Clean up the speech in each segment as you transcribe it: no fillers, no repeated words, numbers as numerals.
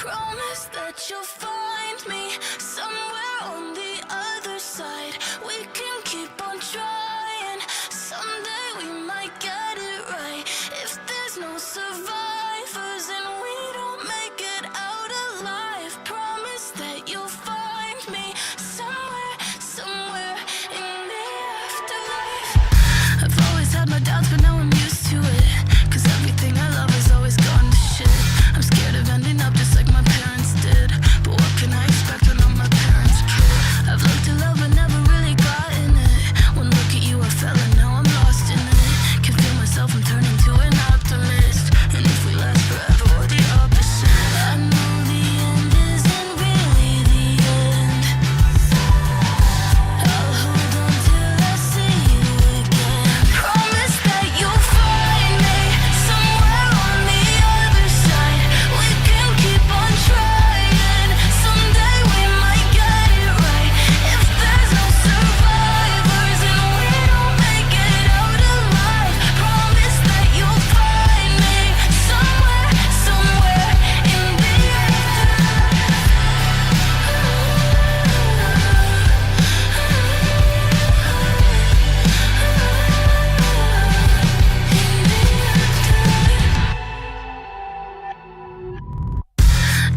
Promise that you'll find me somewhere on the other side. We can keep on trying. Someday we might get it right. If there's no survivors and we don't make it out alive, promise that you'll find me somewhere, somewhere in the afterlife. I've always had my doubts, but now I'm used to it. 'Cause everything I love has always gone to shit. I'm scared of ending up just like my parents did. But what can I expect when I'm my parents' kid? I've looked at love but never really gotten it. One look at you I fell and now I'm lost in it. Can feel myself, I'm turning to an optimist. And if we last forever or the opposite, I know the end isn't really the end. I'll hold on till I see you again. Promise that you'll find me somewhere on the other side. We can keep on trying. Someday we might get it right. If there's no survivors and we don't make it out alive, promise that you'll find me somewhere, somewhere in the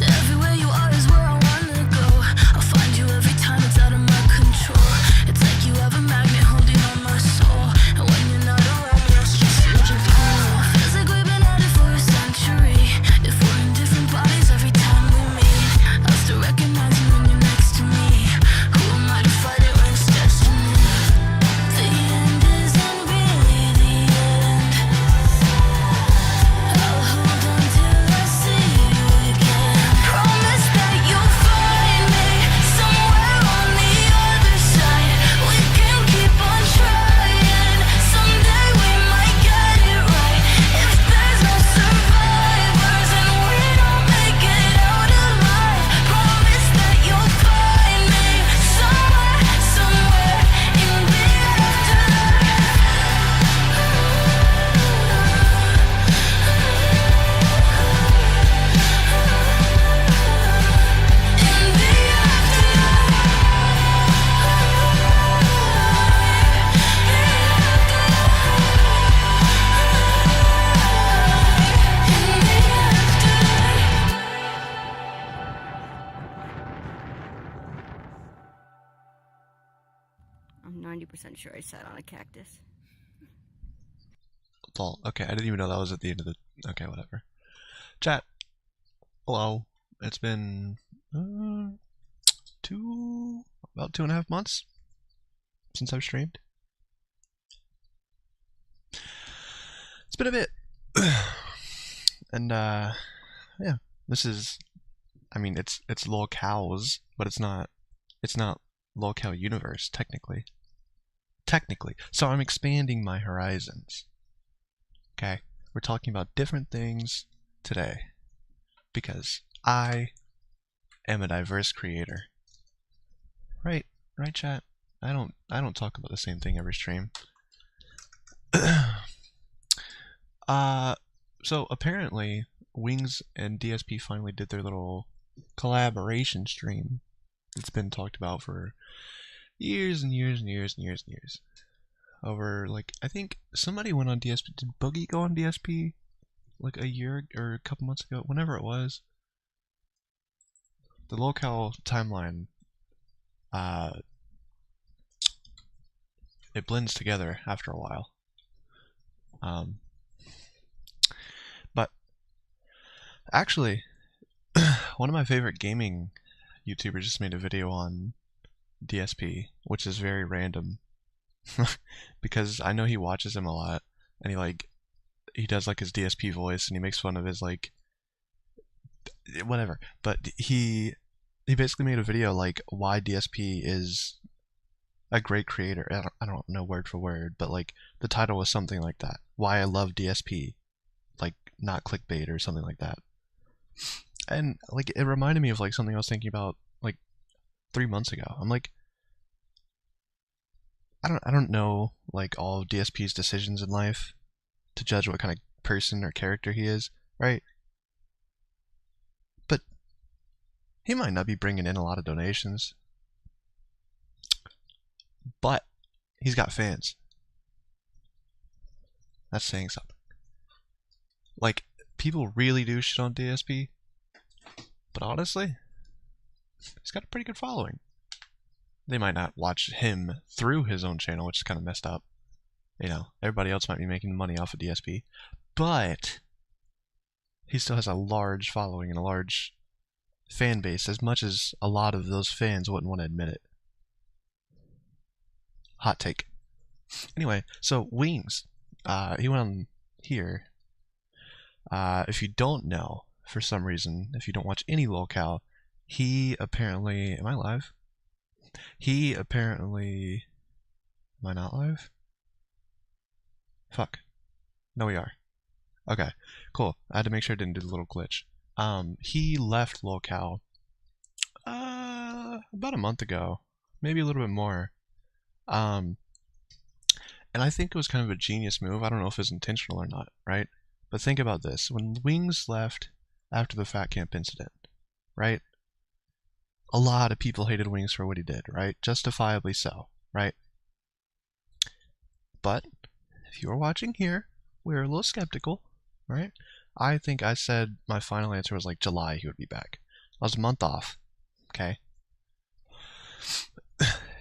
Everywhere you are is where I wanna go. I'll find you every time it's out of my control. It's like you have a magnet holding on my soul. And when you're not around me, I just feel your pull. Feels like we've been at it for a century. If we're in different bodies every time we meet, I'll still recognize you when you're next to me. Who am I to fight it when it's destiny? The end isn't really the end. I'll hold on till I see you again. Promise that you'll find me somewhere on the other side. We can keep on trying. Someday we might get it right. If there's no survivors and we don't make it out alive, promise that you'll find me somewhere, somewhere in the I'm 90% sure I sat on a cactus. Lol. Okay, I didn't even know that was at the end of the... Okay, whatever. Chat. Hello. It's been... about 2.5 months since I've streamed. It's been a bit. And, yeah. This is... I mean, it's lolcows, but it's not lolcow universe, technically. So I'm expanding my horizons. Okay? We're talking about different things today. Because I am a diverse creator. Right, chat? I don't talk about the same thing every stream. So apparently Wings and DSP finally did their little collaboration stream. It's been talked about for years and years and years and years and years. Over, like, I think somebody went on DSP. Did Boogie go on DSP like a year or a couple months ago? Whenever it was. The locale timeline, it blends together after a while. But actually, one of my favorite gaming YouTubers just made a video on DSP, which is very random. Because I know he watches him a lot, and he does like his DSP voice, and he makes fun of his like whatever. But he basically made a video like why DSP is a great creator. I don't know word for word, but like the title was something like that. Why I love DSP, like not clickbait or something like that. And like it reminded me of like something I was thinking about like 3 months ago. I'm like, I don't know like all of DSP's decisions in life to judge what kind of person or character he is, right? But He might not be bringing in a lot of donations, but he's got fans. That's saying something. Like, people really do shit on DSP, but honestly, he's got a pretty good following. They might not watch him through his own channel, which is kind of messed up. You know, everybody else might be making money off of DSP, but he still has a large following and a large fan base, as much as a lot of those fans wouldn't want to admit it. Hot take. Anyway, so Wings, he went on here. If you don't know, for some reason, if you don't watch any locale, he apparently... Am I live? He apparently... Am I not live? Fuck. No, we are. Okay, cool. I had to make sure I didn't do the little glitch. He left locale about a month ago, maybe a little bit more. And I think it was kind of a genius move. I don't know if it was intentional or not, right? But think about this. When Wings left after the Fat Camp incident, right? A lot of people hated Wings for what he did, right? Justifiably so, right? But if you were watching here, we were a little skeptical, right? I think I said my final answer was like July he would be back. I was a month off, okay?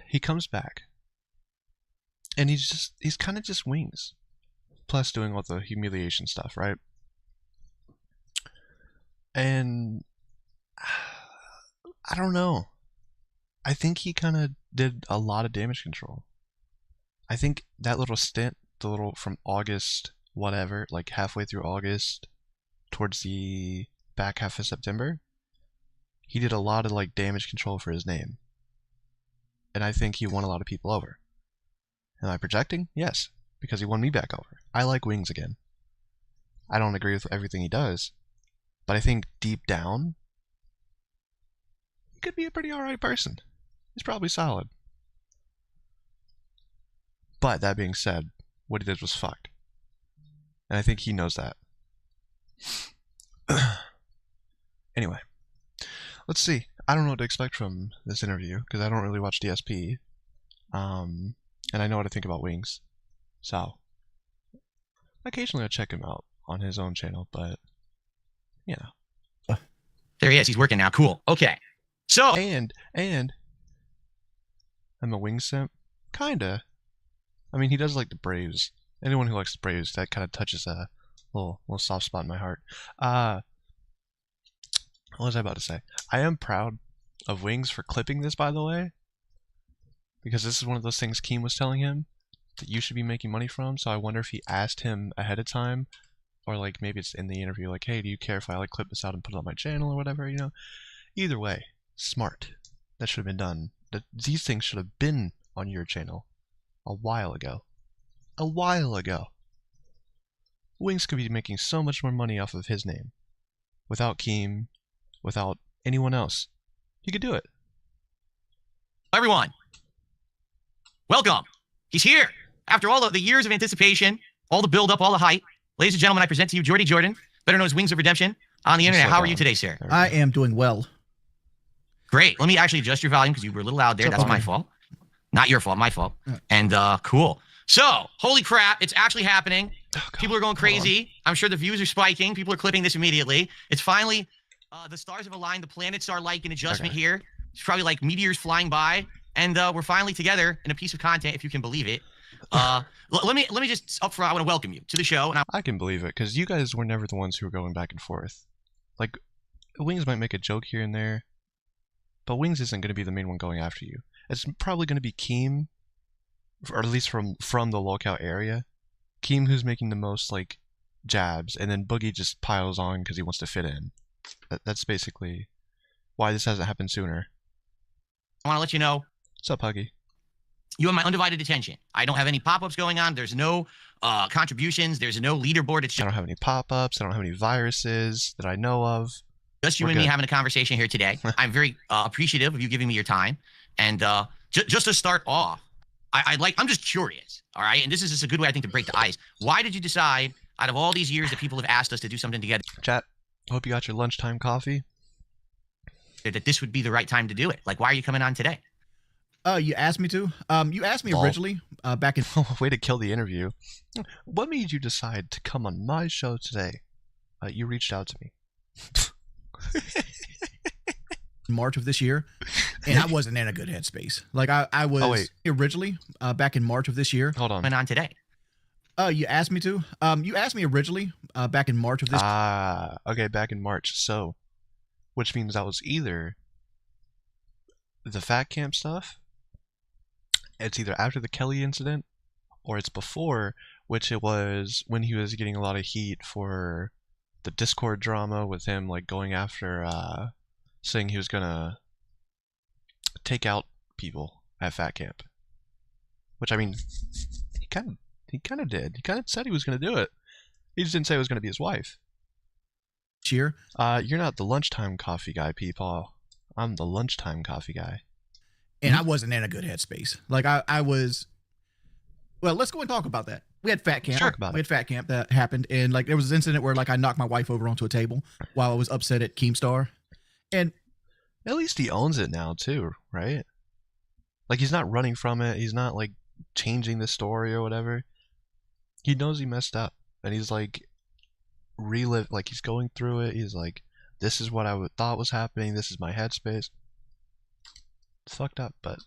He comes back. And he's kind of just Wings. Plus doing all the humiliation stuff, right? And I don't know. I think he kind of did a lot of damage control. I think that little stint, the little from August, whatever, like halfway through August, towards the back half of September, he did a lot of like damage control for his name. And I think he won a lot of people over. Am I projecting? Yes, because he won me back over. I like Wings again. I don't agree with everything he does, but I think deep down, he could be a pretty alright person. He's probably solid. But that being said, what he did was fucked. And I think he knows that. Anyway, let's see. I don't know what to expect from this interview, because I don't really watch DSP. And I know what to think about Wings. So, occasionally I'll check him out on his own channel, but, you know. There he is. He's working now. Cool. Okay. So. And, I'm a Wings simp. Kinda. I mean, he does like the Braves. Anyone who likes the Braves, that kind of touches a little soft spot in my heart. What was I about to say? I am proud of Wings for clipping this, by the way. Because this is one of those things Keem was telling him that you should be making money from. So I wonder if he asked him ahead of time, or like maybe it's in the interview, like, hey, do you care if I like clip this out and put it on my channel or whatever, you know? Either way, smart. That should have been done. These things should have been on your channel a while ago. A while ago. Wings could be making so much more money off of his name. Without Keem, without anyone else. He could do it. Everyone, welcome. He's here. After all of the years of anticipation, all the build-up, all the hype, ladies and gentlemen, I present to you Jordy Jordan, better known as Wings of Redemption, on the internet. How are you today, sir? I am doing well. Great. Let me actually adjust your volume because you were a little loud there. That's my fault. Not your fault, my fault. And cool. So, holy crap, it's actually happening. Oh, people are going crazy. I'm sure the views are spiking. People are clipping this immediately. It's finally, the stars have aligned. The planets are like an adjustment here. It's probably like meteors flying by. And we're finally together in a piece of content, if you can believe it. Let me just up front, I want to welcome you to the show. And I can believe it, because you guys were never the ones who were going back and forth. Like, Wings might make a joke here and there, but Wings isn't going to be the main one going after you. It's probably going to be Keem, or at least from the locale area. Keem who's making the most, like, jabs, and then Boogie just piles on because he wants to fit in. That's basically why this hasn't happened sooner. I want to let you know. What's up, Huggy? You have my undivided attention. I don't have any pop-ups going on. There's no contributions. There's no leaderboard. It's just, I don't have any pop-ups. I don't have any viruses that I know of. Just you and me having a conversation here today. I'm very appreciative of you giving me your time. And just to start off, I'm just curious, all right? And this is just a good way, I think, to break the ice. Why did you decide, out of all these years that people have asked us to do something together? Chat, hope you got your lunchtime coffee. that this would be the right time to do it. Like, why are you coming on today? You asked me to. You asked me originally back in Way to kill the interview. What made you decide to come on my show today? You reached out to me. March of this year, and I wasn't in a good headspace. Like I was originally back in March of this year. Hold on. Coming on today. You asked me to. You asked me originally back in March of this. Okay, back in March. So, which means that was either the fat camp stuff. It's either after the Kelly incident, or it's before, which it was when he was getting a lot of heat for the Discord drama with him, like going after, saying he was gonna take out people at fat camp. Which, I mean, he kind of did. He kind of said he was gonna do it. He just didn't say it was gonna be his wife. Year. You're not the lunchtime coffee guy, Peepaw. I'm the lunchtime coffee guy. And I wasn't in a good headspace. Like I was. Well, let's go and talk about that. We had fat camp. Sure. We had fat camp that happened, and like there was this incident where like I knocked my wife over onto a table while I was upset at Keemstar, and at least he owns it now too, right? Like he's not running from it. He's not like changing the story or whatever. He knows he messed up, and he's like like he's going through it. He's like, this is what I thought was happening. This is my headspace. It's fucked up, but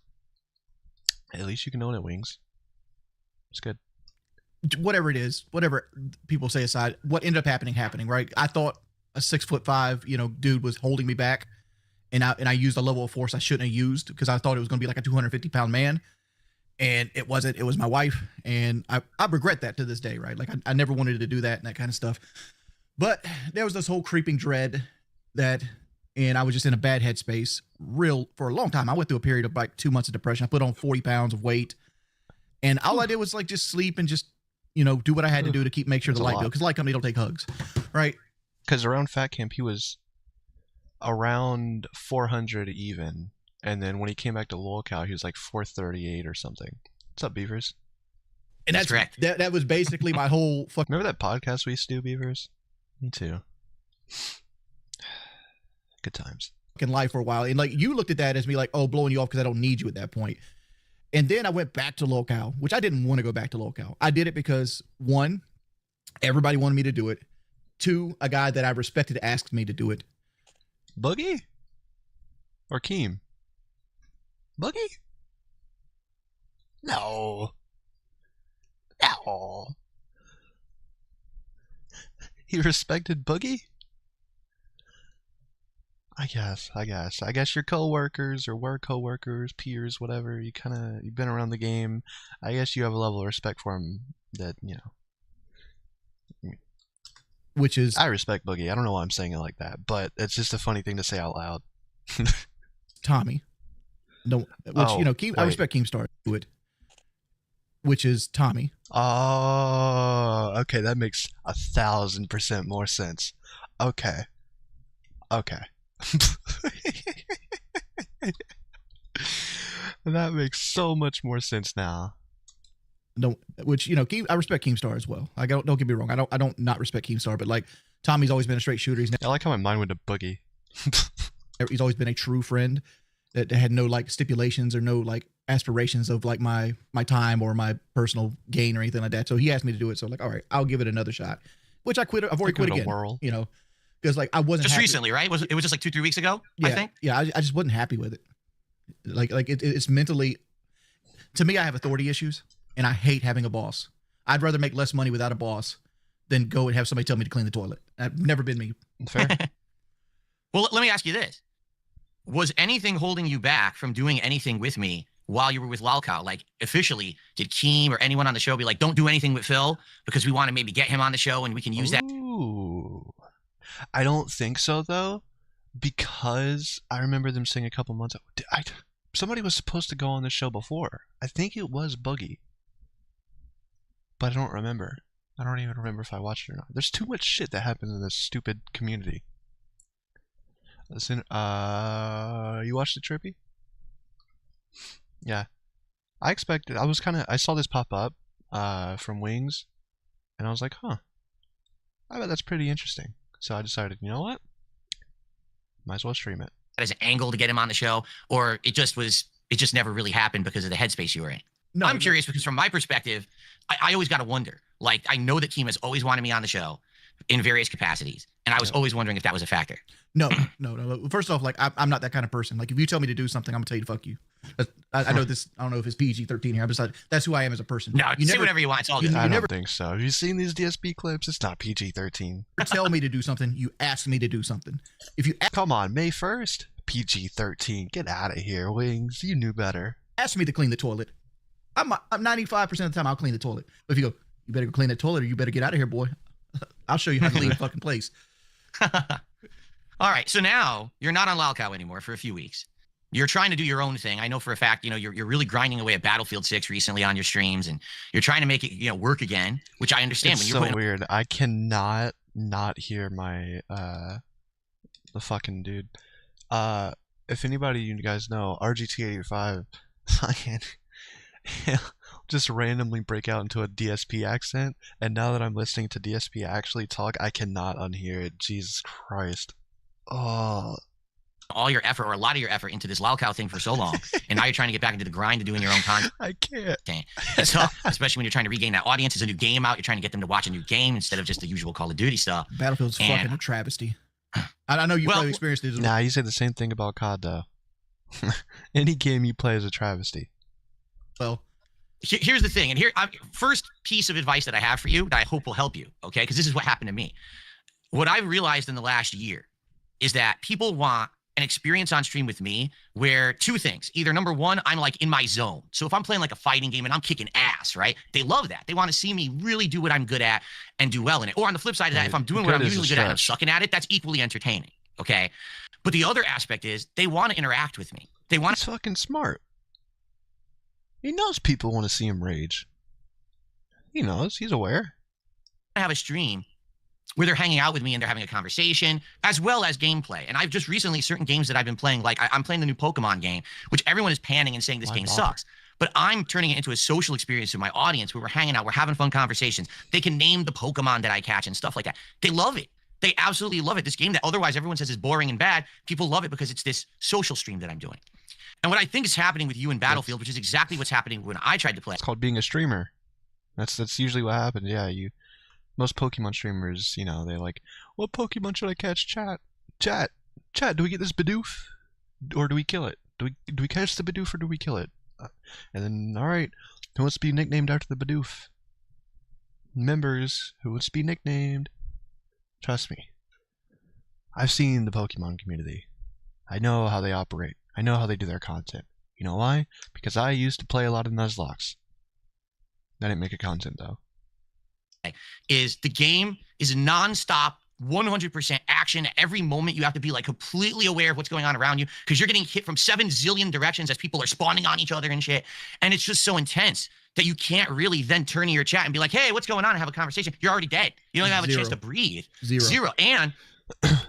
at least you can own it, Wings. It's good. Whatever it is, whatever people say aside, what ended up happening, right? I thought a 6'5", dude was holding me back, and I used a level of force I shouldn't have used because I thought it was going to be like a 250-pound man, and it wasn't. It was my wife, and I regret that to this day, right? Like I never wanted to do that and that kind of stuff, but there was this whole creeping dread and I was just in a bad headspace for a long time. I went through a period of like 2 months of depression. I put on 40 pounds of weight, and all I did was like just sleep and just do what I had to do to make sure the light bill, because light company don't take hugs, right? Because around fat camp he was around 400 even, and then when he came back to lolcow he was like 438 or something. What's up, Beavers? And that's correct. That was basically my whole fucking. Remember that podcast we used to do, Beavers? Me too. Good times. Fucking life for a while, and like you looked at that as me like, oh, blowing you off because I don't need you at that point. And then I went back to lolcow, which I didn't want to go back to lolcow. I did it because 1, everybody wanted me to do it. 2, a guy that I respected asked me to do it. Boogie? Or Keem? Boogie? No. No. He respected Boogie? I guess your coworkers or were coworkers, peers, whatever. You've been around the game. I guess you have a level of respect for him that, Which is, I respect Boogie. I don't know why I'm saying it like that, but it's just a funny thing to say out loud. Tommy. No, which I respect Keemstar to it. Which is Tommy. Oh, okay, that makes 1,000% more sense. Okay. That makes so much more sense now. I respect Keemstar as well. Like, don't get me wrong. I don't not respect Keemstar, but like Tommy's always been a straight shooter. I like how my mind went to Boogie. He's always been a true friend that had no like stipulations or no like aspirations of like my time or my personal gain or anything like that. So he asked me to do it. So like, all right, I'll give it another shot. Which I've already quit again. Because like I wasn't just happy. Recently, right? It was just like 2-3 weeks ago. Yeah, I think. Yeah, I just wasn't happy with it. Like it's mentally, to me, I have authority issues, and I hate having a boss. I'd rather make less money without a boss than go and have somebody tell me to clean the toilet. That's never been me. Fair. Well, let me ask you this: was anything holding you back from doing anything with me while you were with lolcow? Like officially, did Keem or anyone on the show be like, "Don't do anything with Phil because we want to maybe get him on the show and we can use that"? Ooh. I don't think so though, because I remember them saying a couple months ago, somebody was supposed to go on the show before. I think it was Boogie, but I don't remember. I don't even remember if I watched it or not. There's too much shit that happens in this stupid community. Listen, you watched it, Trippy? Yeah. I saw this pop up from Wings, and I was like, huh, I bet that's pretty interesting. So I decided, you know what? Might as well stream it. as an angle to get him on the show, or it just never really happened because of the headspace you were in? No, I'm curious because from my perspective, I always got to wonder. Like, I know that Team has always wanted me on the show in various capacities, and I was always wondering if that was a factor. No. First off, like I'm not that kind of person. Like if you tell me to do something, I'm gonna tell you to fuck you. I know this. I don't know if it's PG-13 here. I'm just like, that's who I am as a person. No, you say whatever you want. It's all good. I don't think so. Have you seen these DSP clips? It's not PG-13. Tell me to do something. You ask me to do something. If you Come on, May 1st, PG-13. Get out of here, Wings. You knew better. ask me to clean the toilet, I'm 95% of the time I'll clean the toilet. But if you go, you better go clean that toilet or you better get out of here, boy. I'll show you how to clean the fucking place. All right, so now you're not on Lalcow anymore for a few weeks. You're trying to do your own thing. I know for a fact, you're really grinding away at Battlefield 6 recently on your streams, and you're trying to make it, work again, which I understand. It's when you're so weird. I cannot not hear my the fucking dude. If anybody you guys know, RGT85, he'll just randomly break out into a DSP accent, and now that I'm listening to DSP actually talk, I cannot unhear it. Jesus Christ. Oh. all your effort or a lot of your effort into this Lalcow thing for so long, and now you're trying to get back into the grind of doing your own content. I can't. It's tough, especially when you're trying to regain that audience. There's a new game out. You're trying to get them to watch a new game instead of just the usual Call of Duty stuff. Battlefield's fucking a travesty. I know you probably experienced it as well. Nah, you say the same thing about COD, though. Any game you play is a travesty. Well, here's the thing, and first piece of advice that I have for you that I hope will help you, okay? Because this is what happened to me. What I've realized in the last year is that people want an experience on stream with me where two things. Either number one, I'm like in my zone. So if I'm playing like a fighting game and I'm kicking ass, right? They love that. They want to see me really do what I'm good at and do well in it. Or on the flip side of that, if I'm doing what I'm usually good at and I'm sucking at it, that's equally entertaining, okay? But the other aspect is they want to interact with me. They want He's fucking smart. He knows people want to see him rage. He knows. He's aware. to have a stream where they're hanging out with me and they're having a conversation as well as gameplay. And I've just recently, certain games that I've been playing, like I'm playing the new Pokemon game, which everyone is panning and saying this game sucks. But I'm turning it into a social experience with my audience where we're hanging out, we're having fun conversations. They can name the Pokemon that I catch and stuff like that. They love it. They absolutely love it. This game that otherwise everyone says is boring and bad, people love it because it's this social stream that I'm doing. And what I think is happening with you in Battlefield, which is exactly what's happening when I tried to play. It's called being a streamer. That's usually what happens. Yeah, most Pokemon streamers, they're like, what Pokemon should I catch? Chat, do we get this Bidoof? Or do we kill it? Do we catch the Bidoof or do we kill it? And then, alright, who wants to be nicknamed after the Bidoof? Members, who wants to be nicknamed? Trust me. I've seen the Pokemon community. I know how they operate. I know how they do their content. You know why? Because I used to play a lot of Nuzlocke. I didn't make a content, though. Is the game is non-stop 100% action. Every moment you have to be like completely aware of what's going on around you because you're getting hit from 7 zillion directions as people are spawning on each other and shit. And it's just so intense that you can't really then turn to your chat and be like, hey, what's going on? And have a conversation. You're already dead. You don't even have a chance to breathe. Zero. And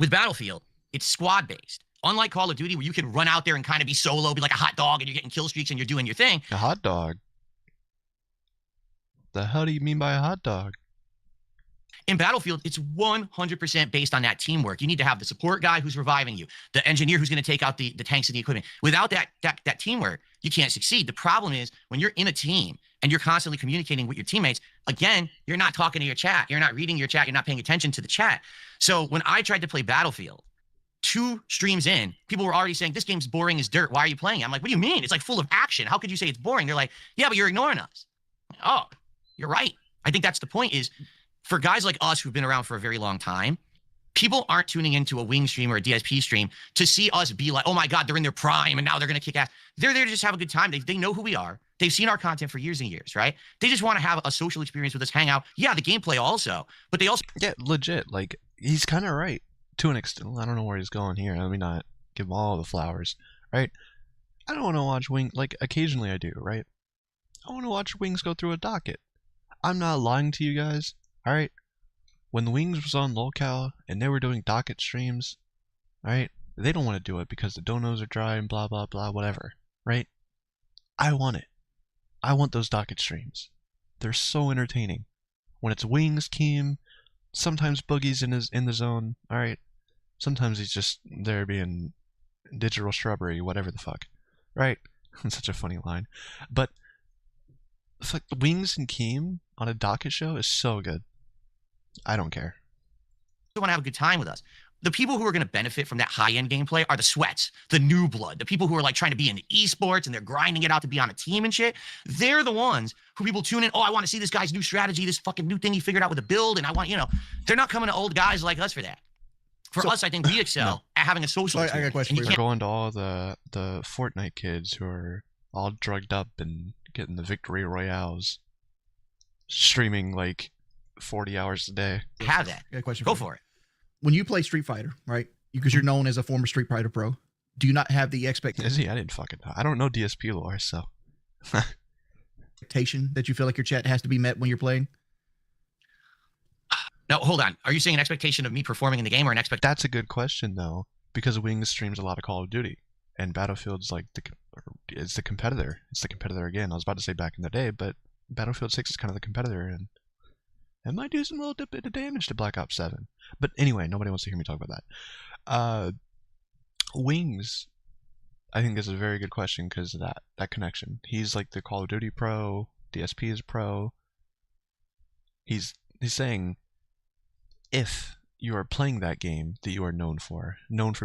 with Battlefield, it's squad-based. Unlike Call of Duty, where you can run out there and kind of be solo, be like a hot dog, and you're getting kill streaks and you're doing your thing. A hot dog? The hell do you mean by a hot dog? In Battlefield, it's 100% based on that teamwork. You need to have the support guy who's reviving you, the engineer who's going to take out the tanks and the equipment. Without that teamwork, you can't succeed. The problem is when you're in a team and you're constantly communicating with your teammates, again, you're not talking to your chat. You're not reading your chat. You're not paying attention to the chat. So when I tried to play Battlefield, 2 streams in, people were already saying, this game's boring as dirt. Why are you playing it? I'm like, what do you mean? It's like full of action. How could you say it's boring? They're like, yeah, but you're ignoring us. Oh, you're right. I think that's the point is for guys like us who've been around for a very long time, people aren't tuning into a Wing stream or a DSP stream to see us be like, oh my God, they're in their prime and now they're going to kick ass. They're there to just have a good time. They know who we are. They've seen our content for years and years, right? They just want to have a social experience with us, hang out. Yeah, the gameplay also, but they also... Yeah, legit. Like, he's kind of right. To an extent. I don't know where he's going here. Let me not give him all the flowers, right? I don't want to watch Wing, like, occasionally I do, right? I want to watch Wings go through a docket. I'm not lying to you guys, alright? When the Wings was on lolcow and they were doing docket streams, alright? They don't want to do it because the donos are dry and blah, blah, blah, whatever, right? I want it. I want those docket streams. They're so entertaining. When it's Wings, Keem, sometimes Boogie's in the zone, alright? Sometimes he's just there being digital shrubbery, whatever the fuck, right? Such a funny line, but it's like the Wings and Keem on a docket show is so good. I don't care. They want to have a good time with us. The people who are going to benefit from that high-end gameplay are the sweats, the new blood, the people who are like trying to be in esports and they're grinding it out to be on a team and shit. They're the ones who people tune in. Oh, I want to see this guy's new strategy, this fucking new thing he figured out with a build. And I want, they're not coming to old guys like us for that. For us, I think we excel at having a social. I got a question. They're going to all the Fortnite kids who are all drugged up and getting the victory royales, streaming like 40 hours a day. Have that. I got a question. Go for it. When you play Street Fighter, right? Because you're known as a former Street Fighter pro, do you not have the expectation? Is he? I didn't fucking know. I don't know DSP lore, so. Expectation that you feel like your chat has to be met when you're playing? No, hold on. Are you saying an expectation of me performing in the game or an expectation? That's a good question, though, because Wings streams a lot of Call of Duty, and Battlefield's like it's the competitor. It's the competitor again. I was about to say back in the day, but Battlefield 6 is kind of the competitor, and it might do some little bit of damage to Black Ops 7. But anyway, nobody wants to hear me talk about that. Wings, I think is a very good question because of that connection. He's like the Call of Duty pro, DSP is pro. He's saying, if you are playing that game that you are known for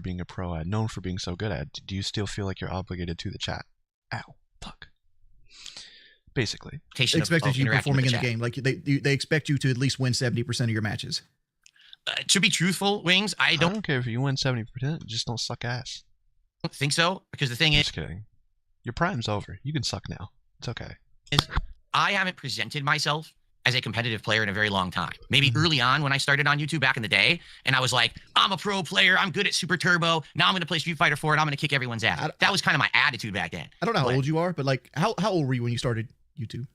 being a pro at, known for being so good at, do you still feel like you're obligated to the chat? Ow, fuck. Basically, they expect you performing in the game. Like they expect you to at least win 70% of your matches. To be truthful, Wings, I don't care if you win 70%. Just don't suck ass. I don't think so, because the thing is, just kidding. Your prime's over. You can suck now. It's okay. I haven't presented myself as a competitive player in a very long time. Maybe early on when I started on YouTube back in the day, and I was like, I'm a pro player, I'm good at Super Turbo, now I'm going to play Street Fighter 4 and I'm going to kick everyone's ass. That was kind of my attitude back then. I don't know how old you are, but like, how old were you when you started YouTube?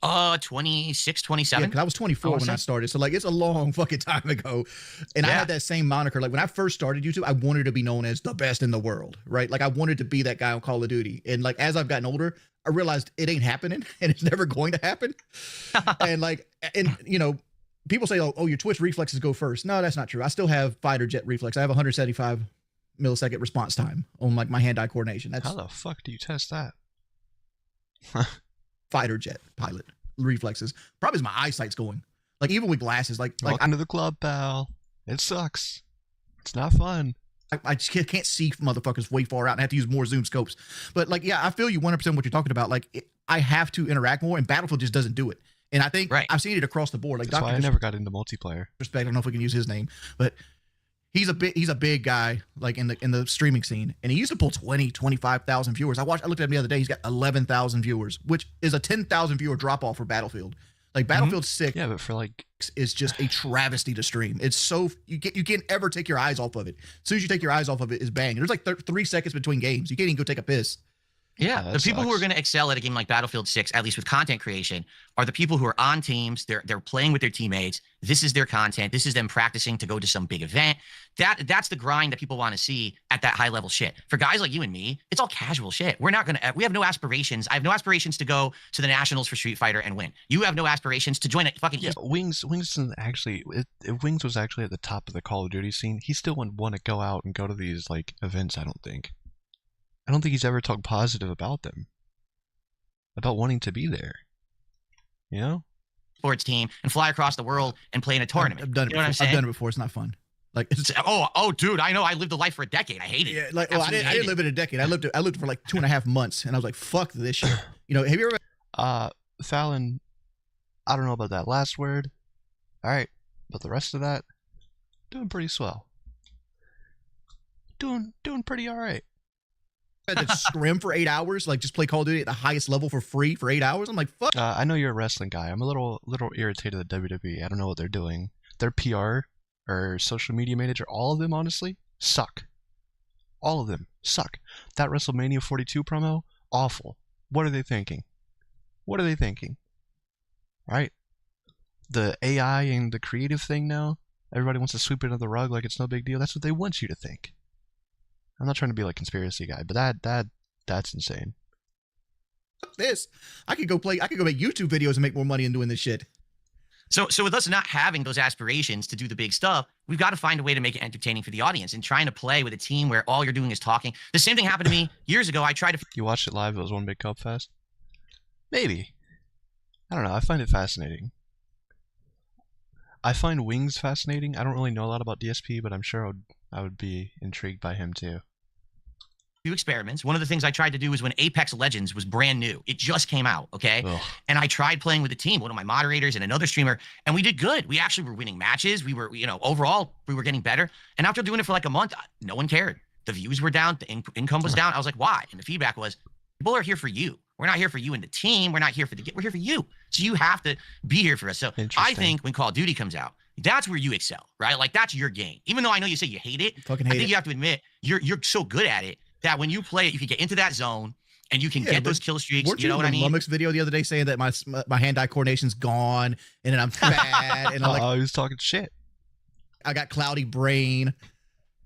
26, 27. Yeah, because I was 24 when I started. So like, it's a long fucking time ago. And I had that same moniker. Like when I first started YouTube, I wanted to be known as the best in the world, right? Like I wanted to be that guy on Call of Duty. And like, as I've gotten older, I realized it ain't happening and it's never going to happen. And people say, oh, your Twitch reflexes go first. No, that's not true. I still have fighter jet reflex. I have 175 millisecond response time on like my hand-eye coordination. That's how the fuck do you test that? Fighter jet pilot reflexes. Probably is my eyesight's going. Like even with glasses, like welcome to the club, pal. It sucks. It's not fun. I just can't see motherfuckers way far out and I have to use more zoom scopes. But like, yeah, I feel you 100% what you're talking about. Like I have to interact more and Battlefield just doesn't do it. And I think I've seen it across the board. Like that's why I never got into multiplayer. Respect. I don't know if we can use his name, but he's a big guy like in the streaming scene, and he used to pull 25,000 viewers. I looked at him the other day. He's got 11,000 viewers, which is a 10,000 viewer drop off for Battlefield. Like Battlefield 6, yeah, but for like is just a travesty to stream. It's so you can't ever take your eyes off of it. As soon as you take your eyes off of it, is bang. There's like 3 seconds between games. You can't even go take a piss. Yeah, the people who are going to excel at a game like Battlefield 6, at least with content creation, are the people who are on teams. They're playing with their teammates. This is their content. This is them practicing to go to some big event. That's the grind that people want to see at that high level shit. For guys like you and me, it's all casual shit. We have no aspirations. I have no aspirations to go to the Nationals for Street Fighter and win. You have no aspirations to join a fucking. Yeah, Wings isn't actually. If Wings was actually at the top of the Call of Duty scene, he still wouldn't want to go out and go to these like events. I don't think he's ever talked positive about them. About wanting to be there, you know, sports team and fly across the world and play in a tournament. I've done it. I've done it before. It's not fun. Like it's dude, I know. I lived a life for a decade. I hate it. Yeah, like I didn't live in a decade. I lived for like 2.5 months, and I was like, fuck this shit. You know, have you ever? Fallon, I don't know about that last word. All right, but the rest of that, doing pretty swell. Doing pretty all right. To scrim for 8 hours, like just play Call of Duty at the highest level for free for 8 hours. I'm like, fuck. I know you're a wrestling guy. I'm a little irritated at WWE. I don't know what they're doing. Their PR or social media manager, all of them honestly suck. All of them suck. That WrestleMania 42 promo, awful. What are they thinking? Right? The AI and the creative thing now. Everybody wants to sweep it under the rug like it's no big deal. That's what they want you to think. I'm not trying to be like conspiracy guy, but that's insane. I could go make YouTube videos and make more money in doing this shit. So with us not having those aspirations to do the big stuff, we've got to find a way to make it entertaining for the audience. And trying to play with a team where all you're doing is talking. The same thing happened to me years ago. I tried to. You watched it live. It was one big cup fest. Maybe. I don't know. I find it fascinating. I find Wings fascinating. I don't really know a lot about DSP, but I'm sure I would be intrigued by him too. Few experiments. One of the things I tried to do was when Apex Legends was brand new. It just came out, okay? Ugh. And I tried playing with the team, one of my moderators and another streamer, and we did good. We actually were winning matches. We were, overall, we were getting better. And after doing it for like a month, no one cared. The views were down. The income was down. I was like, why? And the feedback was, people are here for you. We're not here for you and the team. We're not here for we're here for you. So you have to be here for us. So I think when Call of Duty comes out, that's where you excel, right? Like that's your game. Even though I know you say you hate it, I think you have to admit you're so good at it that when you play it, you can get into that zone and you can get those kill streaks. You know what I mean? Lumix video the other day saying that my hand-eye coordination's gone and then I'm bad and I'm like, he was talking shit. I got cloudy brain.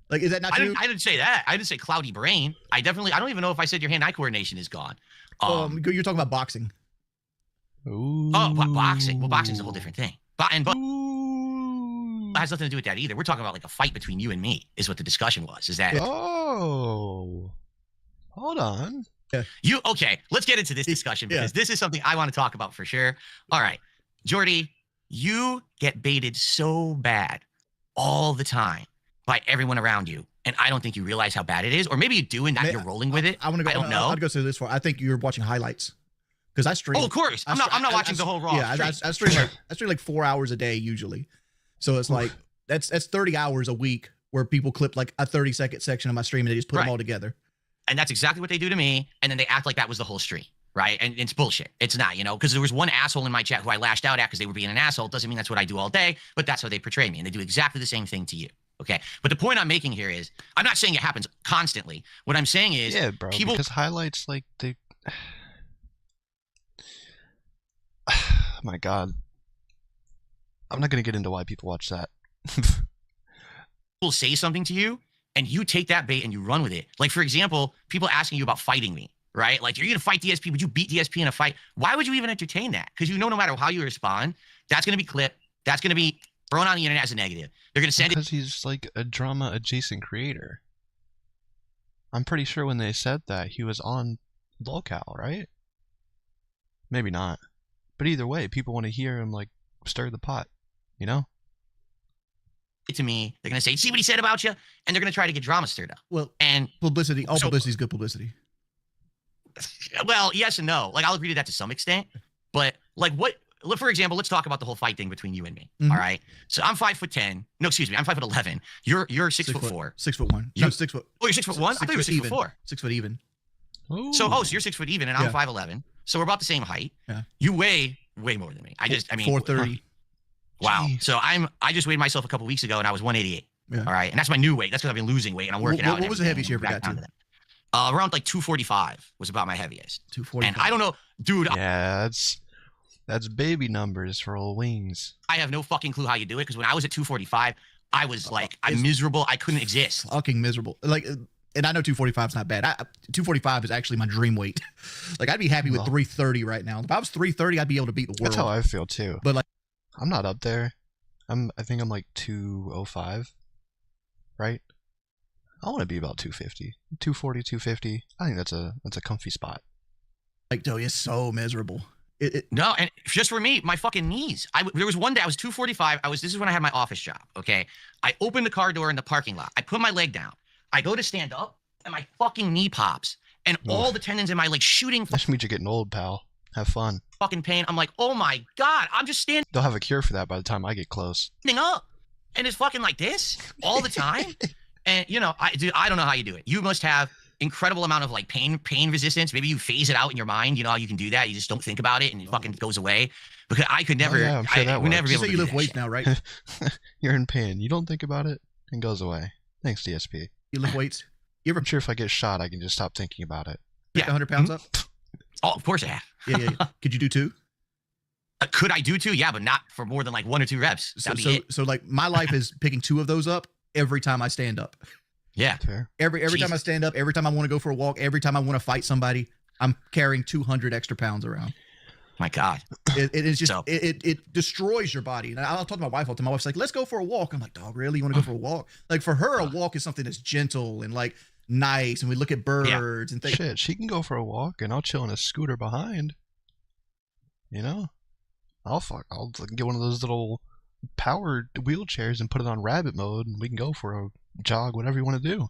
Like, is that not true? I didn't say that. I didn't say cloudy brain. I don't even know if I said your hand-eye coordination is gone. You're talking about boxing. Ooh. Oh, boxing. Well, boxing's a whole different thing. But has nothing to do with that either. We're talking about like a fight between you and me is what the discussion was. Is that? Oh, hold on. Yeah. Okay, let's get into this discussion because this is something I want to talk about for sure. All right, Jordy, you get baited so bad all the time by everyone around you. And I don't think you realize how bad it is. Or maybe you do and that you're rolling with it. I don't know. I'd go through this for. I think you're watching highlights. Because I stream. Oh, of course. I'm not watching the whole Raw. Yeah, I stream like 4 hours a day usually. So it's like that's 30 hours a week where people clip like a 30-second section of my stream and they just put them all together. And that's exactly what they do to me. And then they act like that was the whole stream. Right. And it's bullshit. It's not, because there was one asshole in my chat who I lashed out at because they were being an asshole. It doesn't mean that's what I do all day, but that's how they portray me. And they do exactly the same thing to you. Okay. But the point I'm making here is I'm not saying it happens constantly. What I'm saying is bro, because highlights like they my God. I'm not going to get into why people watch that. People say something to you and you take that bait and you run with it. Like, for example, people asking you about fighting me, right? Like, are you going to fight DSP? Would you beat DSP in a fight? Why would you even entertain that? Because no matter how you respond, that's going to be clipped. That's going to be thrown on the internet as a negative. They're going to send it. Because he's like a drama adjacent creator. I'm pretty sure when they said that, he was on locale, right? Maybe not. But either way, people want to hear him like stir the pot, to me, they're going to say, see what he said about you? And they're going to try to get drama stirred up. Well, and publicity, publicity is good publicity. Well, yes and no. Like, I'll agree to that to some extent. But like for example, let's talk about the whole fight thing between you and me. All right. So I'm 5'10". No, excuse me. I'm 5'11". You're 6'4". 6'1". No, 6 foot. Oh, you're 6'1"? I thought you were 6'4". 6 foot even. Ooh. So you're 6 foot even and I'm 5'11". So we're about the same height. Yeah. You weigh way more than me. 430. Wow. So I just weighed myself a couple weeks ago and I was 188. Yeah. All right. And that's my new weight. That's because I've been losing weight and I'm working out. What was the heaviest you ever got to? Around like 245 was about my heaviest. 245. And I don't know, dude. Yeah, that's baby numbers for old Wings. I have no fucking clue how you do it because when I was at 245, I was like, I'm miserable. I couldn't exist. Fucking miserable. Like, and I know 245 is not bad. 245 is actually my dream weight. Like, I'd be happy with 330 right now. If I was 330, I'd be able to beat the world. That's how I feel too. But like, I'm not up there. I think I'm like 205, right? I want to be about 250, 240, 250. I think that's a comfy spot. Like, Joey is so miserable. No, and just for me, my fucking knees. There was one day I was 245. This is when I had my office job. Okay, I opened the car door in the parking lot. I put my leg down. I go to stand up, and my fucking knee pops, and all the tendons in my leg shooting. That means you're getting old, pal. Have fun. Fucking pain. I'm like, oh my God, I'm just standing. They'll have a cure for that by the time I get close. Up, and it's fucking like this all the time. And I don't know how you do it. You must have incredible amount of like pain resistance. Maybe you phase it out in your mind. You know how you can do that. You just don't think about it and it fucking goes away. Because I could never. I'm sure that would never be able to you do lift that weights shit. now, right? You're in pain. You don't think about it, and goes away. Thanks, DSP. You lift weights. I'm sure if I get shot, I can just stop thinking about it. Pick 100 pounds up. Oh, of course I have. Yeah. Could you do 2? Could I do 2? Yeah, but not for more than like 1 or 2 reps. So like my life is picking 2 of those up every time I stand up. Yeah. Fair. Every time I stand up, every time I want to go for a walk, every time I want to fight somebody, I'm carrying 200 extra pounds around. My God. It is just So- it destroys your body. And I'll talk to my wife all the time. My wife's like, let's go for a walk. I'm like, dog, really? You want to go for a walk? Like for her, a walk is something that's gentle and like nice, and we look at birds and things. Shit, she can go for a walk, and I'll chill on a scooter behind. You know, I'll get one of those little powered wheelchairs and put it on rabbit mode, and we can go for a jog, whatever you want to do.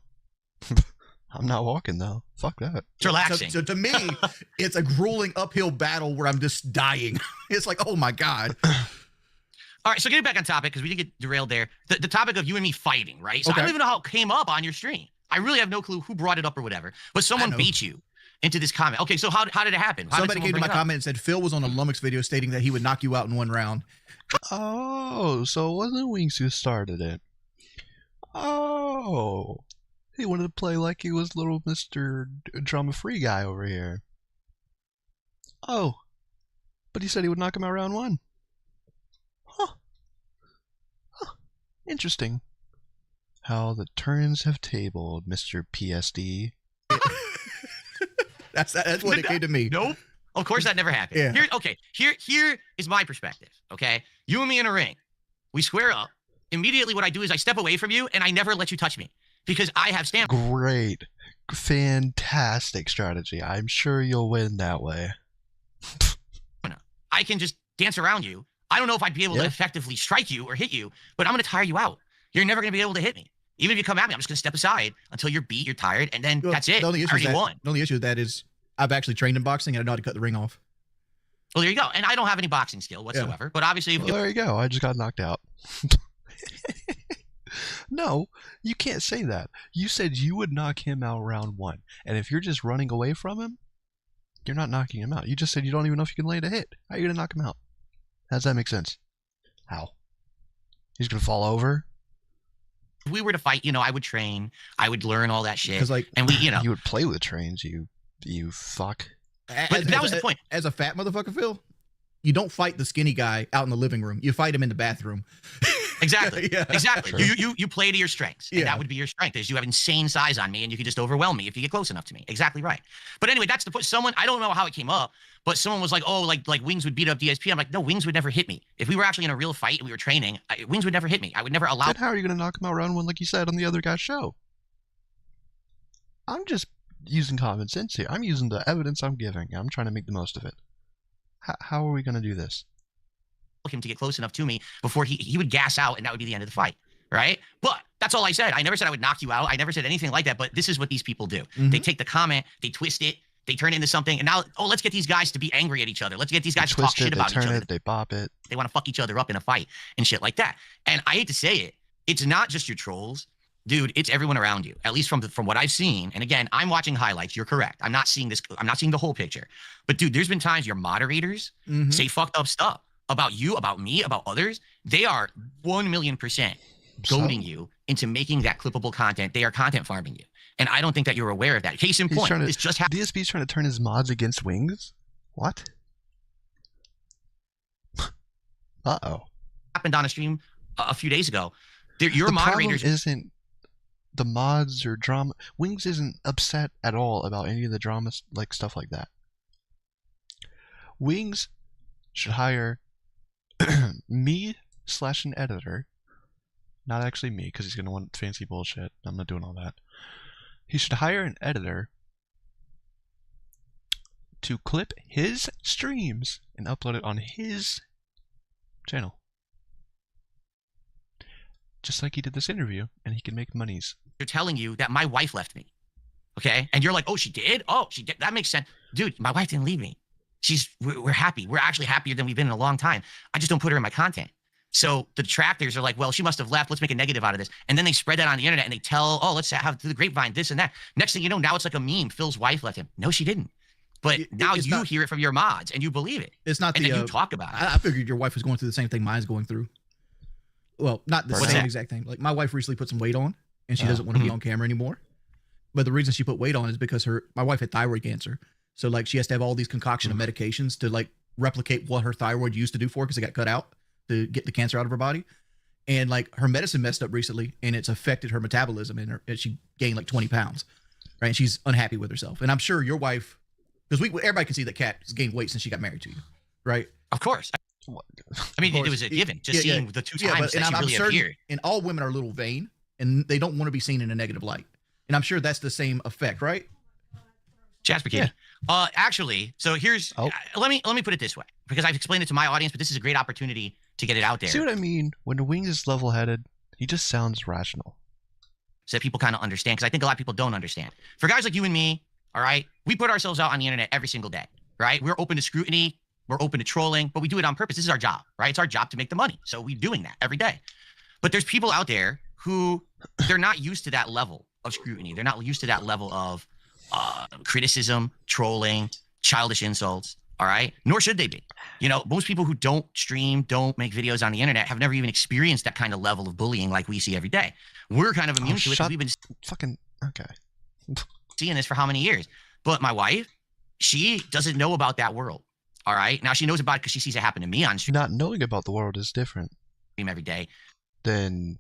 I'm not walking though. Fuck that. It's relaxing. So to me, it's a grueling uphill battle where I'm just dying. It's like, oh my God. All right, so getting back on topic, because we did get derailed there. The topic of you and me fighting, right? So I Okay. don't even know how it came up on your stream. I really have no clue who brought it up or whatever. But someone know. beat you into this comment. Okay, so how did it happen? How did Somebody someone came to bring my it up? comment and said Phil was on a Lummox video stating that he would knock you out in one round. Oh, so it wasn't Wings who started it. Oh, he wanted to play like he was little Mr. Drama-free guy over here. Oh, but he said he would knock him out round one. Huh. Interesting. How the turns have tabled, Mr. PSD. That's what it came to me. Nope. Of course that never happened. Yeah. Here is my perspective, okay? You and me in a ring. We square up. Immediately what I do is I step away from you and I never let you touch me because I have stamina. Great. Fantastic strategy. I'm sure you'll win that way. I can just dance around you. I don't know if I'd be able to effectively strike you or hit you, but I'm going to tire you out. You're never going to be able to hit me. Even if you come at me, I'm just going to step aside until you're beat, you're tired, and then that's it. The only I issue already won. The only issue with that is I've actually trained in boxing and I know how to cut the ring off. Well, there you go. And I don't have any boxing skill whatsoever, but obviously... Well, there you go. I just got knocked out. No, you can't say that. You said you would knock him out round one. And if you're just running away from him, you're not knocking him out. You just said you don't even know if you can land a hit. How are you going to knock him out? How does that make sense? How? He's going to fall over? If we were to fight, I would train. I would learn all that shit. Because like, And we, You would play with trains, you fuck. But that was the point. As a fat motherfucker, Phil, you don't fight the skinny guy out in the living room. You fight him in the bathroom. Exactly. Yeah. Exactly. Sure. You play to your strengths. And Yeah. that would be your strength is you have insane size on me and you can just overwhelm me if you get close enough to me. Exactly right. But anyway, that's the point. Someone, I don't know how it came up, but someone was like, oh, like Wings would beat up DSP. I'm like, no, Wings would never hit me. If we were actually in a real fight and we were training, Wings would never hit me. I would never allow. Then how are you going to knock him out round one like you said on the other guy's show? I'm just using common sense here. I'm using the evidence I'm giving. I'm trying to make the most of it. How are we going to do this? him to get close enough to me before he would gas out and that would be the end of the fight. Right. But that's all I said. I never said I would knock you out. I never said anything like that. But this is what these people do. Mm-hmm. They take the comment, they twist it, they turn it into something. And now, let's get these guys to be angry at each other. Let's get these guys to talk shit about each other. They bop it. They want to fuck each other up in a fight and shit like that. And I hate to say it, it's not just your trolls. Dude, it's everyone around you, at least from what I've seen. And again, I'm watching highlights. You're correct. I'm not seeing the whole picture. But dude, there's been times your moderators say fucked up stuff about you, about me, about others. They are 1,000,000% goading you into making that clippable content. They are content farming you. And I don't think that you're aware of that. Case in point, it's just happened. DSP's trying to turn his mods against Wings? What? Uh-oh. Happened on a stream a few days ago. Your the moderators problem isn't the mods or drama. Wings isn't upset at all about any of the drama, like stuff like that. Wings should hire me / an editor. Not actually me, because he's going to want fancy bullshit. I'm not doing all that. He should hire an editor to clip his streams and upload it on his channel. Just like he did this interview, and he can make monies. are telling you that my wife left me. Okay? And you're like, oh, she did? Oh, she did. That makes sense. Dude, my wife didn't leave me. We're happy. We're actually happier than we've been in a long time. I just don't put her in my content. So the detractors are like, well, she must have left. Let's make a negative out of this. And then they spread that on the internet and they tell, oh, let's have through the grapevine, this and that. Next thing you know, now it's like a meme. Phil's wife left him. No, she didn't. But now you hear it from your mods and you believe it. It's not and the then you talk about it. I figured your wife was going through the same thing mine's going through. Well, not the What's same that? exact thing. Like my wife recently put some weight on and she doesn't want to be on camera anymore. But the reason she put weight on is because my wife had thyroid cancer. So like she has to have all these concoction of medications to like replicate what her thyroid used to do for her because it got cut out to get the cancer out of her body. And like her medicine messed up recently and it's affected her metabolism and she gained like 20 pounds. Right. And she's unhappy with herself. And I'm sure your wife, because everybody can see that Kat has gained weight since she got married to you. right? Of course. I mean, it was a given. Just seeing the 2 times that she really appeared. And all women are a little vain, and they don't want to be seen in a negative light. And I'm sure that's the same effect, right? Jasper Kitty. Yeah. Actually, so here's let me put it this way, because I've explained it to my audience, but this is a great opportunity to get it out there. See what I mean? When Wings is level-headed, he just sounds rational. So that people kind of understand, because I think a lot of people don't understand. For guys like you and me, all right, we put ourselves out on the internet every single day, right? We're open to scrutiny, we're open to trolling, but we do it on purpose. This is our job, right? It's our job to make the money. So we're doing that every day. But there's people out there who they're not used to that level of scrutiny. They're not used to that level of criticism, trolling, childish insults, all right? Nor should they be. You know, most people who don't stream, don't make videos on the internet have never even experienced that kind of level of bullying like we see every day. We're kind of immune to it because we've been seeing this for how many years? But my wife, she doesn't know about that world, all right? Now, she knows about it because she sees it happen to me on stream. Not knowing about the world is different Every day. Than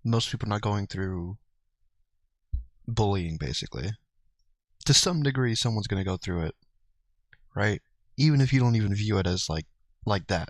most people not going through bullying, basically. To some degree, someone's going to go through it, right? Even if you don't even view it as like that.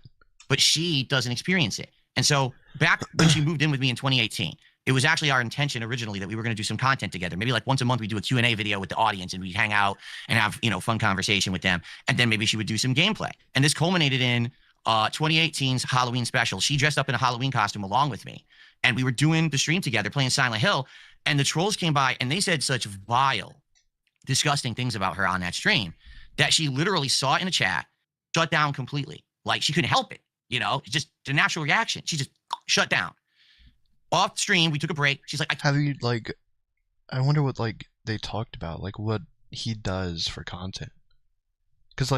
But she doesn't experience it. And so back when she moved in with me in 2018, it was actually our intention originally that we were going to do some content together. Maybe like once a month we do a Q&A video with the audience and we'd hang out and have, you know, fun conversation with them. And then maybe she would do some gameplay. And this culminated in 2018's Halloween special. She dressed up in a Halloween costume along with me. And we were doing the stream together, playing Silent Hill. And the trolls came by and they said such vile, disgusting things about her on that stream that she literally saw it in the chat, shut down completely. Like she couldn't help it, you know, just the natural reaction. She just shut down. Off stream, we took a break. She's like, have you I wonder what they talked about, like what he does for content. Because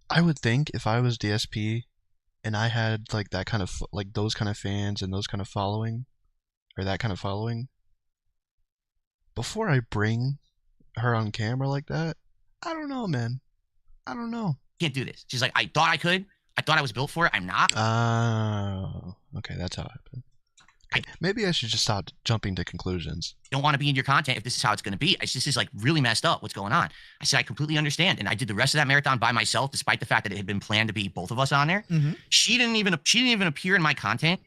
I would think if I was DSP and I had that kind of those kind of fans and those kind of following, or that kind of following, before I bring her on camera like that, I don't know, man. I don't know. Can't do this. She's like, I thought I could. I thought I was built for it. I'm not. Oh, okay, that's how it happened. Maybe I should just stop jumping to conclusions. Don't want to be in your content if this is how it's going to be. It's just is really messed up what's going on. I said, I completely understand. And I did the rest of that marathon by myself, despite the fact that it had been planned to be both of us on there. Mm-hmm. She didn't even appear in my content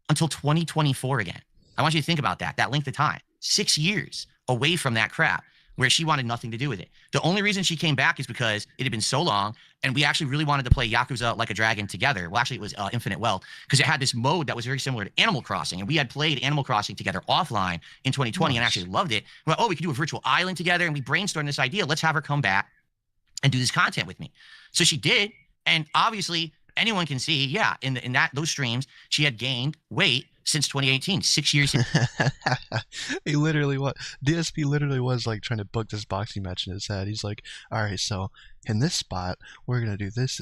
until 2024 again. I want you to think about that length of time. 6 years away from that crap where she wanted nothing to do with it. The only reason she came back is because it had been so long and we actually really wanted to play Yakuza Like a Dragon together. Well, actually it was Infinite Wealth, because it had this mode that was very similar to Animal Crossing. And we had played Animal Crossing together offline in 2020 and actually loved it. We're like, we could do a virtual island together, and we brainstormed this idea. Let's have her come back and do this content with me. So she did. And obviously anyone can see, in those streams, she had gained weight since 2018, 6 years. He literally DSP literally was trying to book this boxing match in his head. He's like, all right, so in this spot, we're going to do this,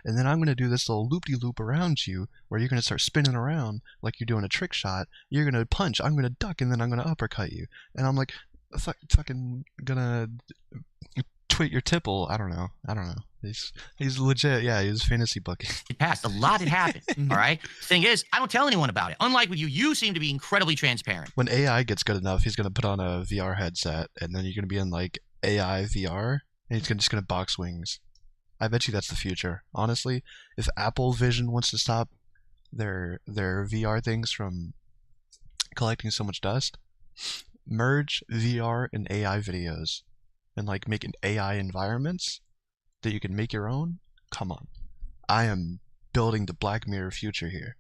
and then I'm going to do this little loop-de-loop around you where you're going to start spinning around like you're doing a trick shot. You're going to punch, I'm going to duck, and then I'm going to uppercut you. And I'm like, fucking gonna tweet your tipple. I don't know. He's legit. Yeah, he was fantasy booking. It passed. A lot had happened. All right. Thing is, I don't tell anyone about it. Unlike with you, you seem to be incredibly transparent. When AI gets good enough, he's gonna put on a VR headset, and then you're gonna be in AI VR, and he's just gonna box Wings. I bet you that's the future. Honestly, if Apple Vision wants to stop their VR things from collecting so much dust, merge VR and AI videos, and making AI environments that you can make your own. Come on, I am building the Black Mirror future here.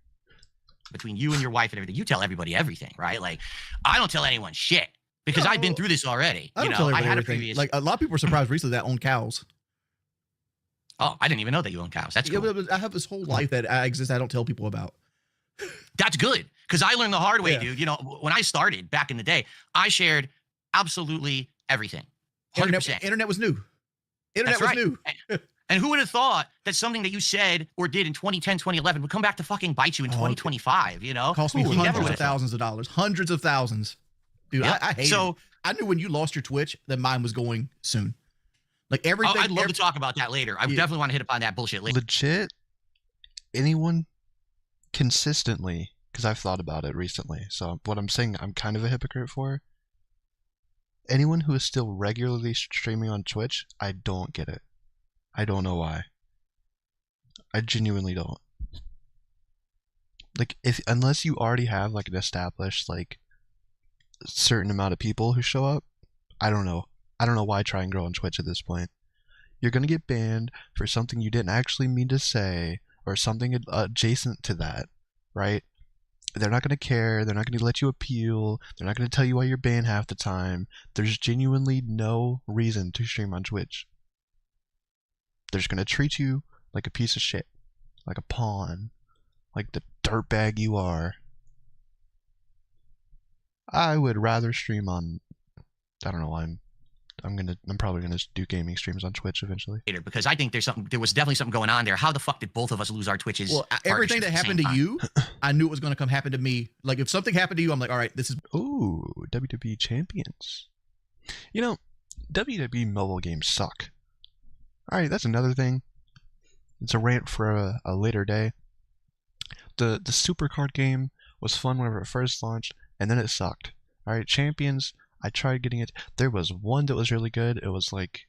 Between you and your wife and everything, you tell everybody everything, right? I don't tell anyone shit because I've been through this already. I had a previous. A lot of people were surprised recently that I own cows. Oh, I didn't even know that you own cows. That's cool. Yeah, but I have this whole life that I exist. I don't tell people about. That's good, because I learned the hard way, dude. You know, when I started back in the day, I shared absolutely everything. 100%. Internet was new. Internet was new. And who would have thought that something that you said or did in 2010, 2011 would come back to fucking bite you in 2025, you know? Cost me hundreds of thousands of dollars. Hundreds of thousands. Dude, I hate it. I knew when you lost your Twitch that mine was going soon. Everything. I'd love to talk about that later. I definitely want to hit upon that bullshit later. Legit, anyone consistently, because I've thought about it recently, so what I'm saying I'm kind of a hypocrite for. Anyone who is still regularly streaming on Twitch, I don't get it. I don't know why. I genuinely don't. Like, unless you already have like an established like certain amount of people who show up, I don't know. I don't know why try and grow on Twitch at this point. You're gonna get banned for something you didn't actually mean to say, or something adjacent to that, right? They're not gonna care. They're not gonna let you appeal. They're not gonna tell you why you're banned half the time. There's genuinely no reason to stream on Twitch. They're just gonna treat you like a piece of shit, like a pawn, like the dirtbag you are. I would rather stream on. I don't know why I'm probably gonna do gaming streams on Twitch eventually. Because I think there was definitely something going on there. How the fuck did both of us lose our Twitches? Well, everything that happened to you, I knew it was going to happen to me. Like if something happened to you, I'm like, all right, this is. Ooh, WWE champions. You know, WWE mobile games suck. All right, that's another thing. It's a rant for a later day. The Supercard game was fun whenever it first launched, and then it sucked. All right, champions. I tried getting it. There was one that was really good. It was like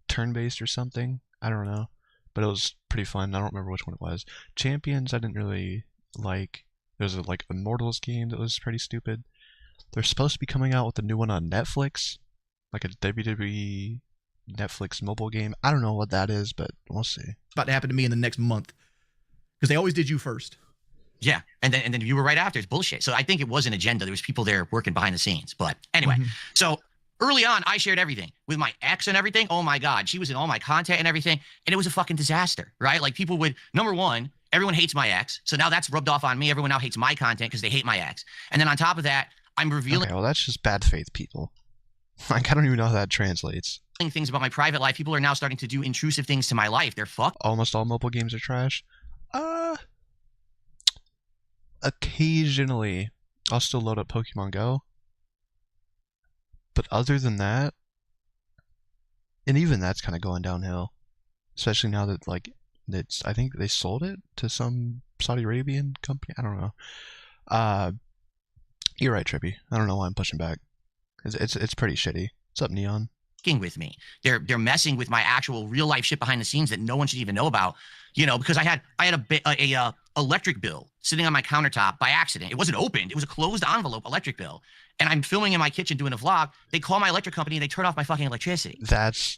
turn-based or something. I don't know. But it was pretty fun. I don't remember which one it was. Champions, I didn't really like. There was a like Immortals game that was pretty stupid. They're supposed to be coming out with a new one on Netflix. Like a WWE Netflix mobile game. I don't know what that is, but we'll see. About to happen to me in the next month. Because they always did you first. Yeah, and then you were right after. It's bullshit. So I think it was an agenda. There was people there working behind the scenes. But anyway, so early on, I shared everything with my ex and everything. Oh my God, she was in all my content and everything, and it was a fucking disaster, right? Like people would, number one, everyone hates my ex, so now that's rubbed off on me. Everyone now hates my content because they hate my ex, and then on top of that, I'm revealing. Okay, well, that's just bad faith, people. Like I don't even know how that translates. Things about my private life. People are now starting to do intrusive things to my life. They're fucked. Almost all mobile games are trash. Occasionally, I'll still load up Pokemon Go. But other than that, and even that's kind of going downhill. Especially now that, like, I think they sold it to some Saudi Arabian company. I don't know. You're right, Trippy. I don't know why I'm pushing back. It's pretty shitty. What's up, Neon? With me, they're messing with my actual real life shit behind the scenes that no one should even know about, you know, because I had a electric bill sitting on my countertop by accident. It wasn't opened. It was a closed envelope electric bill, and I'm filming in my kitchen doing a vlog. They call my electric company and they turn off my fucking electricity. That's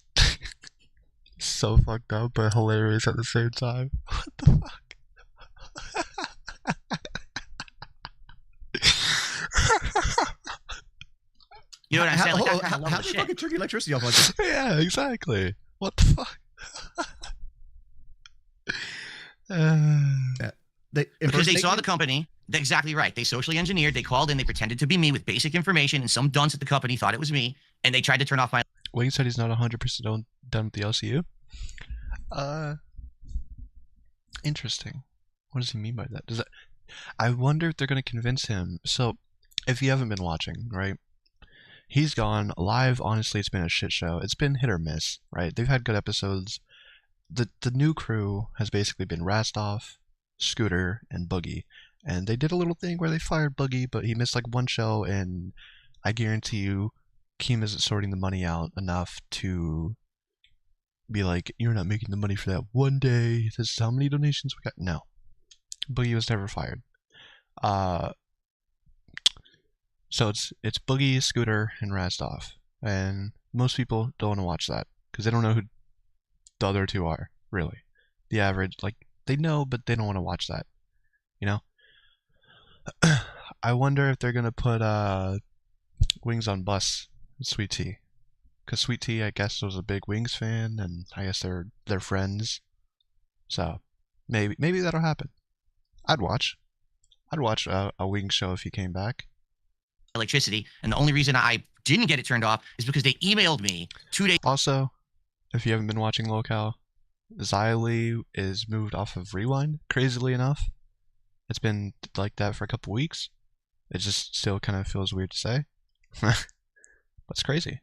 so fucked up but hilarious at the same time. What the fuck? You know what I'm saying? Like, how do they fucking turn the electricity off like that? Yeah, exactly. What the fuck? Because they saw the company. Exactly right. They socially engineered. They called in. They pretended to be me with basic information, and some dunce at the company thought it was me, and they tried to turn off my. Wing said he's not 100% done with the LCU. Interesting. What does he mean by that? I wonder if they're going to convince him. So, if you haven't been watching, right? He's gone live. Honestly, it's been a shit show. It's been hit or miss, right? They've had good episodes. The new crew has basically been Rastov, Scooter, and Boogie. And they did a little thing where they fired Boogie, but he missed like one show, and I guarantee you, Keem isn't sorting the money out enough to be like, you're not making the money for that one day. This is how many donations we got. No. Boogie was never fired. So it's Boogie, Scooter, and Rastov. And most people don't want to watch that because they don't know who the other two are, really. The average, like, they know, but they don't want to watch that. You know? I wonder if they're going to put Wings on Bus with Sweet Tea. Because Sweet Tea, I guess, was a big Wings fan, and I guess they're friends. So, maybe that'll happen. I'd watch a Wings show if he came back. Electricity, and the only reason I didn't get it turned off is because they emailed me 2 days. Also, if you haven't been watching Locale, Xylee is moved off of Rewind, crazily enough. It's been like that for a couple weeks. It just still kind of feels weird to say. That's crazy.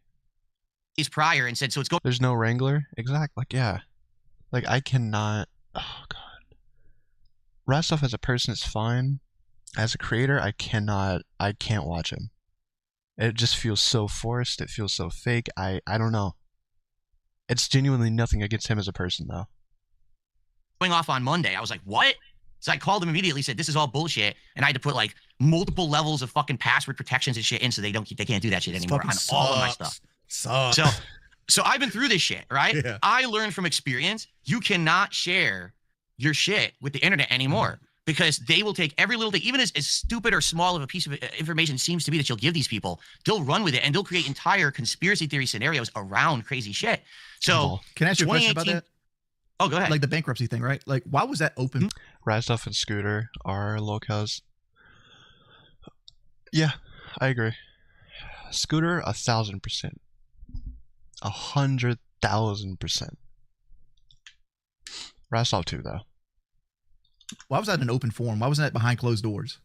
Prior and said, so it's going. There's no Wrangler? Exactly. Like, yeah. Like, I cannot. Oh, God. Rastov as a person is fine. As a creator, I can't watch him. It just feels so forced. It feels so fake. I don't know. It's genuinely nothing against him as a person, though. going off on Monday. I was like, what? So I called him immediately, said, this is all bullshit. And I had to put like multiple levels of fucking password protections and shit in so they can't do that shit anymore on all of my stuff. So I've been through this shit, right? Yeah. I learned from experience, you cannot share your shit with the internet anymore because they will take every little thing, even as stupid or small of a piece of information seems to be that you'll give these people, they'll run with it and they'll create entire conspiracy theory scenarios around crazy shit. So can I ask you a question about that? Oh, go ahead. Like the bankruptcy thing, right? Like, why was that open? Razduff and Scooter are locals. Yeah, I agree. Scooter, 1,000%. 100,000%. Razduff too, though. Why was that an open forum? Why wasn't that behind closed doors?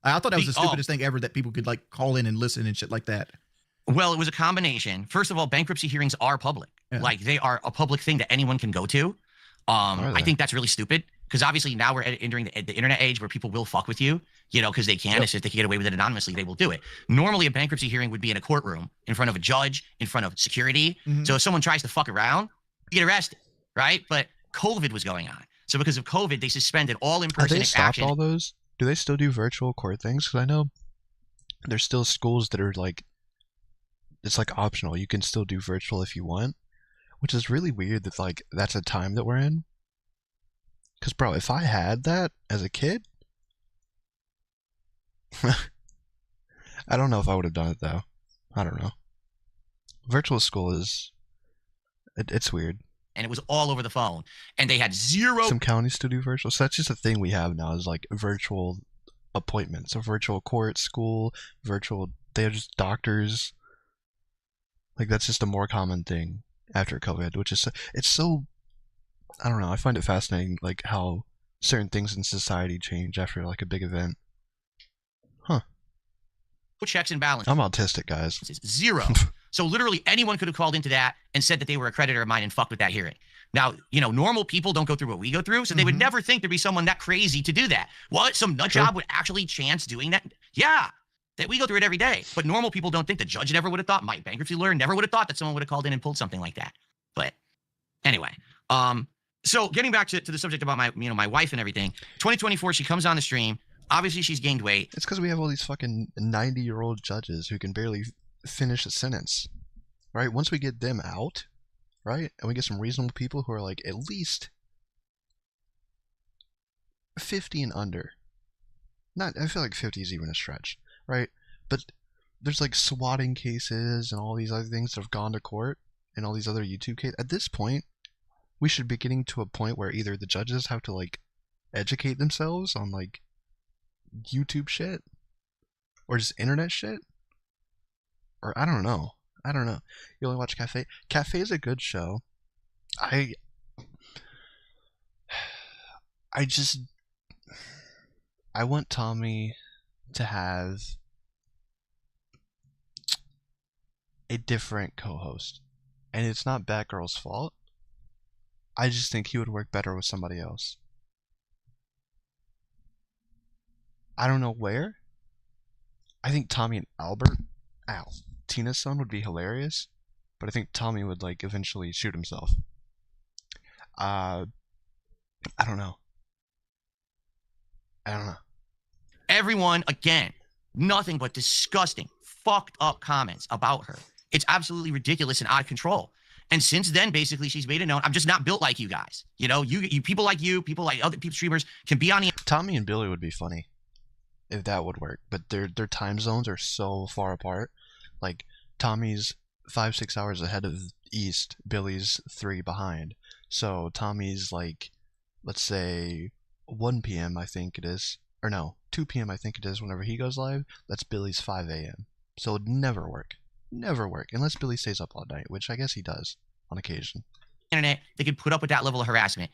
I thought that was the stupidest thing ever that people could like call in and listen and shit like that. Well, it was a combination. First of all, bankruptcy hearings are public. Yeah. Like they are a public thing that anyone can go to. I think that's really stupid because obviously now we're entering the internet age where people will fuck with you, you know, because they can. If they can get away with it anonymously, they will do it. Normally, a bankruptcy hearing would be in a courtroom in front of a judge, in front of security. So if someone tries to fuck around, you get arrested, right? But COVID was going on. So because of COVID, they suspended all in-person Have they stopped action. all those? Do they still do virtual court things? Because I know there's still schools that are like, it's like optional. You can still do virtual if you want, which is really weird that like that's a time that we're in. Because bro, if I had that as a kid, I don't know if I would have done it though. I don't know. Virtual school is, it's weird. And it was all over the phone. And they had zero. Some counties still do virtual. So that's just a thing we have now is like virtual appointments. So virtual court, school, virtual, they're just doctors. Like that's just a more common thing after COVID, which is, it's so, I don't know. I find it fascinating like how certain things in society change after like a big event. Huh. Checks and balances. I'm autistic, guys. Zero. So literally anyone could have called into that and said that they were a creditor of mine and fucked with that hearing. Now, you know, normal people don't go through what we go through, so they would never think there'd be someone that crazy to do that. What? Some nut job would actually chance doing that? Yeah. That we go through it every day. But normal people don't think. The judge never would have thought. My bankruptcy lawyer never would have thought that someone would have called in and pulled something like that. But anyway, so getting back to the subject about my wife and everything, 2024, she comes on the stream. Obviously, she's gained weight. It's because we have all these fucking 90-year-old judges who can barely finish a sentence, right? Once we get them out, right, and we get some reasonable people who are like at least 50 and under. Not, I feel like 50 is even a stretch, right? But there's like swatting cases and all these other things that have gone to court and all these other YouTube cases. At this point, we should be getting to a point where either the judges have to like educate themselves on like YouTube shit or just internet shit, or I don't know. You only watch Cafe. Cafe is a good show. I want Tommy to have a different co-host, and it's not Batgirl's fault. I just think he would work better with somebody else. I don't know where. I think Tommy and Albert, Tina's son, would be hilarious, but I think Tommy would like eventually shoot himself. I don't know. Everyone, again, nothing but disgusting, fucked up comments about her. It's absolutely ridiculous and out of control. And since then, basically, she's made it known, I'm just not built like you guys. You know, you people like you, people like other people, streamers, can be on the... Tommy and Billy would be funny if that would work, but their time zones are so far apart. Like Tommy's 5-6 hours ahead of East, Billy's 3 behind. So Tommy's like, let's say 1 p.m. I think it is, or no, 2 p.m. I think it is whenever he goes live. That's Billy's 5 a.m. So it'd never work unless Billy stays up all night, which I guess he does on occasion. Internet, they could put up with that level of harassment.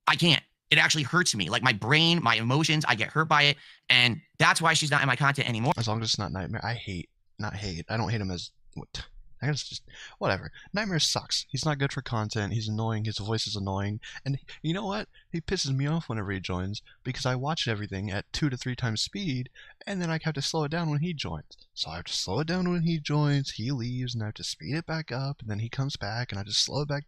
I can't. It actually hurts me. Like my brain, my emotions, I get hurt by it. And that's why she's not in my content anymore. As long as it's not Nightmare. I don't hate him as, I guess just, whatever. Nightmare sucks. He's not good for content. He's annoying. His voice is annoying. And you know what? He pisses me off whenever he joins because I watch everything at 2 to 3 times speed and then I have to slow it down when he joins. So I have to slow it down when he joins, he leaves, and I have to speed it back up, and then he comes back and I just slow it back.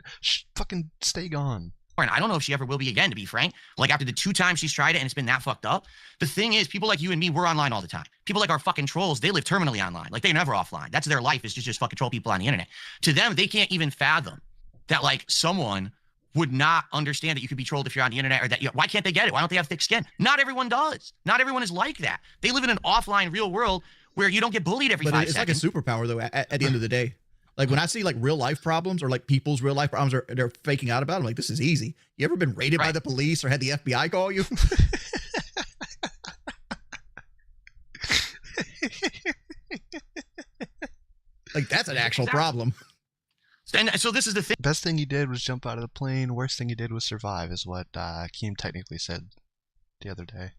Fucking stay gone. and I don't know if she ever will be again, to be frank. Like after the 2 times she's tried it and it's been that fucked up. The thing is, people like you and me, we're online all the time. People like our fucking trolls, they live terminally online. Like they're never offline. That's their life, is just fucking troll people on the internet. To them, they can't even fathom that like someone would not understand that you could be trolled if you're on the internet, or that why can't they get it? Why don't they have thick skin? Not everyone does. Not everyone is like that. They live in an offline real world where you don't get bullied every 5 seconds. But it's like a superpower though at the end of the day. Like when I see like real life problems or like people's real life problems they're faking out about, I'm like, this is easy. You ever been raided by the police or had the FBI call you? Like that's an actual problem. And so this is the thing. Best thing he did was jump out of the plane. Worst thing he did was survive, is what Keem technically said the other day.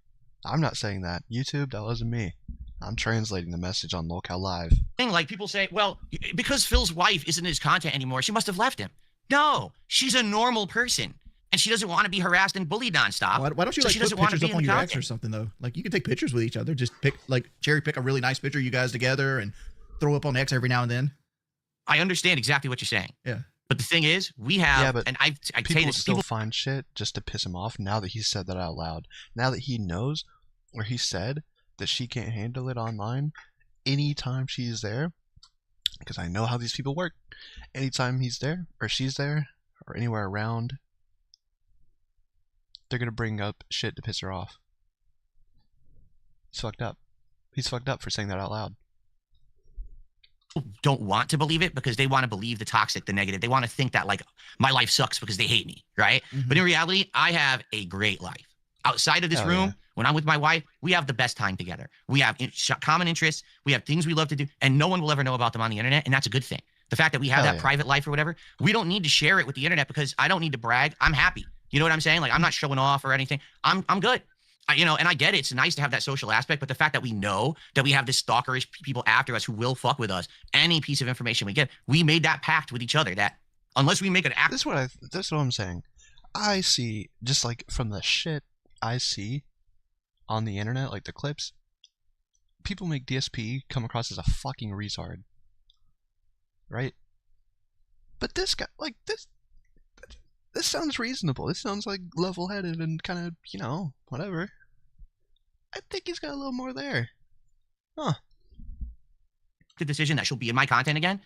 I'm not saying that. YouTube, that wasn't me. I'm translating the message on Locale Live. Like people say, well, because Phil's wife isn't in his content anymore, she must have left him. No, she's a normal person, and she doesn't want to be harassed and bullied nonstop. Why don't you like put pictures up on your ex or something though? Like you can take pictures with each other. Just cherry pick a really nice picture of you guys together and throw up on X every now and then. I understand exactly what you're saying. Yeah. But the thing is, we have, yeah, but and I people say this, still find shit just to piss him off. Now that he said that out loud, now that he knows, or he said that she can't handle it online, anytime she's there, because I know how these people work. Anytime he's there or she's there or anywhere around, they're gonna bring up shit to piss her off. He's fucked up. He's fucked up for saying that out loud. Don't want to believe it because they want to believe the toxic, the negative. They want to think that like my life sucks because they hate me, right? But in reality, I have a great life. Outside of this room, when I'm with my wife, we have the best time together. We have common interests. We have things we love to do, and no one will ever know about them on the internet, and that's a good thing. The fact that we have that private life or whatever, we don't need to share it with the internet because I don't need to brag. I'm happy. You know what I'm saying? Like I'm not showing off or anything. I'm good. You know, and I get it. It's nice to have that social aspect, but the fact that we know that we have this stalkerish people after us who will fuck with us, any piece of information we get, we made that pact with each other that unless we make an act. That's what I'm saying. I see, just like from the shit I see on the internet, like the clips, people make DSP come across as a fucking retard. Right? But this guy, like this sounds reasonable. This sounds like level-headed and kind of, you know, whatever. I think he's got a little more there. Huh. The decision that she'll be in my content again.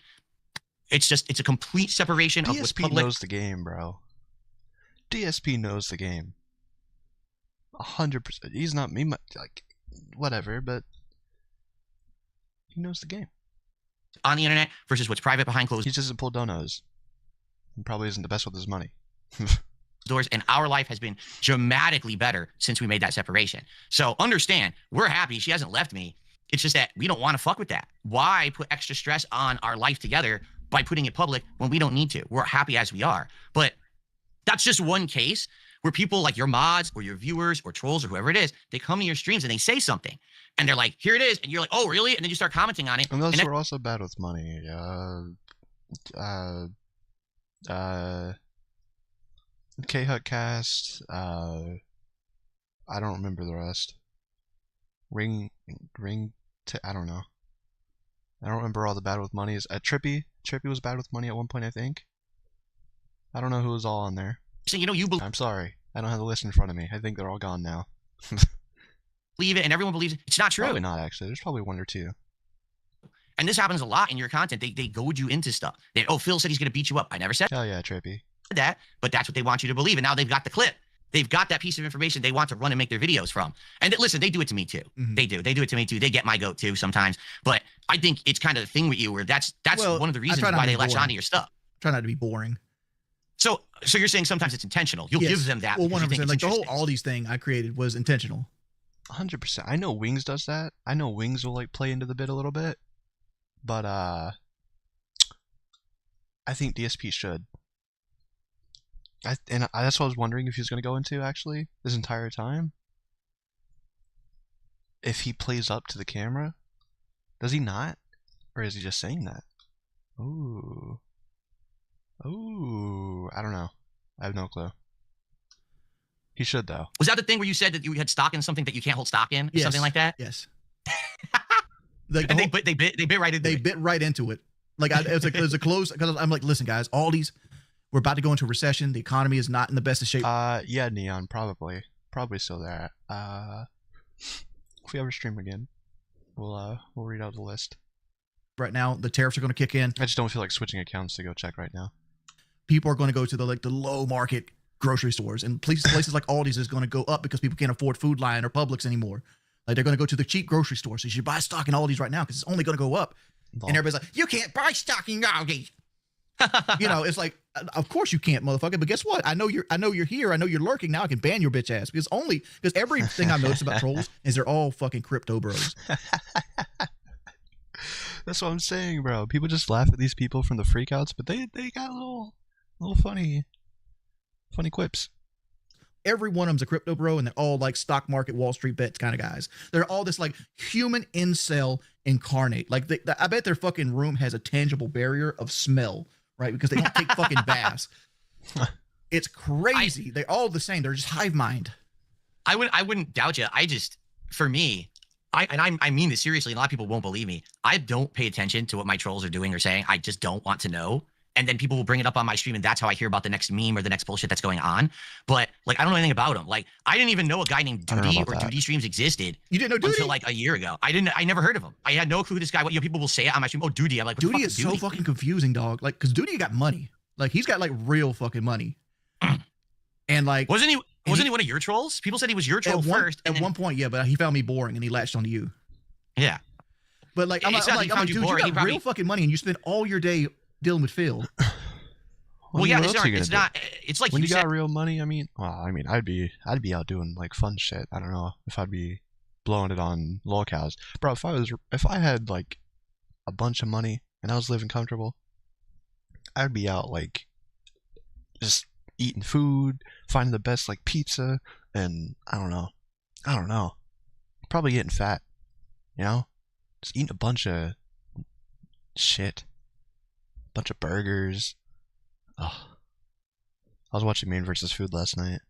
It's a complete separation of what's public. DSP knows the game, bro. DSP knows the game. 100%. He's not me, like, whatever, but he knows the game. On the internet versus what's private behind closed doors. He doesn't pull donuts. He probably isn't the best with his money. doors, and our life has been dramatically better since we made that separation. So understand, we're happy she hasn't left me. It's just that we don't want to fuck with that. Why put extra stress on our life together by putting it public when we don't need to? We're happy as we are. But that's just one case where people like your mods or your viewers or trolls or whoever it is, they come to your streams and they say something and they're like, here it is. And you're like, oh, really? And then you start commenting on it. And those are also bad with money. K-Hut I don't remember the rest. I don't know. I don't remember all the bad with money. Trippy was bad with money at one point, I think. I don't know who was all on there. So, you know, I'm sorry. I don't have the list in front of me. I think they're all gone now. Believe it, and everyone believes it. It's not true. Probably not, actually. There's probably one or two. And this happens a lot in your content. They goad you into stuff. Phil said he's going to beat you up. I never said Hell yeah, Trippy. that, but that's what they want you to believe. And now they've got the clip. They've got that piece of information they want to run and make their videos from. And listen, they do it to me too. Mm-hmm. They do it to me too. They get my goat too sometimes. But I think it's kind of the thing with you where that's one of the reasons why they latch onto your stuff. Try not to be boring. So you're saying sometimes it's intentional. You'll give them that. Well, 100%. Like the whole Aldi's thing I created was intentional. 100%. I know Wings does that. I know Wings will like play into the bit a little bit. But I think DSP should. That's what I was wondering if he was going to go into, actually, this entire time. If he plays up to the camera. Does he not? Or is he just saying that? Ooh. I don't know. I have no clue. He should, though. Was that the thing where you said that you had stock in something that you can't hold stock in? Yes. Something like that? Yes. They bit right into it. They bit right into it. Like it was a close, because I'm like, listen, guys, Aldi's, We're about to go into a recession. The economy is not in the best of shape. Yeah, Neon, probably still there. If we ever stream again, we'll read out the list. Right now, the tariffs are going to kick in. I just don't feel like switching accounts to go check right now. People are going to go to the low market grocery stores, and places like Aldi's is going to go up because people can't afford Food Lion or Publix anymore. Like they're going to go to the cheap grocery store. So you should buy stock in Aldi's right now because it's only going to go up. And everybody's like, you can't buy stock in Aldi's. It's like, of course you can't, motherfucker. But guess what? I know you're here. I know you're lurking. Now I can ban your bitch ass because everything I've noticed about trolls is they're all fucking crypto bros. That's what I'm saying, bro. People just laugh at these people from the freakouts, but they got little funny quips. Every one of them's a crypto bro, and they're all like stock market, Wall Street bets kind of guys. They're all this like human incel incarnate. Like I bet their fucking room has a tangible barrier of smell, right? Because they don't take fucking baths. It's crazy. They're all the same. They're just hive mind. I wouldn't doubt you. For me, I mean this seriously. A lot of people won't believe me. I don't pay attention to what my trolls are doing or saying. I just don't want to know. And then people will bring it up on my stream, and that's how I hear about the next meme or the next bullshit that's going on. But like, I don't know anything about them. Like, I didn't even know a guy named Duty or Duty Streams existed. You didn't know Duty until like a year ago. I never heard of him. I had no clue who this guy was. People will say it on my stream. Oh, Duty. I'm like, what Duty is so fucking confusing, dog. Like, because Duty got money. Like, he's got like real fucking money. And like, wasn't he one of your trolls? People said he was your troll first. At one point, yeah, but he found me boring and he latched onto you. Yeah. But like, I'm like, dude, you got real fucking money and you spend all your day dealing with Phil. Well, yeah, it's not. It's like when you said, got real money. I mean, I'd be out doing like fun shit. I don't know if I'd be blowing it on lolcows, bro. If I had like a bunch of money and I was living comfortable, I'd be out like just eating food, finding the best like pizza, and I don't know, probably getting fat, just eating a bunch of shit, bunch of burgers. Oh, I was watching Man vs. Food last night.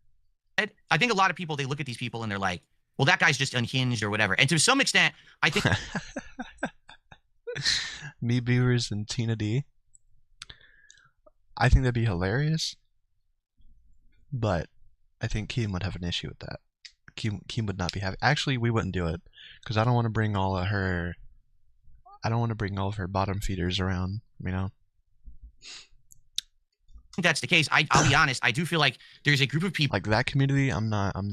I think a lot of people, they look at these people and they're like, well, that guy's just unhinged or whatever. And to some extent, I think Me Beavers and Tina D. I think that'd be hilarious, but I think Keem would have an issue with that. Keem would not be happy. Actually, we wouldn't do it because I don't want to bring all of her bottom feeders around, that's the case. I'll be honest. I do feel like there's a group of people like that community. I'm not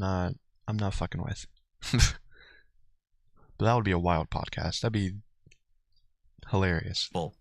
fucking with. But that would be a wild podcast. That'd be hilarious. Who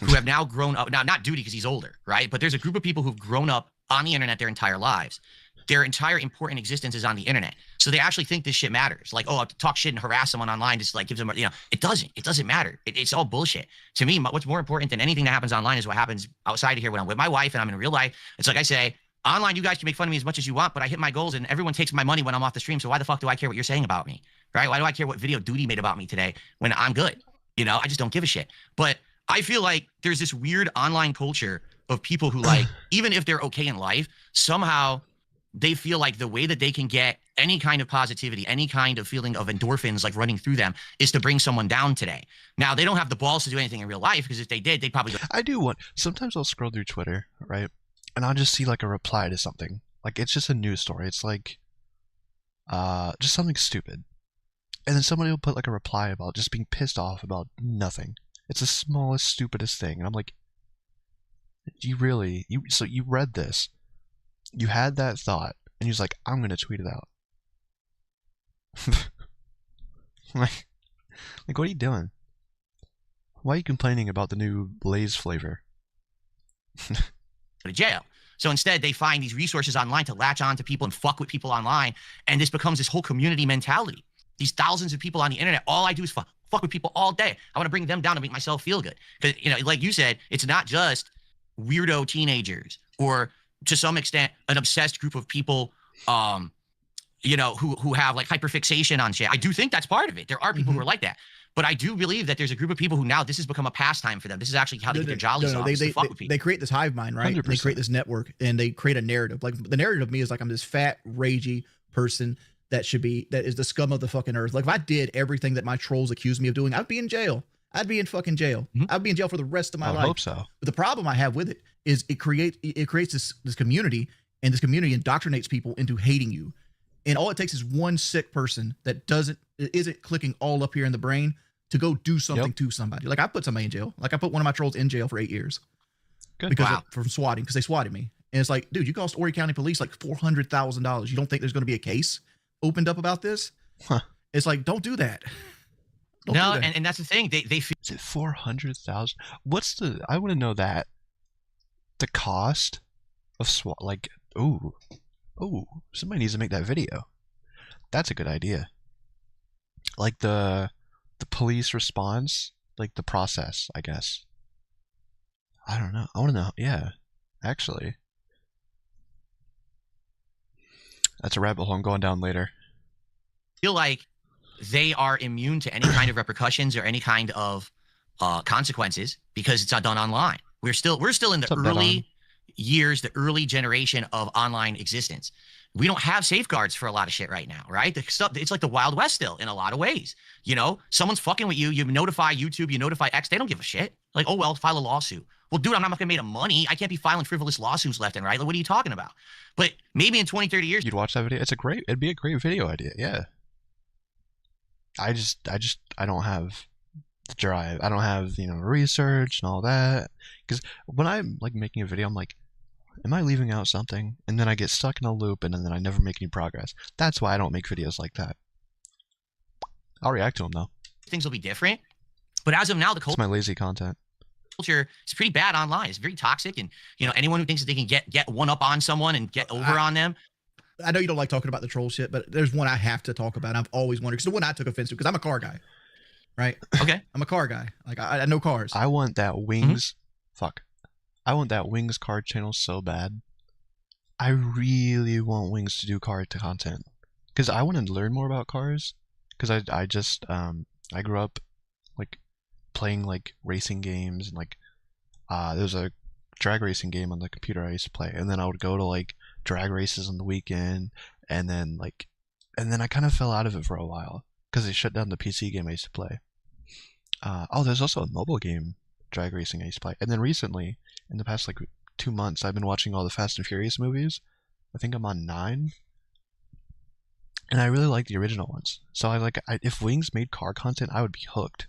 have now grown up. Now, not Duty because he's older, right? But there's a group of people who've grown up on the internet their entire lives. Their entire important existence is on the internet. So they actually think this shit matters. Like, oh, to talk shit and harass someone online just like gives them, it doesn't. It doesn't matter. It's all bullshit. To me, what's more important than anything that happens online is what happens outside of here when I'm with my wife and I'm in real life. It's like I say, online, you guys can make fun of me as much as you want, but I hit my goals and everyone takes my money when I'm off the stream. So why the fuck do I care what you're saying about me? Right? Why do I care what video Duty made about me today when I'm good? I just don't give a shit. But I feel like there's this weird online culture of people who like, even if they're okay in life, somehow they feel like the way that they can get any kind of positivity, any kind of feeling of endorphins like running through them is to bring someone down today. Now, they don't have the balls to do anything in real life because if they did, they'd probably... I do sometimes I'll scroll through Twitter, right? And I'll just see like a reply to something. Like it's just a news story. It's like just something stupid. And then somebody will put like a reply about just being pissed off about nothing. It's the smallest, stupidest thing. And I'm like, so you read this. You had that thought, and he was like, I'm going to tweet it out. like, what are you doing? Why are you complaining about the new Lay's flavor? to jail. So instead, they find these resources online to latch on to people and fuck with people online. And this becomes this whole community mentality. These thousands of people on the internet, all I do is fuck with people all day. I want to bring them down to make myself feel good. Because, like you said, it's not just weirdo teenagers or to some extent an obsessed group of people who have like hyperfixation on shit. I do think that's part of it. There are people who are like that. But I do believe that there's a group of people who now this has become a pastime for them. This is actually how they get their jollies off. They create this hive mind, right? 100%. They create this network and they create a narrative. Like the narrative of me is like I'm this fat, ragey person that is the scum of the fucking earth. Like if I did everything that my trolls accuse me of doing, I'd be in jail. I'd be in fucking jail. I'd be in jail for the rest of my I would life. hope so. But the problem I have with it is it creates this community, and this community indoctrinates people into hating you. And all it takes is one sick person that isn't clicking all up here in the brain to go do something to somebody. Like I put somebody in jail. Like I put one of my trolls in jail for 8 years. Good. Because for swatting, because they swatted me. And it's like, dude, you cost Horry County Police like $400,000. You don't think there's going to be a case opened up about this? Huh. It's like, don't do that. Don't No, do that. and that's the thing. They feel Is it 400,000? What's the? I want to know that. The cost of SWAT. Like, ooh, somebody needs to make that video. That's a good idea. Like the police response, like the process, I guess. I don't know. I want to know. Yeah, actually, that's a rabbit hole I'm going down later. feel like they are immune to any kind of repercussions or any kind of consequences because it's not done online. We're still in the early years, the early generation of online existence. We don't have safeguards for a lot of shit right now, right? The stuff, it's like the Wild West still in a lot of ways. You know, someone's fucking with you, you notify YouTube, you notify X, they don't give a shit. Like, oh, well, file a lawsuit. Well, dude, I'm not gonna make a money. I can't be filing frivolous lawsuits left and right. Like, what are you talking about? But maybe in 20, 30 years. You'd watch that video? It'd be a great video idea, yeah. I don't have the drive. I don't have, research and all that. Because when I'm, like, making a video, I'm like, am I leaving out something? And then I get stuck in a loop and then I never make any progress. That's why I don't make videos like that. I'll react to them, though. Things will be different. But as of now, It's my lazy content. culture is pretty bad online. It's very toxic. And, anyone who thinks that they can get one up on someone and get over on them. I know you don't like talking about the troll shit, but there's one I have to talk about. I've always wondered, because the one I took offense to, because I'm a car guy, right? Okay. I'm a car guy. Like, I know cars. I want that Wings. I want that Wings car channel so bad. I really want Wings to do car content. Because I want to learn more about cars. Because I grew up, like, playing, like, racing games. And, like, there was a drag racing game on the computer I used to play. And then I would go to, like, drag races on the weekend. And then I kind of fell out of it for a while. Because they shut down the PC game I used to play. There's also a mobile game, drag racing, I used to play. And then recently, in the past, like, 2 months, I've been watching all the Fast and Furious movies. I think I'm on 9. And I really like the original ones. So if Wings made car content, I would be hooked.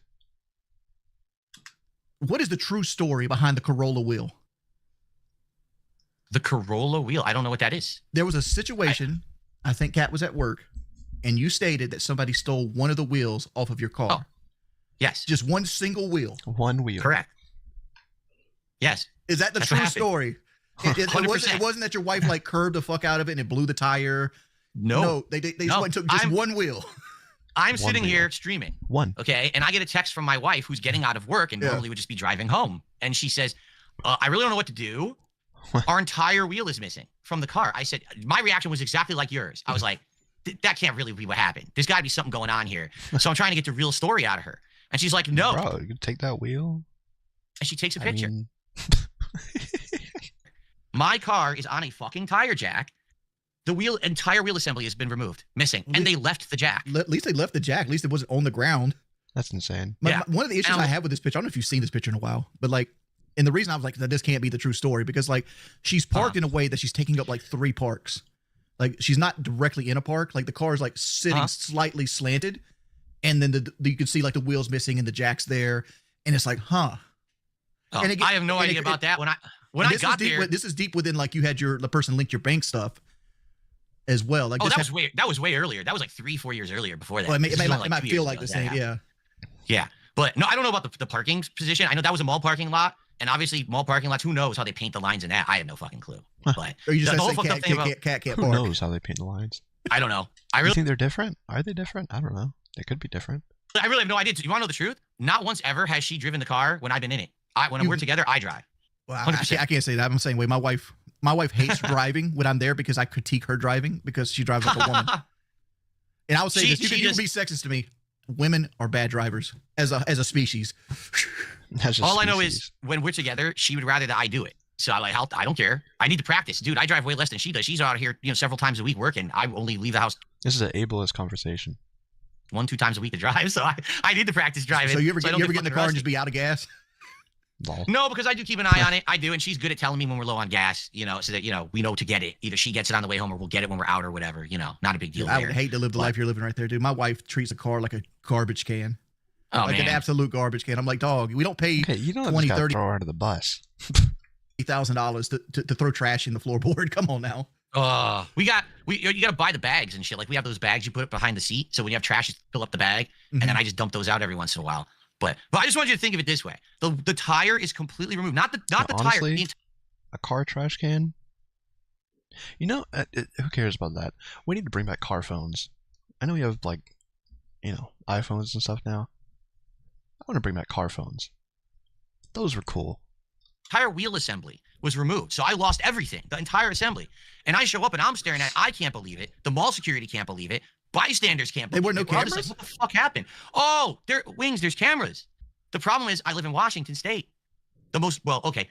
What is the true story behind the Corolla wheel? The Corolla wheel. I don't know what that is. There was a situation, I think Kat was at work, and you stated that somebody stole one of the wheels off of your car. Oh, yes. Just one single wheel. One wheel. Correct. Yes. Is that the That's what true happened. story? It wasn't that your wife, like, curved the fuck out of it and it blew the tire. No. They just went and took just one wheel. I'm One sitting wheel. here streaming. One. Okay. And I get a text from my wife who's getting out of work and normally would just be driving home. And she says, I really don't know what to do. Our entire wheel is missing from the car. I said, my reaction was exactly like yours. I was like, that can't really be what happened. There's got to be something going on here. So I'm trying to get the real story out of her. And she's like, no. Bro, you can take that wheel. And she takes a picture. I mean... My car is on a fucking tire jack. The entire wheel assembly has been removed, missing, and they left the jack. At least they left the jack. At least it wasn't on the ground. That's insane. One of the issues I have with this picture, I don't know if you've seen this picture in a while, but, like, and the reason I was like, this can't be the true story, because, like, she's parked in a way that she's taking up, like, 3 parks. Like, she's not directly in a park. Like, the car is, like, sitting slightly slanted, and then you can see, like, the wheels missing and the jack's there, and it's like, huh. Oh, and again, I have no idea about that. When I got there, this is deep within, like, you had the person link your bank stuff as well. Like, that was way earlier. That was like 3-4 years earlier before that. Well, it might feel like the same. Yeah. But no, I don't know about the parking position. I know that was a mall parking lot, and obviously mall parking lots. Who knows how they paint the lines in that? I have no fucking clue. But or you just the whole say cat can't Who park. knows how they paint the lines? I don't know. You think they're different? Are they different? I don't know. They could be different. I really have no idea. You want to know the truth? Not once ever has she driven the car when I've been in it. When we're together, I drive. Well, I can't say that. I'm the same way. My wife hates driving when I'm there because I critique her driving because she drives like a woman. And I would say this: you can be sexist to me. Women are bad drivers as a species. All I know is when we're together, she would rather that I do it. So I don't care. I need to practice, dude. I drive way less than she does. She's out here, several times a week working. I only leave the house. This is an ableist conversation. 1-2 times a week to drive, so I need to practice driving. So you ever I get, don't you ever get in the fucking car and rusty. just be out of gas? Lol. No, because I do keep an eye on it. I do, and she's good at telling me when we're low on gas, you know, so that, you know, we know to get it. Either she gets it on the way home or we'll get it when we're out or whatever, you know, not a big deal I there. would hate to live the life you're living right there, dude. My wife treats a car like a garbage can. Oh, Like man. an absolute garbage can. I'm like, dog, we don't pay Okay, you don't $20,000, just gotta throw her under the bus. $30,000 to throw trash in the floorboard. Come on now. You got to buy the bags and shit. Like we have those bags you put behind the seat. So when you have trash, you fill up the bag, and then I just dump those out every once in a while. But I just want you to think of it this way: the tire is completely removed. Not the honestly, tire. A car trash can. You know, who cares about that? We need to bring back car phones. I know we have like, you know, iPhones and stuff now. I want to bring back car phones. Those were cool. Entire wheel assembly was removed. So I lost everything, the entire assembly. And I show up and I'm staring at it. I can't believe it. The mall security can't believe it. Bystanders can't believe it. There were no We're all just cameras? like, what the fuck happened? Oh, there's cameras. The problem is I live in Washington State. The most,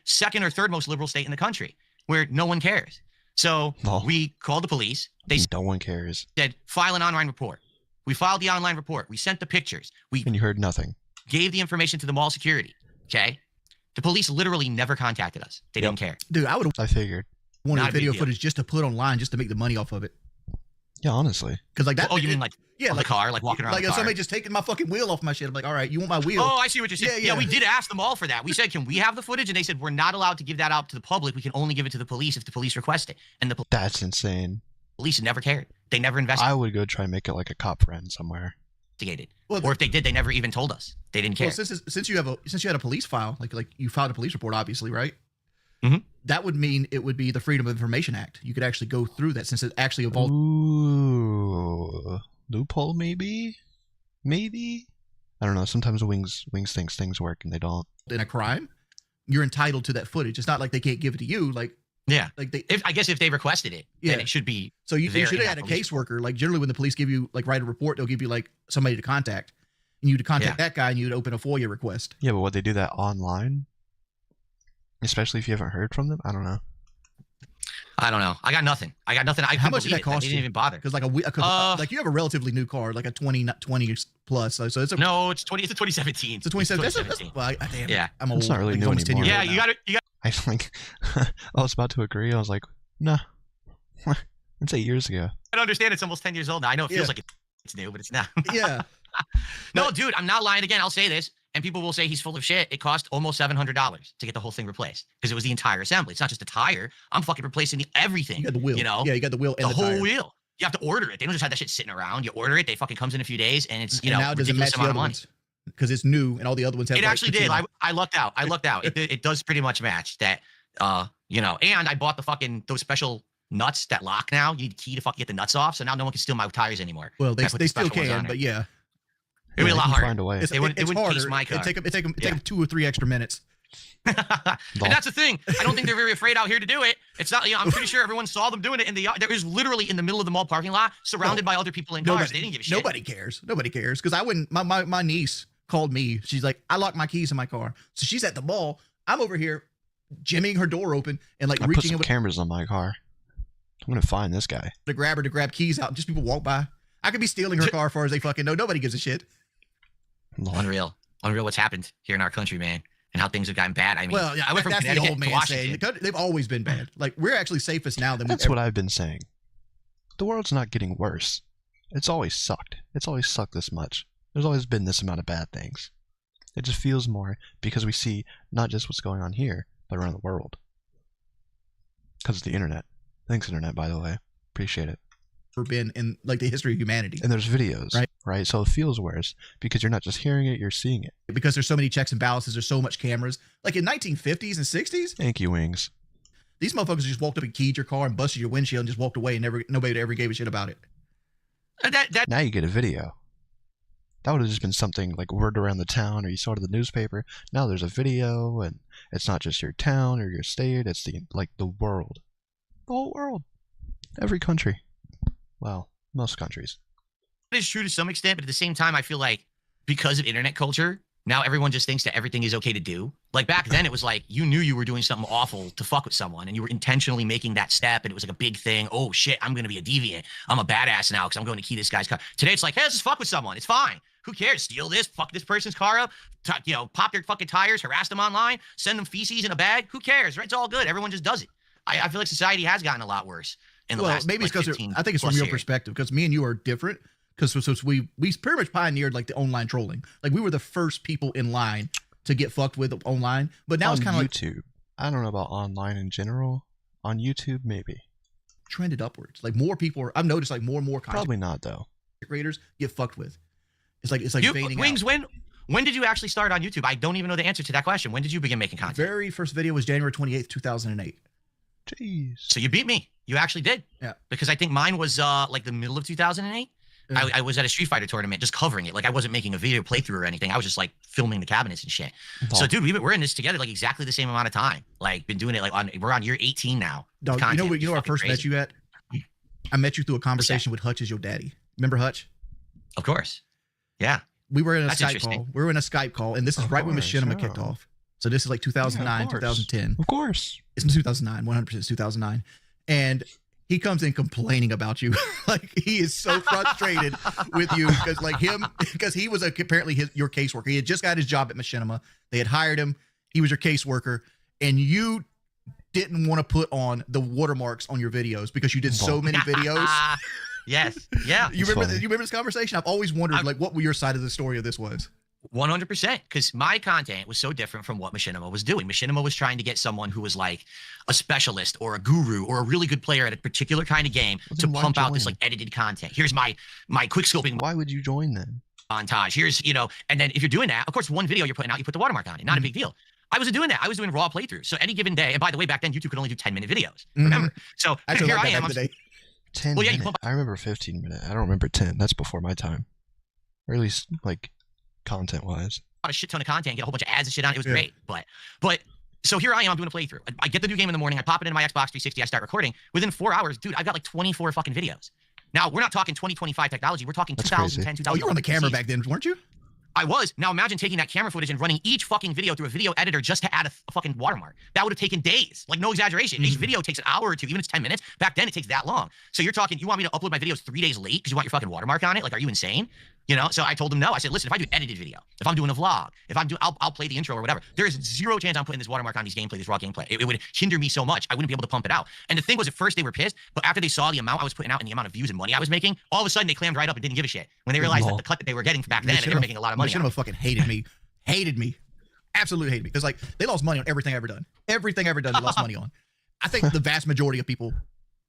second or third most liberal state in the country where no one cares. So we called the police. They No one cares. said, file an online report. We filed the online report. We sent the pictures. We And you heard nothing. gave the information to the mall security. Okay. The police literally never contacted us. They didn't care. Dude, I would have I figured. wanted Not a big video deal. footage just to put online just to make the money off of it. Yeah, honestly. Because like that. Oh, you mean like yeah, on like the car, like walking around like the if car? somebody just taking my fucking wheel off my shit. I'm like, all right, you want my wheel? Oh, I see what you're saying. Yeah, Yeah, we did ask them all for that. We said, can we have the footage? And they said, we're not allowed to give that out to the public. We can only give it to the police if the police request it. And the That's insane. police never cared. They never I would go try and make it like a cop friend somewhere. investigated. Well, Or if they did, they never even told us. They didn't care. Well, since you had a police file, like you filed a police report, obviously, right? Mhm. That would mean it would be the Freedom of Information Act. You could actually go through that since it actually evolved. Ooh. Loophole maybe? Maybe? I don't know. Sometimes Wings thinks things work and they don't. In a crime, you're entitled to that footage. It's not like they can't give it to you. Like Yeah. they. I guess if they requested it, Yeah. then it should be. So you there should in have had a that police caseworker. Like generally, when the police give you like write a report, they'll give you like somebody to contact, and you'd contact that guy, and you'd open a FOIA request. Yeah, but would they do that online? Especially if you haven't heard from them? I don't know. I don't know. I got nothing. I How couldn't much did believe that it. cost They you? didn't even bother. Because like like you have a relatively new car, like a 20 plus. So it's a No, it's 2017. It's a 27. That's 2017. well, damn, Yeah. I'm old. It's not really Like, new almost 10 years anymore. old Yeah, now. you got I like I was about to agree. I was like, nah. It's 8 years ago. I don't understand. It's almost 10 years old now. I know it feels Yeah. like it's new, but it's not. Yeah. No, dude, I'm not lying again. I'll say this, and people will say he's full of shit. It cost almost $700 to get the whole thing replaced because it was the entire assembly. It's not just a tire. I'm fucking replacing everything. You got the wheel. You know? Yeah, you got the wheel and the the whole tire. wheel. You have to order it. They don't just have that shit sitting around. You order it. They fucking comes in a few days, and it's And now it doesn't match ridiculous the amount other of money. ones because it's new and all the other ones have. It like, actually did. patina. I lucked out. It does pretty much match that. And I bought the fucking those special nuts that lock now. You need a key to fucking get the nuts off, so now no one can steal my tires anymore. Well, they I put the still special ones on can, it. but yeah, It'd be a Yeah, lot you can harder. find a way. They wouldn't harder. case my car. It take them Yeah. 2 or 3 extra minutes. And that's the thing. I don't think they're very afraid out here to do it. It's not. I'm pretty sure everyone saw them doing it in the. There was literally in the middle of the mall parking lot, surrounded by other people in cars. They didn't give a shit. Nobody cares. Nobody cares because I wouldn't. My niece called me. She's like, I locked my keys in my car, so she's at the mall. I'm over here, jimmying her door open and like I put reaching some over cameras on my car. I'm gonna find this guy. to grab her to grab keys out, and just people walk by. I could be stealing her car as far as they fucking know. Nobody gives a shit. Unreal what's happened here in our country, man, and how things have gotten bad. I mean, Well, yeah, I went from that's the Connecticut old to man saying Washington. they've always been bad. Like we're actually safest now than we've That's ever. what I've been saying. The world's not getting worse. It's always sucked. It's always sucked this much. There's always been this amount of bad things. It just feels more because we see not just what's going on here, but around the world. Because of the internet. Thanks, internet, by the way. Appreciate it. ever been in like the history of humanity. And there's videos, right? So it feels worse because you're not just hearing it, you're seeing it. Because there's so many checks and balances, there's so much cameras. Like in 1950s and 60s, Thank you, Wings. these motherfuckers just walked up and keyed your car and busted your windshield and just walked away and nobody ever gave a shit about it. Now you get a video. That would have just been something like word around the town or you saw it in the newspaper. Now there's a video and it's not just your town or your state, it's the world. The whole world. Every country. Well, most countries. It is true to some extent, but at the same time, I feel like because of internet culture, now everyone just thinks that everything is okay to do. Like back then, it was like you knew you were doing something awful to fuck with someone, and you were intentionally making that step, and it was like a big thing. Oh shit, I'm gonna be a deviant. I'm a badass now because I'm going to key this guy's car. Today, it's like, hey, let's just fuck with someone. It's fine. Who cares? Steal this, fuck this person's car up, pop their fucking tires, harass them online, send them feces in a bag. Who cares? Right? It's all good. Everyone just does it. I feel like society has gotten a lot worse in the last. Maybe like, it's because I think it's from your perspective, because me and you are different. Because we pretty much pioneered like the online trolling. Like we were the first people in line to get fucked with online, but now it's kind of like YouTube. I don't know about online in general. On YouTube, maybe trended upwards. Like more people are. I've noticed like more and more content probably not though. Creators get fucked with. It's like fading Wings. out. When did you actually start on YouTube? I don't even know the answer to that question. When did you begin making content? Very first video was January 28th, 2008. Jeez. So you beat me. You actually did. Yeah. Because I think mine was like the middle of 2008. Yeah. I was at a Street Fighter tournament just covering it. Like I wasn't making a video playthrough or anything. I was just like filming the cabinets and shit. Oh. So dude, we're in this together like exactly the same amount of time. Like been doing it like we're on year 18 now. Dog, you know where I first met you at? I met you through a conversation with Hutch as your daddy. Remember Hutch? Of course. Yeah. We were in a That's Skype call. We were in a Skype call, and this is right when Machinima kicked off. So this is like 2009, 2010. Of course. It's in 2009, 100% it's 2009. And he comes in complaining about you. Like he is so frustrated with you because he was apparently your caseworker. He had just got his job at Machinima. They had hired him. He was your caseworker, and you didn't want to put on the watermarks on your videos because you did so many videos. Yes. Yeah. You remember this conversation? I've always wondered like what your side of the story of this was. 100%, because my content was so different from what Machinima was doing. Machinima was trying to get someone who was like a specialist or a guru or a really good player at a particular kind of game to pump out this like edited content. Here's my quick scoping. Why would you join then? Montage. Here's, and then if you're doing that, of course, one video you're putting out, you put the watermark on it. Not a big deal. I wasn't doing that. I was doing raw playthroughs. So any given day, and by the way, back then YouTube could only do 10-minute videos. Remember? So here I am. 10 minutes. I remember 15 minutes. I don't remember 10. That's before my time. Or at least like content-wise. A shit ton of content, get a whole bunch of ads and shit on it. It was great. But so here I am, I'm doing a playthrough. I get the new game in the morning, I pop it into my Xbox 360, I start recording. Within 4 hours, dude, I've got like 24 fucking videos. Now, we're not talking 2025 technology, we're talking 2010, 2011. Oh, you were on the camera back then, weren't you? I was. Now imagine taking that camera footage and running each fucking video through a video editor just to add a fucking watermark. That would have taken days. Like no exaggeration. Each video takes an hour or two, even if it's 10 minutes. Back then it takes that long. So you're talking, you want me to upload my videos 3 days late because you want your fucking watermark on it? Like, are you insane? So I told him no. I said, listen, if I do edited video, if I'm doing a vlog, if I'm doing, I'll play the intro or whatever. There is zero chance I'm putting this watermark on this raw gameplay. It would hinder me so much. I wouldn't be able to pump it out. And the thing was, at first they were pissed, but after they saw the amount I was putting out and the amount of views and money I was making, all of a sudden they clammed right up and didn't give a shit. When they realized that the cut that they were getting back then, they were making a lot of money. Machinima fucking hated me, absolutely hated me, because like they lost money on everything I've ever done. They lost money on. I think the vast majority of people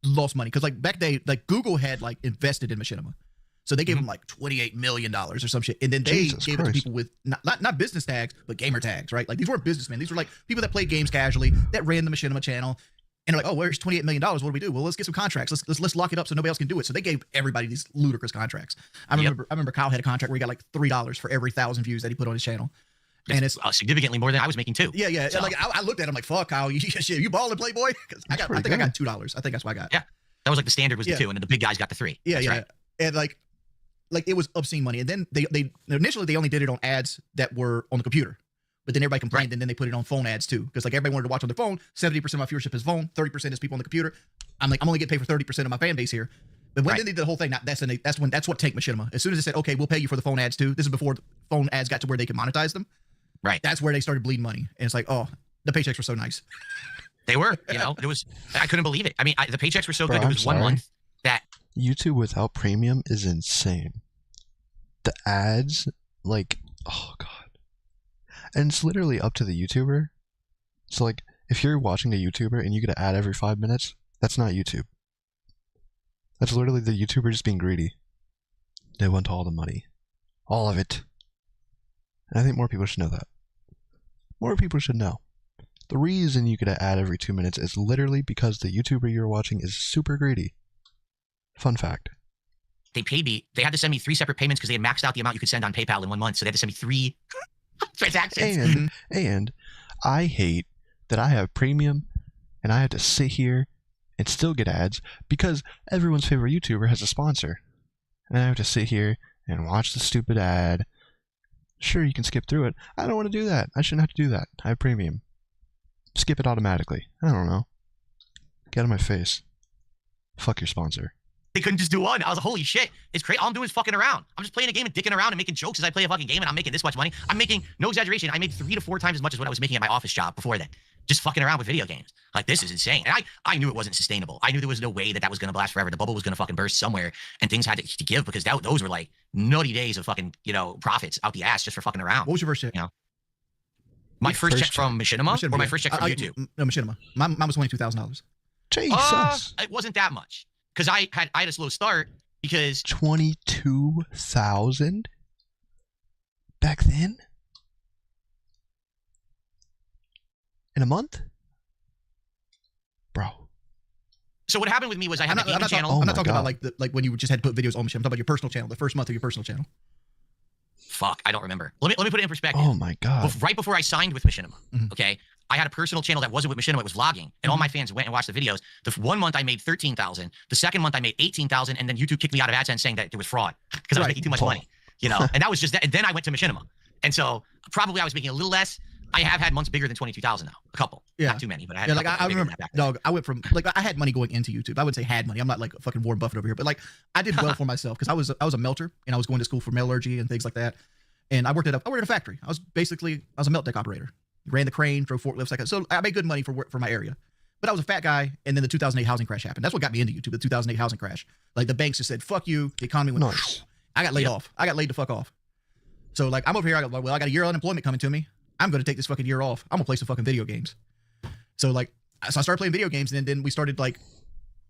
lost money because like back then, like Google had like invested in Machinima. So they gave them like $28 million or some shit. And then they gave it to people with not business tags, but gamer tags, right? Like these weren't businessmen. These were like people that played games casually, that ran the Machinima channel. And they're like, oh, where's $28 million? What do we do? Well, let's get some contracts. Let's lock it up so nobody else can do it. So they gave everybody these ludicrous contracts. I remember Kyle had a contract where he got like $3 for every 1,000 views that he put on his channel. And it's significantly more than I was making too. Yeah. So. Like I looked at him like, fuck, Kyle, you balling, Playboy? Because I think I got $2. I think that's what I got. Yeah. That was like the standard was the 2, and then the big guys got the 3. Yeah, that's right. And like it was obscene money. And then they initially they only did it on ads that were on the computer. But then everybody complained, and then they put it on phone ads too. Because like everybody wanted to watch on their phone. 70% of my viewership is phone, 30% is people on the computer. I'm only getting paid for 30% of my fan base here. But when they did the whole thing, that's what tanked Machinima. As soon as they said, okay, we'll pay you for the phone ads too. This is before phone ads got to where they could monetize them. Right. That's where they started bleeding money. And it's like, oh, the paychecks were so nice. They were, I couldn't believe it. I mean, the paychecks were so good. There was 1 month that YouTube without premium is insane. The ads, like, oh god. And it's literally up to the YouTuber. So like, if you're watching a YouTuber and you get an ad every 5 minutes, that's not YouTube. That's literally the YouTuber just being greedy. They want all the money. All of it. And I think more people should know that. More people should know. The reason you get an ad every 2 minutes is literally because the YouTuber you're watching is super greedy. Fun fact. They paid me. They had to send me 3 separate payments because they had maxed out the amount you could send on PayPal in 1 month. So they had to send me 3 transactions. And I hate that I have premium and I have to sit here and still get ads because everyone's favorite YouTuber has a sponsor. And I have to sit here and watch the stupid ad Sure, you can skip through it. I don't want to do that. I shouldn't have to do that. I have premium. Skip it automatically. I don't know. Get out of my face. Fuck your sponsor. They couldn't just do one. I was like, holy shit. It's crazy. All I'm doing is fucking around. I'm just playing a game and dicking around and making jokes as I play a fucking game, and I'm making this much money. I'm making, no exaggeration, I made 3 to 4 times as much as what I was making at my office job before that. Just fucking around with video games. Like, this is insane. And I knew it wasn't sustainable. I knew there was no way that was going to last forever. The bubble was going to fucking burst somewhere, and things had to give, because those were like nutty days of fucking, profits out the ass just for fucking around. What was your first check? My first check from Machinima, or my first check from YouTube? No, Machinima. Mine was $22,000. Jesus. It wasn't that much, because I had a slow start, because 22,000 back then in a month, bro. So what happened with me was I had a gaming channel. I'm not talking about like when you just had to put videos on Machinima. I'm talking about your personal channel, the first month of your personal channel. Fuck, I don't remember. Let me put it in perspective. Oh my god! Right before I signed with Machinima, okay, I had a personal channel that wasn't with Machinima. It was vlogging, and all my fans went and watched the videos. The 1 month I made 13,000. The second month I made 18,000, and then YouTube kicked me out of AdSense saying that there was fraud because I was making too much money, And that was just that. And then I went to Machinima, and so probably I was making a little less. I have had months bigger than 22,000 now. A couple, not too many, but I had. Like I remember, dog. I went from I had money going into YouTube. I would say had money. I'm not like fucking Warren Buffett over here, but like I did well for myself because I was a melter, and I was going to school for metallurgy and things like that. And I worked at a factory. I was a melt deck operator. Ran the crane, drove forklifts, like that. So I made good money for my area. But I was a fat guy, and then the 2008 housing crash happened. That's what got me into YouTube, the 2008 housing crash. Like, the banks just said, fuck you. The economy went, nice. I got laid off. I got laid the fuck off. So, like, I'm over here. I got a year of unemployment coming to me. I'm going to take this fucking year off. I'm going to play some fucking video games. So I started playing video games, and then we started, like,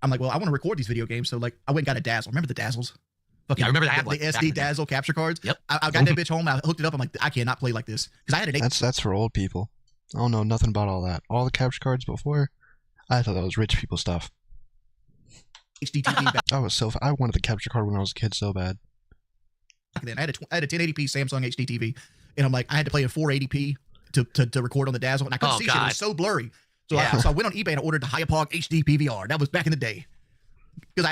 I'm like, well, I want to record these video games. So, like, I went and got a Dazzle. Remember the Dazzles? I remember that. The SD Dazzle capture cards. Yep. I got that bitch home. I hooked it up. I'm like, I cannot play like this because I had an. That's for old people. I don't know nothing about all that. All the capture cards before, I thought that was rich people stuff. HD TV. I wanted the capture card when I was a kid so bad. Then I had a 1080p Samsung HD TV, and I'm like, I had to play in 480p to record on the Dazzle, and I couldn't see shit. It was so blurry. So I went on eBay and I ordered the Hyapog HD PVR. That was back in the day. Because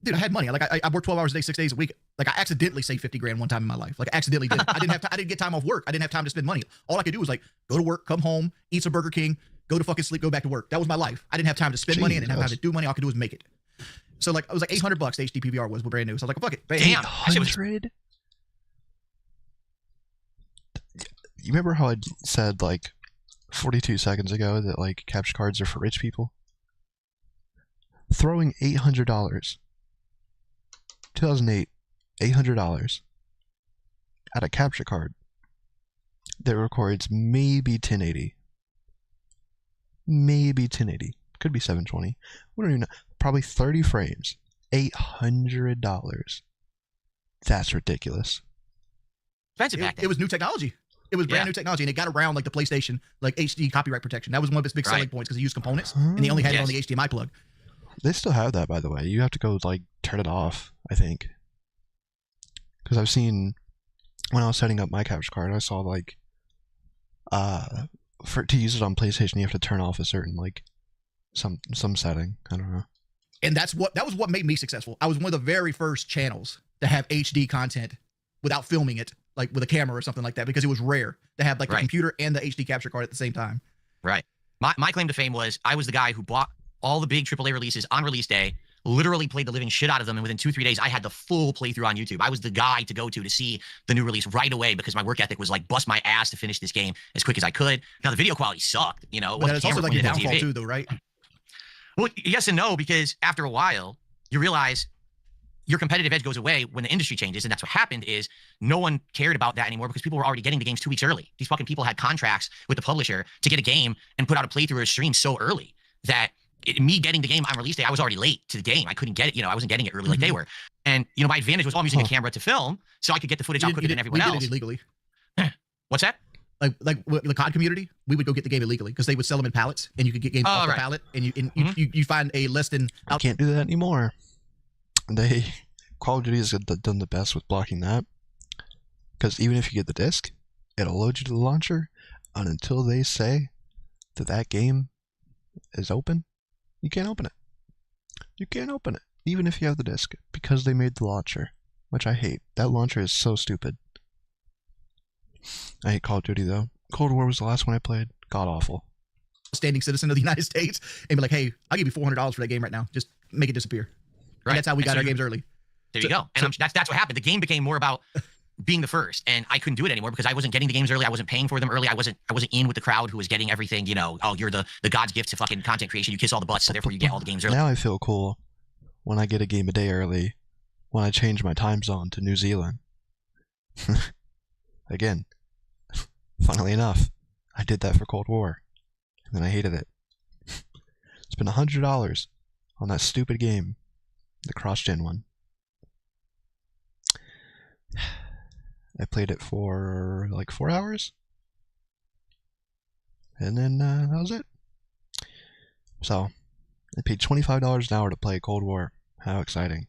Dude, I had money. Like I worked 12 hours a day, 6 days a week. Like I accidentally saved 50 grand one time in my life. Like I accidentally did. I didn't get time off work. I didn't have time to spend money. All I could do was like go to work, come home, eat some Burger King, go to fucking sleep, go back to work. That was my life. I didn't have time to spend money. I didn't have time to do money. All I could do was make it. So like it was like $800 the HD PVR was brand new. So I was like, fuck it. Bam. Damn. 800? You remember how I said like 42 seconds ago that like capture cards are for rich people? Throwing $800. 2008, $800 at a capture card that records maybe 1080. Maybe 1080. Could be 720. We don't even know. Probably 30 frames. $800. That's ridiculous. Expensive back then. It was new technology. It was brand new technology, and it got around like the PlayStation, like HD copyright protection. That was one of its big selling points because it used components, and they only had it on the HDMI plug. They still have that, by the way. You have to go like turn it off, I think. Because I've seen when I was setting up my capture card, I saw like to use it on PlayStation, you have to turn off a certain like some setting. I don't know. And that was what made me successful. I was one of the very first channels to have HD content without filming it, like with a camera or something like that, because it was rare to have like the computer and the HD capture card at the same time. Right. My claim to fame was I was the guy who bought all the big AAA releases on release day, literally played the living shit out of them, and within 2-3 days, I had the full playthrough on YouTube. I was the guy to go to see the new release right away because my work ethic was like bust my ass to finish this game as quick as I could. Now the video quality sucked, you know. But it's also like your downfall too, though, right? Well, yes and no, because after a while, you realize your competitive edge goes away when the industry changes, and that's what happened is no one cared about that anymore because people were already getting the games 2 weeks early. These fucking people had contracts with the publisher to get a game and put out a playthrough or a stream so early that me getting the game on release day, I was already late to the game. I couldn't get it. You know, I wasn't getting it early like they were. And, you know, my advantage was, well, I'm using a camera to film, so I could get the footage out quicker than everyone else. We did it illegally. What's that? Like the COD community, we would go get the game illegally because they would sell them in pallets, and you could get games off the pallet, and you find a less than. I can't do that anymore. Call of Duty has done the best with blocking that, because even if you get the disc, it'll load you to the launcher, and until they say that game is open, you can't open it. You can't open it, even if you have the disc, because they made the launcher, which I hate. That launcher is so stupid. I hate Call of Duty though. Cold War was the last one I played. God awful. Standing citizen of the United States and be like, hey, I'll give you $400 for that game right now. Just make it disappear. Right. And that's how we got our games early. There you go. And that's what happened. The game became more about being the first, and I couldn't do it anymore because I wasn't getting the games early. I wasn't paying for them early. I wasn't in with the crowd who was getting everything. You know, oh, you're the God's gift to fucking content creation. You kiss all the butts, so therefore you get all the games early. Now I feel cool when I get a game a day early. When I change my time zone to New Zealand. Again, funnily enough, I did that for Cold War, and then I hated it. Spent $100 on that stupid game, the cross-gen one. I played it for like 4 hours, and then that was it. So, I paid $25 an hour to play Cold War. How exciting.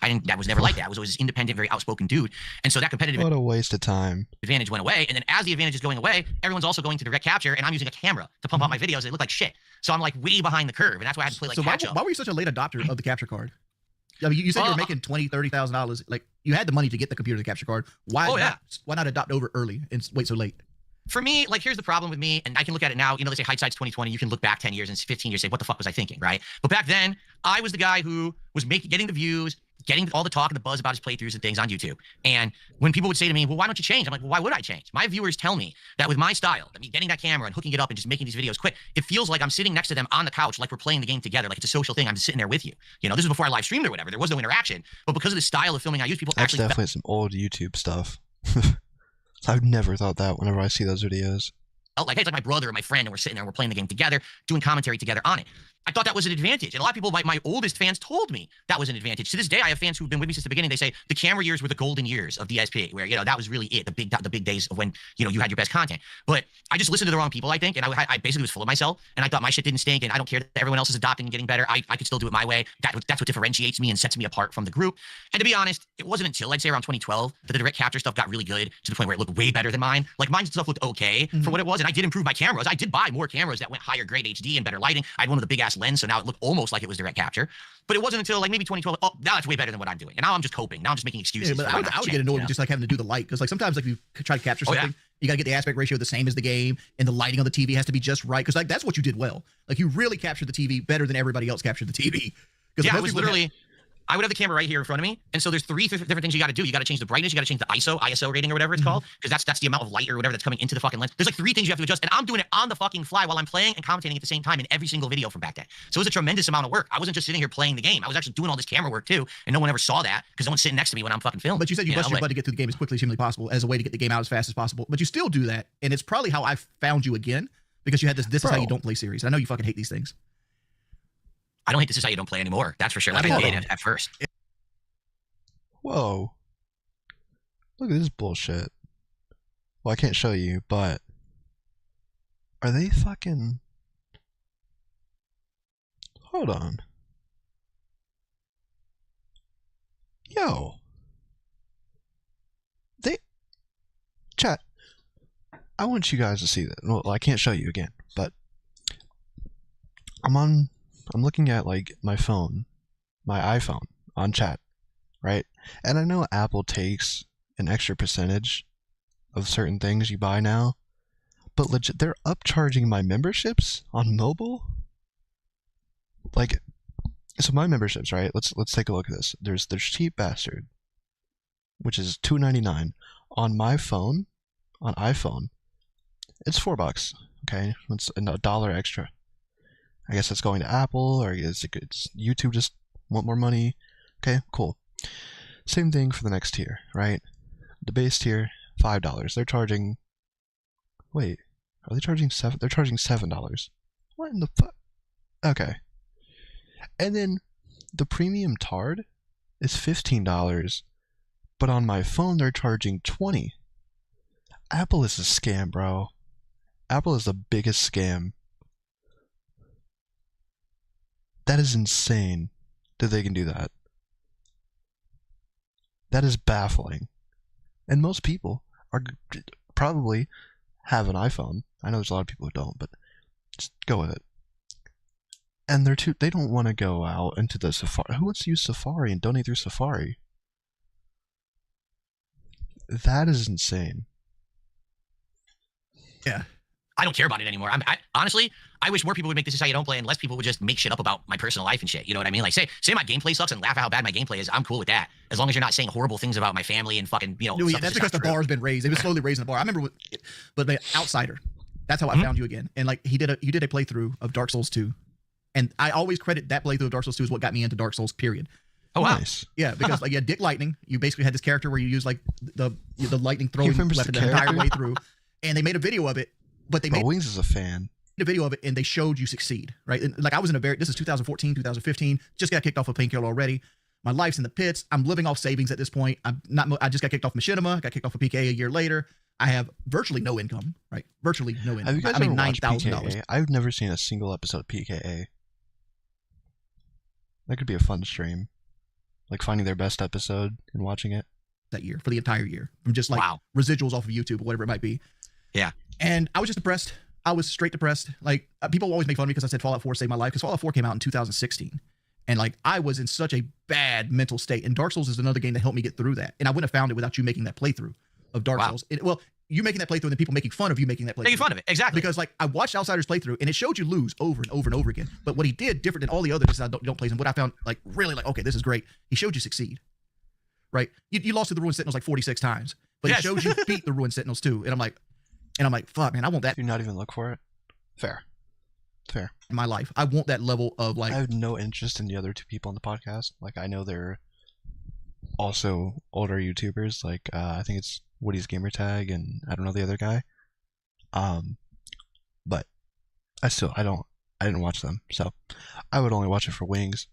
That was never like that. I was always this independent, very outspoken dude. And so that competitive What a waste of time. advantage went away. And then as the advantage is going away, everyone's also going to direct capture, and I'm using a camera to pump out my videos. They look like shit. So I'm like way behind the curve, and that's why I had to play like catch up. Why were you such a late adopter of the capture card? I mean, you said you were making $20,000, $30,000. Like, you had the money to get the computer to capture card. Why not adopt over early and wait so late? For me, like, here's the problem with me, and I can look at it now. You know, they say hindsight's 2020. You can look back 10 years and 15 years and say, what the fuck was I thinking, right? But back then, I was the guy who was getting the views, getting all the talk and the buzz about his playthroughs and things on YouTube. And when people would say to me, well, why don't you change? I'm like, well, why would I change? My viewers tell me that with my style, that me getting that camera and hooking it up and just making these videos quick, it feels like I'm sitting next to them on the couch, like we're playing the game together, like it's a social thing. I'm just sitting there with you. You know, this is before I live streamed or whatever. There was no interaction. But because of the style of filming I use, people That's actually definitely some old YouTube stuff. I've never thought that whenever I see those videos. like, hey, it's like my brother or my friend, and we're sitting there and we're playing the game together, doing commentary together on it. I thought that was an advantage. And a lot of people, like my oldest fans, told me that was an advantage. To this day, I have fans who've been with me since the beginning. They say the camera years were the golden years of DSP, where, you know, that was really it, the big days of when, you know, you had your best content. But I just listened to the wrong people, I think, and I basically was full of myself, and I thought my shit didn't stink, and I don't care that everyone else is adopting and getting better. I could still do it my way. That's what differentiates me and sets me apart from the group. And to be honest, it wasn't until, I'd say, around 2012 that the direct capture stuff got really good to the point where it looked way better than mine. Like, mine stuff looked okay for what it was, and I did improve my cameras. I did buy more cameras that went higher grade HD and better lighting. I had one with a big ass lens, so now it looked almost like it was direct capture. But it wasn't until like maybe 2012. Oh, now it's way better than what I'm doing. And now I'm just coping. Now I'm just making excuses. Yeah, but I would get annoyed with just like having to do the light, because like sometimes like you try to capture something, you gotta get the aspect ratio the same as the game, and the lighting on the TV has to be just right. Because like that's what you did well. Like you really captured the TV better than everybody else captured the TV. Yeah, it was literally. I would have the camera right here in front of me. And so there's three different things you got to do. You got to change the brightness. You got to change the ISO rating or whatever it's called. Because that's the amount of light or whatever that's coming into the fucking lens. There's like 3 things you have to adjust. And I'm doing it on the fucking fly while I'm playing and commentating at the same time in every single video from back then. So it was a tremendous amount of work. I wasn't just sitting here playing the game. I was actually doing all this camera work too. And no one ever saw that because no one's sitting next to me when I'm fucking filming. But you said you busted your butt to get through the game as quickly as humanly possible as a way to get the game out as fast as possible. But you still do that. And it's probably how I found you again, because you had this is how you don't play series. I know you fucking hate these things. I don't hate this is how you don't play anymore. That's for sure. Like I did at first. Whoa. Look at this bullshit. Well, I can't show you, but are they fucking... Hold on. Yo. Chat. I want you guys to see that. Well, I can't show you again, but I'm looking at like my phone, my iPhone on chat. Right? And I know Apple takes an extra percentage of certain things you buy now, but legit, they're upcharging my memberships on mobile. Like, so my memberships, right? Let's take a look at this. There's Cheap Bastard, which is $2.99 on my phone, on iPhone. It's $4. Okay, it's $1 extra. I guess that's going to Apple, or is it good? YouTube just want more money? Okay, cool. Same thing for the next tier, right? The base tier, $5. They're charging... Wait, are they charging $7? They're charging $7. What in the fuck? Okay. And then the premium Tard is $15, but on my phone they're charging $20. Apple is a scam, bro. Apple is the biggest scam. That is insane that they can do that. That is baffling. And most people are probably have an iPhone. I know there's a lot of people who don't, but just go with it. And they don't want to go out into the Safari. Who wants to use Safari and donate through Safari? That is insane. Yeah. I don't care about it anymore. Honestly, I wish more people would make This Is How You Don't Play, and less people would just make shit up about my personal life and shit. You know what I mean? Like, say my gameplay sucks and laugh at how bad my gameplay is. I'm cool with that, as long as you're not saying horrible things about my family and fucking, you know. No, yeah, that's because the bar's been raised. It was slowly raising the bar. I remember, but the Outsider. That's how I found you again. And like you did a playthrough of Dark Souls 2, and I always credit that playthrough of Dark Souls 2 is what got me into Dark Souls. Period. Oh wow. Nice. Yeah, because like Dick Lightning, you basically had this character where you use like the lightning throwing weapon the character? entire way through, and they made a video of it. But they made Wings is a fan. a video of it and they showed you succeed, right? And like I was in this is 2014, 2015, just got kicked off of Painkiller already. My life's in the pits. I'm living off savings at this point. I just got kicked off Machinima, got kicked off of PK a year later. I have virtually no income, right? Virtually no income. Have you guys I mean, ever watched $9,000. PKA? I've never seen a single episode of PKA. That could be a fun stream. Like finding their best episode and watching it. That year, for the entire year. From just like residuals off of YouTube or whatever it might be. Yeah. And I was just depressed. I was straight depressed. Like people always make fun of me because I said Fallout 4 saved my life, because Fallout 4 came out in 2016. And like I was in such a bad mental state. And Dark Souls is another game that helped me get through that. And I wouldn't have found it without you making that playthrough of Dark Souls. Well, you making that playthrough and then people making fun of you making that playthrough. Making fun of it, exactly. Because like I watched Outsider's playthrough and it showed you lose over and over and over again. But what he did different than all the other This Is How You Don't Plays, and what I found like really like, okay, this is great. He showed you succeed. Right? You lost to the Ruined Sentinels like 46 times. But he showed you beat the Ruined Sentinels too. And I'm like, fuck, man, I want that. Do you not even look for it? Fair. In my life. I want that level of like. I have no interest in the other two people on the podcast. Like, I know they're also older YouTubers. Like, I think it's Woody's Gamertag and I don't know the other guy. But I didn't watch them. So I would only watch it for Wings.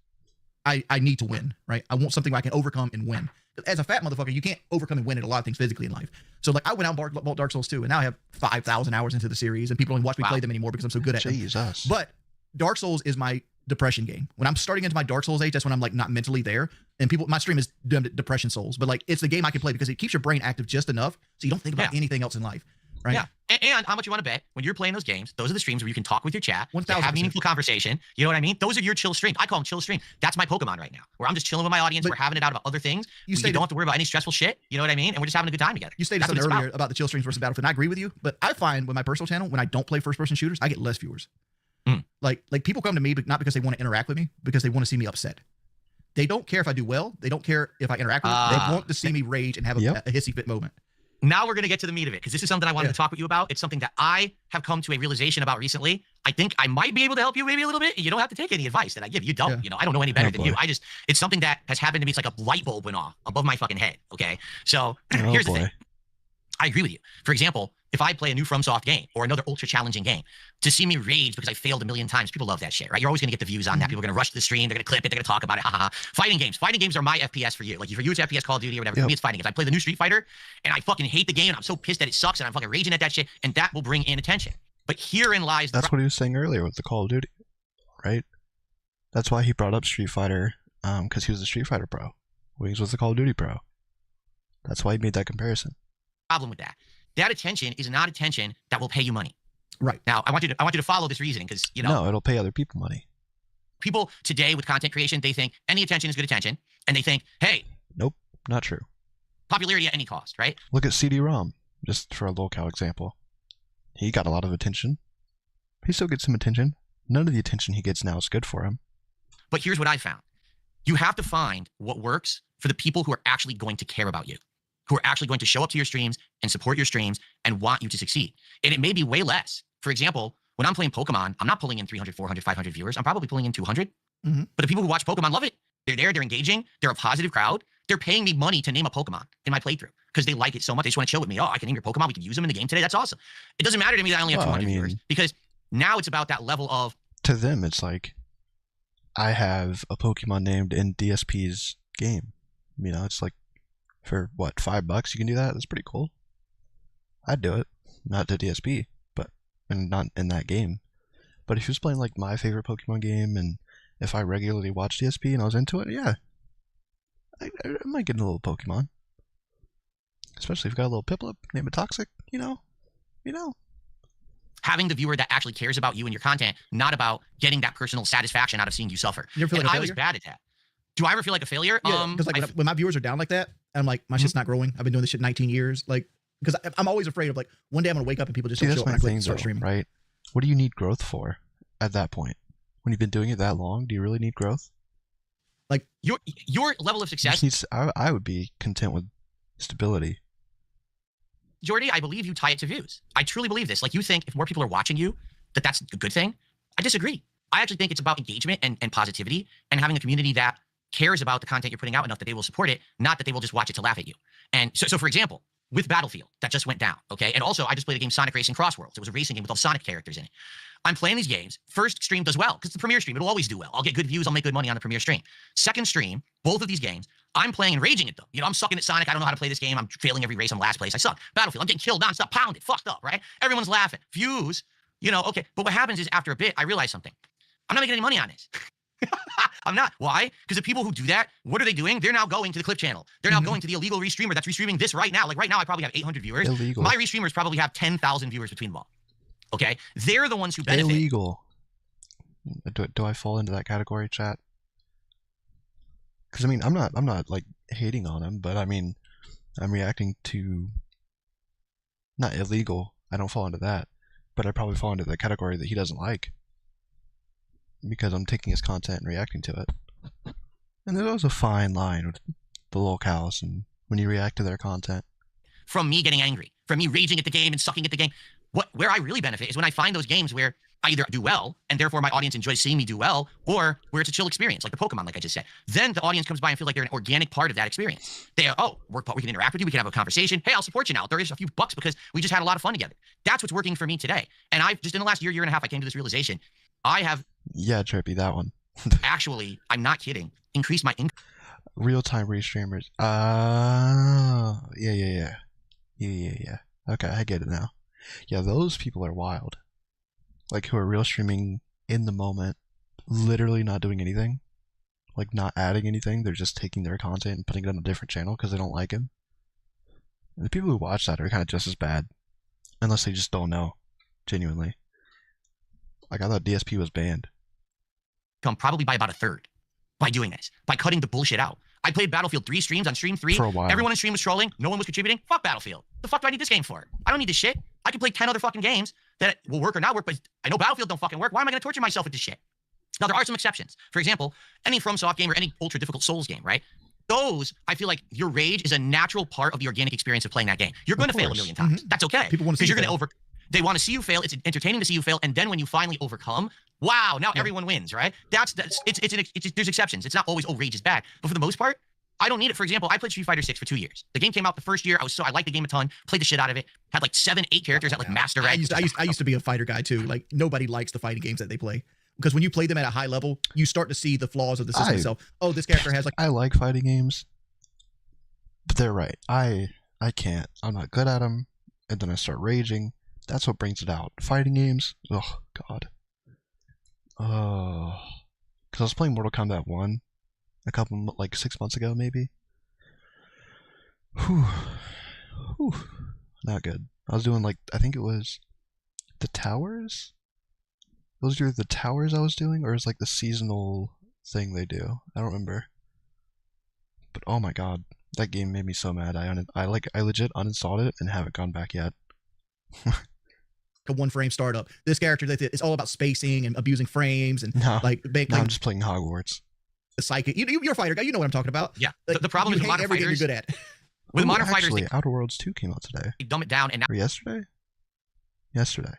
I need to win, right? I want something where I can overcome and win. As a fat motherfucker, you can't overcome and win at a lot of things physically in life. So like I went out and bought Dark Souls 2, and now I have 5,000 hours into the series, and people don't watch me play them anymore because I'm so good at them. Jesus. But Dark Souls is my depression game. When I'm starting into my Dark Souls age, that's when I'm like not mentally there. And my stream is Depression Souls, but like it's the game I can play because it keeps your brain active just enough so you don't think about anything else in life. Right? Yeah. And how much you want to bet when you're playing those games, those are the streams where you can talk with your chat, 1,000%. have meaningful conversation. You know what I mean? Those are your chill streams. I call them chill streams. That's my Pokemon right now, where I'm just chilling with my audience. We're having it out about other things. You don't have to worry about any stressful shit. You know what I mean? And we're just having a good time together. You stated something earlier about the chill streams versus Battlefield, and I agree with you. But I find with my personal channel, when I don't play first-person shooters, I get less viewers. Like people come to me, but not because they want to interact with me, because they want to see me upset. They don't care if I do well. They don't care if I interact with them. They want to see me rage and have a hissy fit moment. Now we're going to get to the meat of it, because this is something I wanted to talk with you about. It's something that I have come to a realization about recently. I think I might be able to help you maybe a little bit. You don't have to take any advice that I give. You don't. You know, I don't know any better than you. It's something that has happened to me. It's like a light bulb went off above my fucking head. Okay. So here's the thing. I agree with you. For example, if I play a new FromSoft game or another ultra challenging game, to see me rage because I failed a million times, people love that shit, right? You're always going to get the views on that. People are going to rush to the stream. They're going to clip it. They're going to talk about it. Fighting games are my FPS for you. Like for you, it's FPS, Call of Duty, or whatever. For me, it's fighting games. I play the new Street Fighter, and I fucking hate the game, and I'm so pissed that it sucks, and I'm fucking raging at that shit, and that will bring in attention. But herein lies the That's what he was saying earlier with the Call of Duty, right? That's why he brought up Street Fighter, because he was a Street Fighter pro. Wings was the Call of Duty pro. That's why he made that comparison. problem with that. That attention is not attention that will pay you money. Right. Now, I want you to follow this reasoning, because no, it'll pay other people money. People today with content creation, they think any attention is good attention, and they think, hey, nope, not true. Popularity at any cost, right? Look at CD-ROM, just for a local example. He got a lot of attention. He still gets some attention. None of the attention he gets now is good for him. But here's what I found. You have to find what works for the people who are actually going to care about you, who are actually going to show up to your streams and support your streams and want you to succeed. And it may be way less. For example, when I'm playing Pokemon, I'm not pulling in 300, 400, 500 viewers. I'm probably pulling in 200. Mm-hmm. But the people who watch Pokemon love it. They're there, they're engaging, they're a positive crowd. They're paying me money to name a Pokemon in my playthrough because they like it so much. They just want to chill with me. Oh, I can name your Pokemon. We can use them in the game today. That's awesome. It doesn't matter to me that I only have 200 viewers, because now it's about that level of... To them, it's like, I have a Pokemon named in DSP's game. You know, it's like, for what, $5 you can do that? That's pretty cool. I'd do it. Not to DSP, and not in that game. But if he was playing like my favorite Pokemon game, and if I regularly watched DSP and I was into it, yeah, I might get a little Pokemon. Especially if you've got a little Piplup, name it Toxic, you know. Having the viewer that actually cares about you and your content, not about getting that personal satisfaction out of seeing you suffer. You ever feel like a I was bad at that. Do I ever feel like a failure? Yeah, because like when my viewers are down like that, I'm like, my shit's not growing. I've been doing this shit 19 years. Like, because I'm always afraid of like one day I'm gonna wake up and people just See, don't that's show up my and I click thing, start though, streaming. right? What do you need growth for at that point? When you've been doing it that long, do you really need growth? Like your level of You success, just need, I would be content with stability. Jordy, I believe you tie it to views. I truly believe this. Like, you think if more people are watching you, that's a good thing. I disagree. I actually think it's about engagement and positivity and having a community that cares about the content you're putting out enough that they will support it, not that they will just watch it to laugh at you. And so for example, with Battlefield, that just went down, okay? And also, I just played a game, Sonic Racing Crossworlds. It was a racing game with all Sonic characters in it. I'm playing these games. First stream does well, because it's the premiere stream. It'll always do well. I'll get good views. I'll make good money on the premiere stream. Second stream, both of these games, I'm playing and raging at them. You know, I'm sucking at Sonic. I don't know how to play this game. I'm failing every race. I'm last place. I suck. Battlefield, I'm getting killed nonstop, pounded, fucked up, right? Everyone's laughing. Views, you know, okay. But what happens is after a bit, I realize something. I'm not making any money on this. I'm not. Why? Because the people who do that, what are they doing? They're now going to the clip channel. They're now going to the illegal restreamer that's restreaming this right now. Like right now, I probably have 800 viewers. Illegal. My restreamers probably have 10,000 viewers between them all. Okay? They're the ones who benefit. Illegal. Do I fall into that category, chat? Because I mean, I'm not like hating on him, but I mean, I'm reacting to not illegal. I don't fall into that, but I probably fall into the category that he doesn't like because I'm taking his content and reacting to it. And there's also a fine line with the locals and when you react to their content. From me getting angry, from me raging at the game and sucking at the game. Where I really benefit is when I find those games where I either do well, and therefore my audience enjoys seeing me do well, or where it's a chill experience, like the Pokemon, like I just said. Then the audience comes by and feels like they're an organic part of that experience. They are, oh, we can interact with you, we can have a conversation. Hey, I'll support you now. There is a few bucks because we just had a lot of fun together. That's what's working for me today. And I've just in the last year and a half, I came to this realization. I have Trippy, that one. actually, I'm not kidding, increased my income. Real-time restreamers. Yeah. Okay, I get it now. Yeah, those people are wild. Like, who are real streaming in the moment, literally not doing anything. Like, not adding anything. They're just taking their content and putting it on a different channel because they don't like him. And the people who watch that are kind of just as bad. Unless they just don't know. Genuinely. Like, I thought DSP was banned. Probably by about a third by doing this, by cutting the bullshit out. I played Battlefield 3 streams on stream 3. For a while. Everyone in stream was trolling. No one was contributing. Fuck Battlefield. The fuck do I need this game for? I don't need this shit. I can play 10 other fucking games that will work or not work, but I know Battlefield don't fucking work. Why am I going to torture myself with this shit? Now, there are some exceptions. For example, any FromSoft game or any ultra difficult Souls game, right? Those, I feel like your rage is a natural part of the organic experience of playing that game. You're going to fail a million times. That's okay. People want to see you're you going to they want to see you fail. It's entertaining to see you fail. And then when you finally overcome, wow, now everyone wins, right? There's exceptions. It's not always, oh, rage is bad. But for the most part, I don't need it. For example, I played Street Fighter 6 for 2 years. The game came out the first year. I liked the game a ton, played the shit out of it, had like 7, 8 characters at like master rank. I used to be a fighter guy too. Like nobody likes the fighting games that they play. Because when you play them at a high level, you start to see the flaws of the system itself. Oh, this character has like I like fighting games. But they're right. I can't. I'm not good at them. And then I start raging. That's what brings it out. Fighting games. Oh, God. Oh. Because I was playing Mortal Kombat 1 a couple, like 6 months ago, maybe. Whew. Not good. I was doing like, I think it was the towers? It was either the towers I was doing, or it was like the seasonal thing they do. I don't remember. But oh my god. That game made me so mad. I legit uninstalled it and haven't gone back yet. a one-frame startup. This character, it's all about spacing and abusing frames and No, I'm just playing Hogwarts. The psychic. You're a fighter guy. You know what I'm talking about. Yeah. Like, The problem is you with hate modern everything fighters. you're good at. With Ooh, modern fighters, actually, Outer Worlds 2 came out today. they dumb it down, and Or yesterday? Yesterday.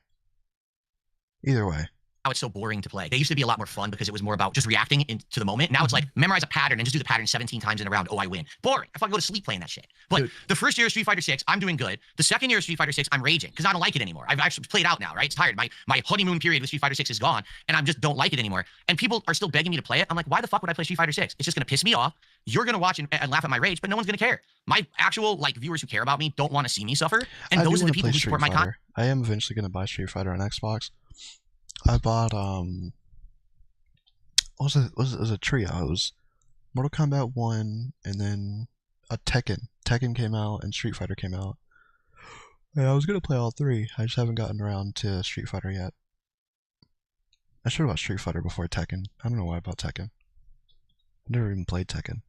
Either way. now it's so boring to play. They used to be a lot more fun because it was more about just reacting to the moment. Now it's like memorize a pattern and just do the pattern 17 times in a round. Oh, I win. Boring. I fucking go to sleep playing that shit. But Dude. the first year of Street Fighter 6, I'm doing good. The second year of Street Fighter 6, I'm raging because I don't like it anymore. I've actually played out now, right? It's tired. My honeymoon period with Street Fighter 6 is gone, and I just don't like it anymore. And people are still begging me to play it. I'm like, why the fuck would I play Street Fighter 6? It's just gonna piss me off. You're gonna watch and laugh at my rage, but no one's gonna care. My actual viewers who care about me don't want to see me suffer, and I do those are the wanna people play who support my Street content. Fighter. I am eventually going to buy Street Fighter on Xbox. I bought, what was it was a trio. It was Mortal Kombat 1, and then a Tekken. Tekken came out, and Street Fighter came out. Yeah, I was going to play all three. I just haven't gotten around to Street Fighter yet. I should have bought Street Fighter before Tekken. I don't know why I bought Tekken. I've never even played Tekken.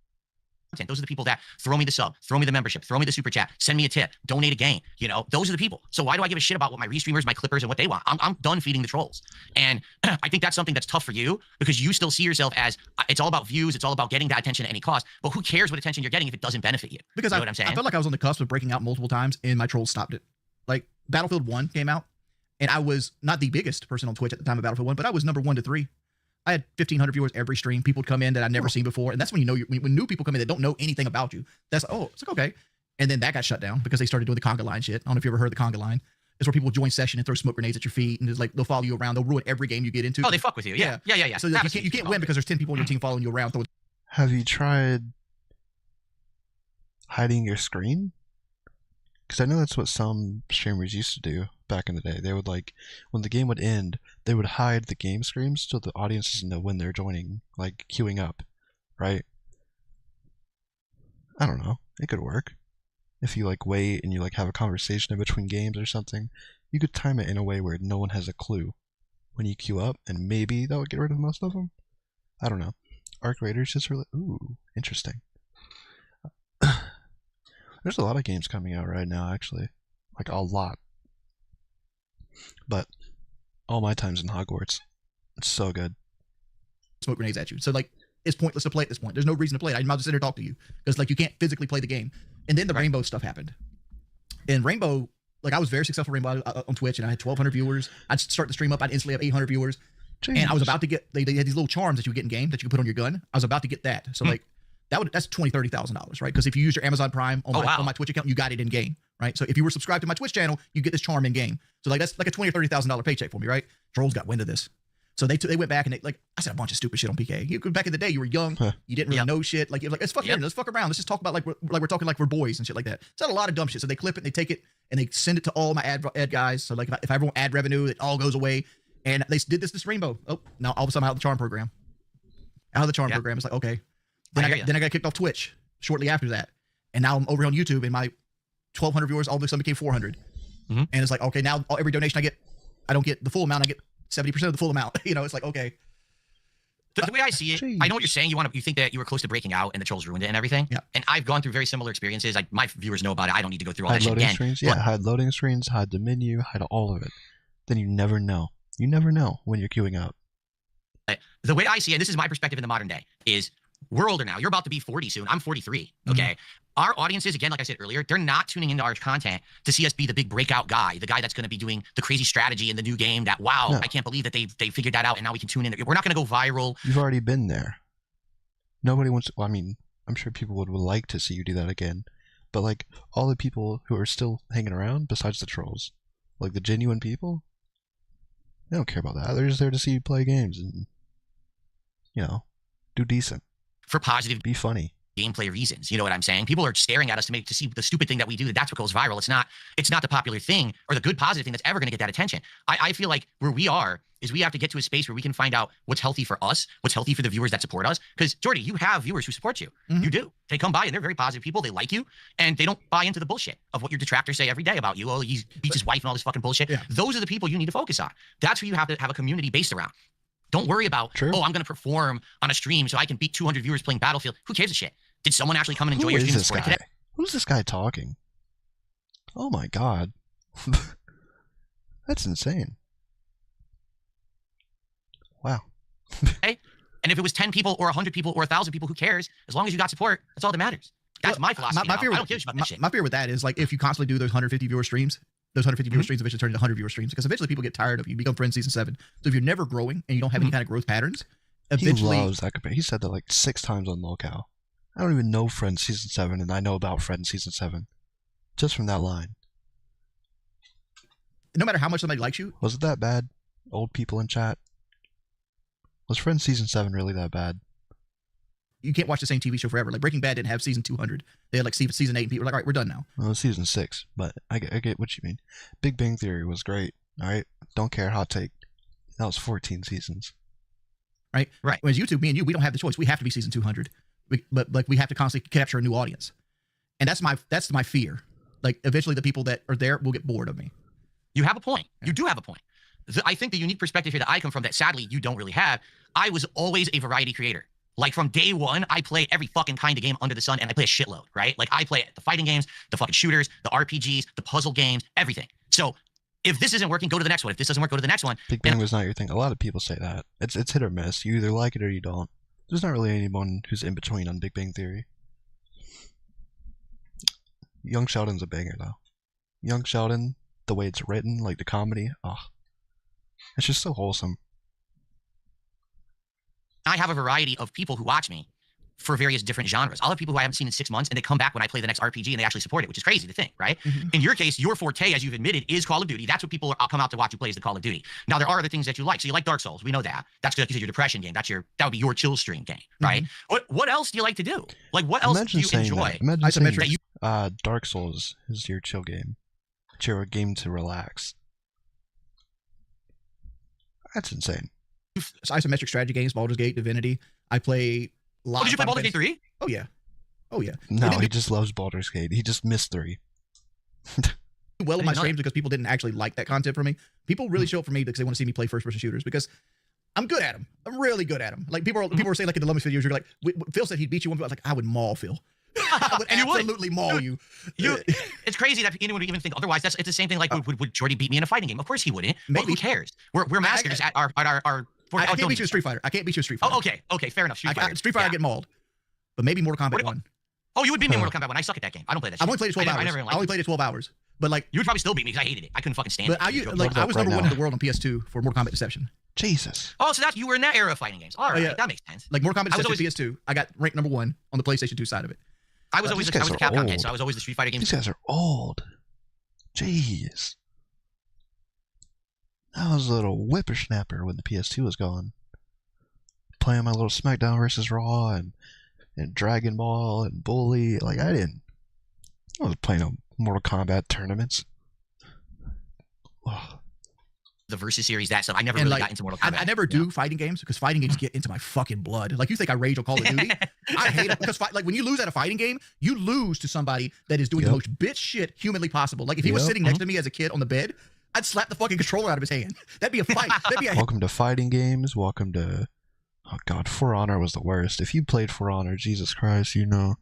Those are the people that throw me the sub, throw me the membership, throw me the super chat, send me a tip, donate a game. You know, those are the people. So why do I give a shit about what my restreamers, my clippers, and what they want? I'm done feeding the trolls. And I think that's something that's tough for you because you still see yourself as it's all about views. It's all about getting that attention at any cost. But who cares what attention you're getting if it doesn't benefit you? Because you know what I'm saying? I felt like I was on the cusp of breaking out multiple times and my trolls stopped it. Like Battlefield 1 came out and I was not the biggest person on Twitch at the time of Battlefield 1, but I was number 1 to 3. I had 1,500 viewers every stream. People would come in that I'd never seen before. And that's when you know, when new people come in that don't know anything about you. That's, oh, it's like, okay. And then that got shut down because they started doing the conga line shit. I don't know if you ever heard the conga line. It's where people join session and throw smoke grenades at your feet. And it's like, they'll follow you around. They'll ruin every game you get into. Oh, they fuck with you. Yeah. So like, you can't win because there's 10 people on your team following you around. Have you tried hiding your screen? Because I know that's what some streamers used to do back in the day. They would, like, when the game would end, they would hide the game screens so the audience doesn't know when they're joining, like queuing up, right? I don't know. It could work. If you like wait and you like have a conversation in between games or something, you could time it in a way where no one has a clue when you queue up, and maybe that would get rid of most of them. I don't know. Arc Raiders just really, ooh, interesting. There's a lot of games coming out right now, actually. Like, a lot. But all my time's in Hogwarts. It's so good. Smoke grenades at you. So, like, it's pointless to play at this point. There's no reason to play it. I might just sit here and talk to you. Because, like, you can't physically play the game. And then the Rainbow stuff happened. And Rainbow, like, I was very successful Rainbow on Twitch, and I had 1,200 viewers. I'd start the stream up. I'd instantly have 800 viewers. Jeez. And I was about to get, they had these little charms that you get in game that you can put on your gun. I was about to get that. So, like, that's $20,000-$30,000, right? Because if you use your Amazon Prime on my Twitch account, you got it in game, right? So if you were subscribed to my Twitch channel, you get this charm in game. So like that's like a $20,000 or $30,000 paycheck for me, right? Trolls got wind of this, so they went back and they, like, I said a bunch of stupid shit on PK. Back in the day, you were young, you didn't really know shit. Like, you're like, let's fuck let's fuck around. Let's just talk about like we're talking like we're boys and shit like that. It's not a lot of dumb shit. So they clip it, and they take it, and they send it to all my ad guys. So like if I ever want ad revenue, it all goes away. And they did this Rainbow. Oh, now all of a sudden I'm out of the charm program. Out of the charm program. It's like, okay. Then I got kicked off Twitch shortly after that. And now I'm over on YouTube, and my 1,200 viewers all of a sudden became 400. And it's like, okay, now every donation I get, I don't get the full amount. I get 70% of the full amount. You know, it's like, okay. The way I see it, I know what you're saying. You think that you were close to breaking out and the trolls ruined it and everything. Yeah. And I've gone through very similar experiences. Like, my viewers know about it. I don't need to go through all that shit again. Screens. Yeah, hide loading screens, hide the menu, hide all of it. Then you never know. You never know when you're queuing up. The way I see it, this is my perspective in the modern day, is we're older now. You're about to be 40 soon. I'm 43. Okay. Our audiences, again, like I said earlier, they're not tuning into our content to see us be the big breakout guy, the guy that's going to be doing the crazy strategy in the new game that, wow, I can't believe that they figured that out and now we can tune in. We're not going to go viral. You've already been there. Nobody wants, well, I mean, I'm sure people would like to see you do that again. But, like, all the people who are still hanging around, besides the trolls, like the genuine people, they don't care about that. They're just there to see you play games and, you know, do decent. For positive, be funny gameplay reasons. You know what I'm saying? People are staring at us to see the stupid thing that we do. That's what goes viral. It's not the popular thing or the good positive thing that's ever going to get that attention. I feel like where we are is we have to get to a space where we can find out what's healthy for us, what's healthy for the viewers that support us. Because Jordy, you have viewers who support you. You do. They come by and they're very positive people. They like you and they don't buy into the bullshit of what your detractors say every day about you. Oh, he beats his wife and all this fucking bullshit. Those are the people you need to focus on. That's who you have to have a community based around. Don't worry about, oh, I'm going to perform on a stream so I can beat 200 viewers playing Battlefield. Who cares a shit? Did someone actually come and enjoy your stream and support it today? Who's this guy talking? Oh my god. That's insane. Wow. Hey, and if it was 10 people or 100 people or 1,000 people, who cares? As long as you got support, that's all that matters. That's my philosophy. I don't give a shit about that shit. My fear with that is, like, if you constantly do those 150 viewer streams, those 150 viewer streams eventually turn into 100 viewer streams, because eventually people get tired of you. You become friends season 7. So if you're never growing and you don't have any kind of growth patterns, eventually... He loves that compare. He said that like 6 times on Lolcow. I don't even know Friends season 7, and I know about Friends season 7. Just from that line. No matter how much somebody likes you... Was it that bad? Old people in chat? Was Friends season 7 really that bad? You can't watch the same TV show forever. Like, Breaking Bad didn't have season 200. They had like season 8, and people were like, all right, we're done now. Well, it's season 6, but I get what you mean. Big Bang Theory was great, all right? Don't care, hot take. That was 14 seasons. Right? Whereas YouTube, me and you, we don't have the choice. We have to be season 200. But like, we have to constantly capture a new audience. And that's my fear. Like, eventually the people that are there will get bored of me. You have a point. You do have a point. I think the unique perspective here that I come from that sadly you don't really have, I was always a variety creator. Like from day one, I play every fucking kind of game under the sun, and I play a shitload, right? Like I play the fighting games, the fucking shooters, the RPGs, the puzzle games, everything. So if this isn't working, go to the next one. If this doesn't work, go to the next one. Big Bang was not your thing. A lot of people say that. It's hit or miss. You either like it or you don't. There's not really anyone who's in between on Big Bang Theory. Young Sheldon's a banger though. Young Sheldon, the way it's written, like the comedy, it's just so wholesome. I have a variety of people who watch me for various different genres. I'll have people who I haven't seen in 6 months, and they come back when I play the next RPG, and they actually support it, which is crazy to think, right? In your case, your forte, as you've admitted, is Call of Duty. That's what people come out to watch who plays the Call of Duty. Now, there are other things that you like. So you like Dark Souls. We know that. That's good because it's your depression game. That would be your chill stream game, right? What else do you like to do? Like, what else do you enjoy? Imagine saying, Dark Souls is your chill game. It's your game to relax. That's insane. Isometric strategy games, Baldur's Gate, Divinity. I play a lot. Did you play Baldur's Gate 3? Oh yeah. No, he just loves Baldur's Gate. He just missed 3. Well in my streams because people didn't actually like that content for me. People really show up for me because they want to see me play first-person shooters because I'm good at them. I'm really good at them. Like people were saying like in the Lummis videos, you're like, Phil said he'd beat you one. I was like, I would maul Phil. I would absolutely maul you. It's crazy that anyone would even think otherwise. It's the same thing. Like, would Jordy beat me in a fighting game? Of course he wouldn't. But who cares? We're masters at our. I can't beat you in Street Fighter. I can't beat you in Street Fighter. Oh, okay, fair enough. Street Fighter, I get mauled, but maybe Mortal Kombat 1. Oh, you would beat me in Mortal Kombat 1. I suck at that game. I don't play that shit. I only played it 12 hours. I only played it 12 hours. But like, you would probably still beat me because I hated it. I couldn't fucking stand it. But I was number 1 in the world on PS2 for Mortal Kombat Deception. Jesus. Oh, so you were in that era of fighting games. All right, that makes sense. Like Mortal Kombat Deception PS2, I got ranked number 1 on the PlayStation 2 side of it. I was always a Capcom kid, so I was always the Street Fighter games. These guys are old. Jeez. I was a little whippersnapper when the PS2 was gone. Playing my little SmackDown versus Raw and Dragon Ball and Bully. Like, I was playing Mortal Kombat tournaments. Oh. The Versus series, that stuff. I never really got into Mortal Kombat. I never do fighting games because fighting games get into my fucking blood. Like, you think I rage on Call of Duty? I hate it because like when you lose at a fighting game, you lose to somebody that is doing the most bitch shit humanly possible. Like if he was sitting next to me as a kid on the bed, I'd slap the fucking controller out of his hand. That'd be a fight. Welcome to fighting games. Welcome to... Oh god, For Honor was the worst. If you played For Honor, Jesus Christ, you know.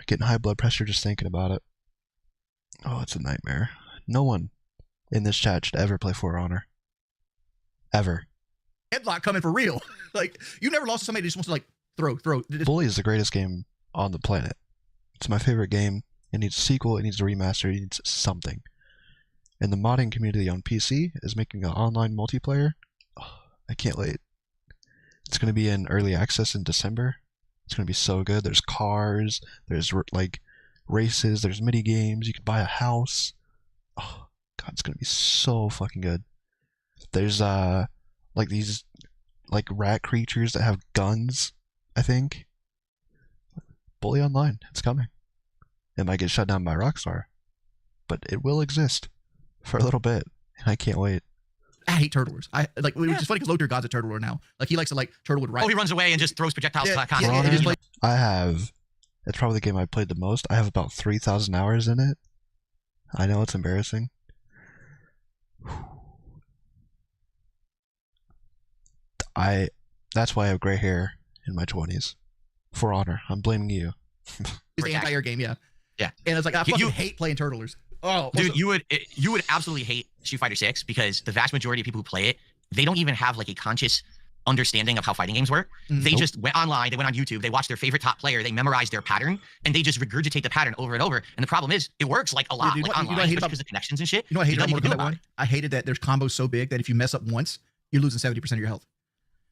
Getting high blood pressure just thinking about it. Oh, it's a nightmare. No one in this chat should ever play For Honor. Ever. Headlock coming for real. Like, you never lost to somebody that just wants to, like, throw. Bully is the greatest game on the planet. It's my favorite game. It needs a sequel, it needs a remaster, it needs something. And the modding community on PC is making an online multiplayer. Oh, I can't wait. It's going to be in early access in December. It's going to be so good. There's cars, there's, like, races, there's mini games, you can buy a house. Oh god, it's gonna be so fucking good. There's like these like rat creatures that have guns, I think. Bully Online, it's coming. It might get shut down by Rockstar, but it will exist for a little bit, and I can't wait. I hate turtlers. Which is funny because Low Tier God's a turtler now. Like he likes to like turtle with right. Oh, he runs away and just throws projectiles constantly. I have. It's probably the game I played the most. I have about 3,000 hours in it. I know it's embarrassing. That's why I have gray hair in my 20s. For Honor, I'm blaming you. It's the anti-air game, yeah. Yeah. And it's like I fucking hate playing turtlers. Oh, dude, you would absolutely hate Street Fighter 6 because the vast majority of people who play it, they don't even have like a conscious understanding of how fighting games work. They just went online, they went on YouTube, they watched their favorite top player, they memorized their pattern, and they just regurgitate the pattern over and over. And the problem is, it works like a lot, like online, because of connections and shit. You know what I hated about Mortal Kombat 1? I hated that there's combos so big that if you mess up once, you're losing 70% of your health.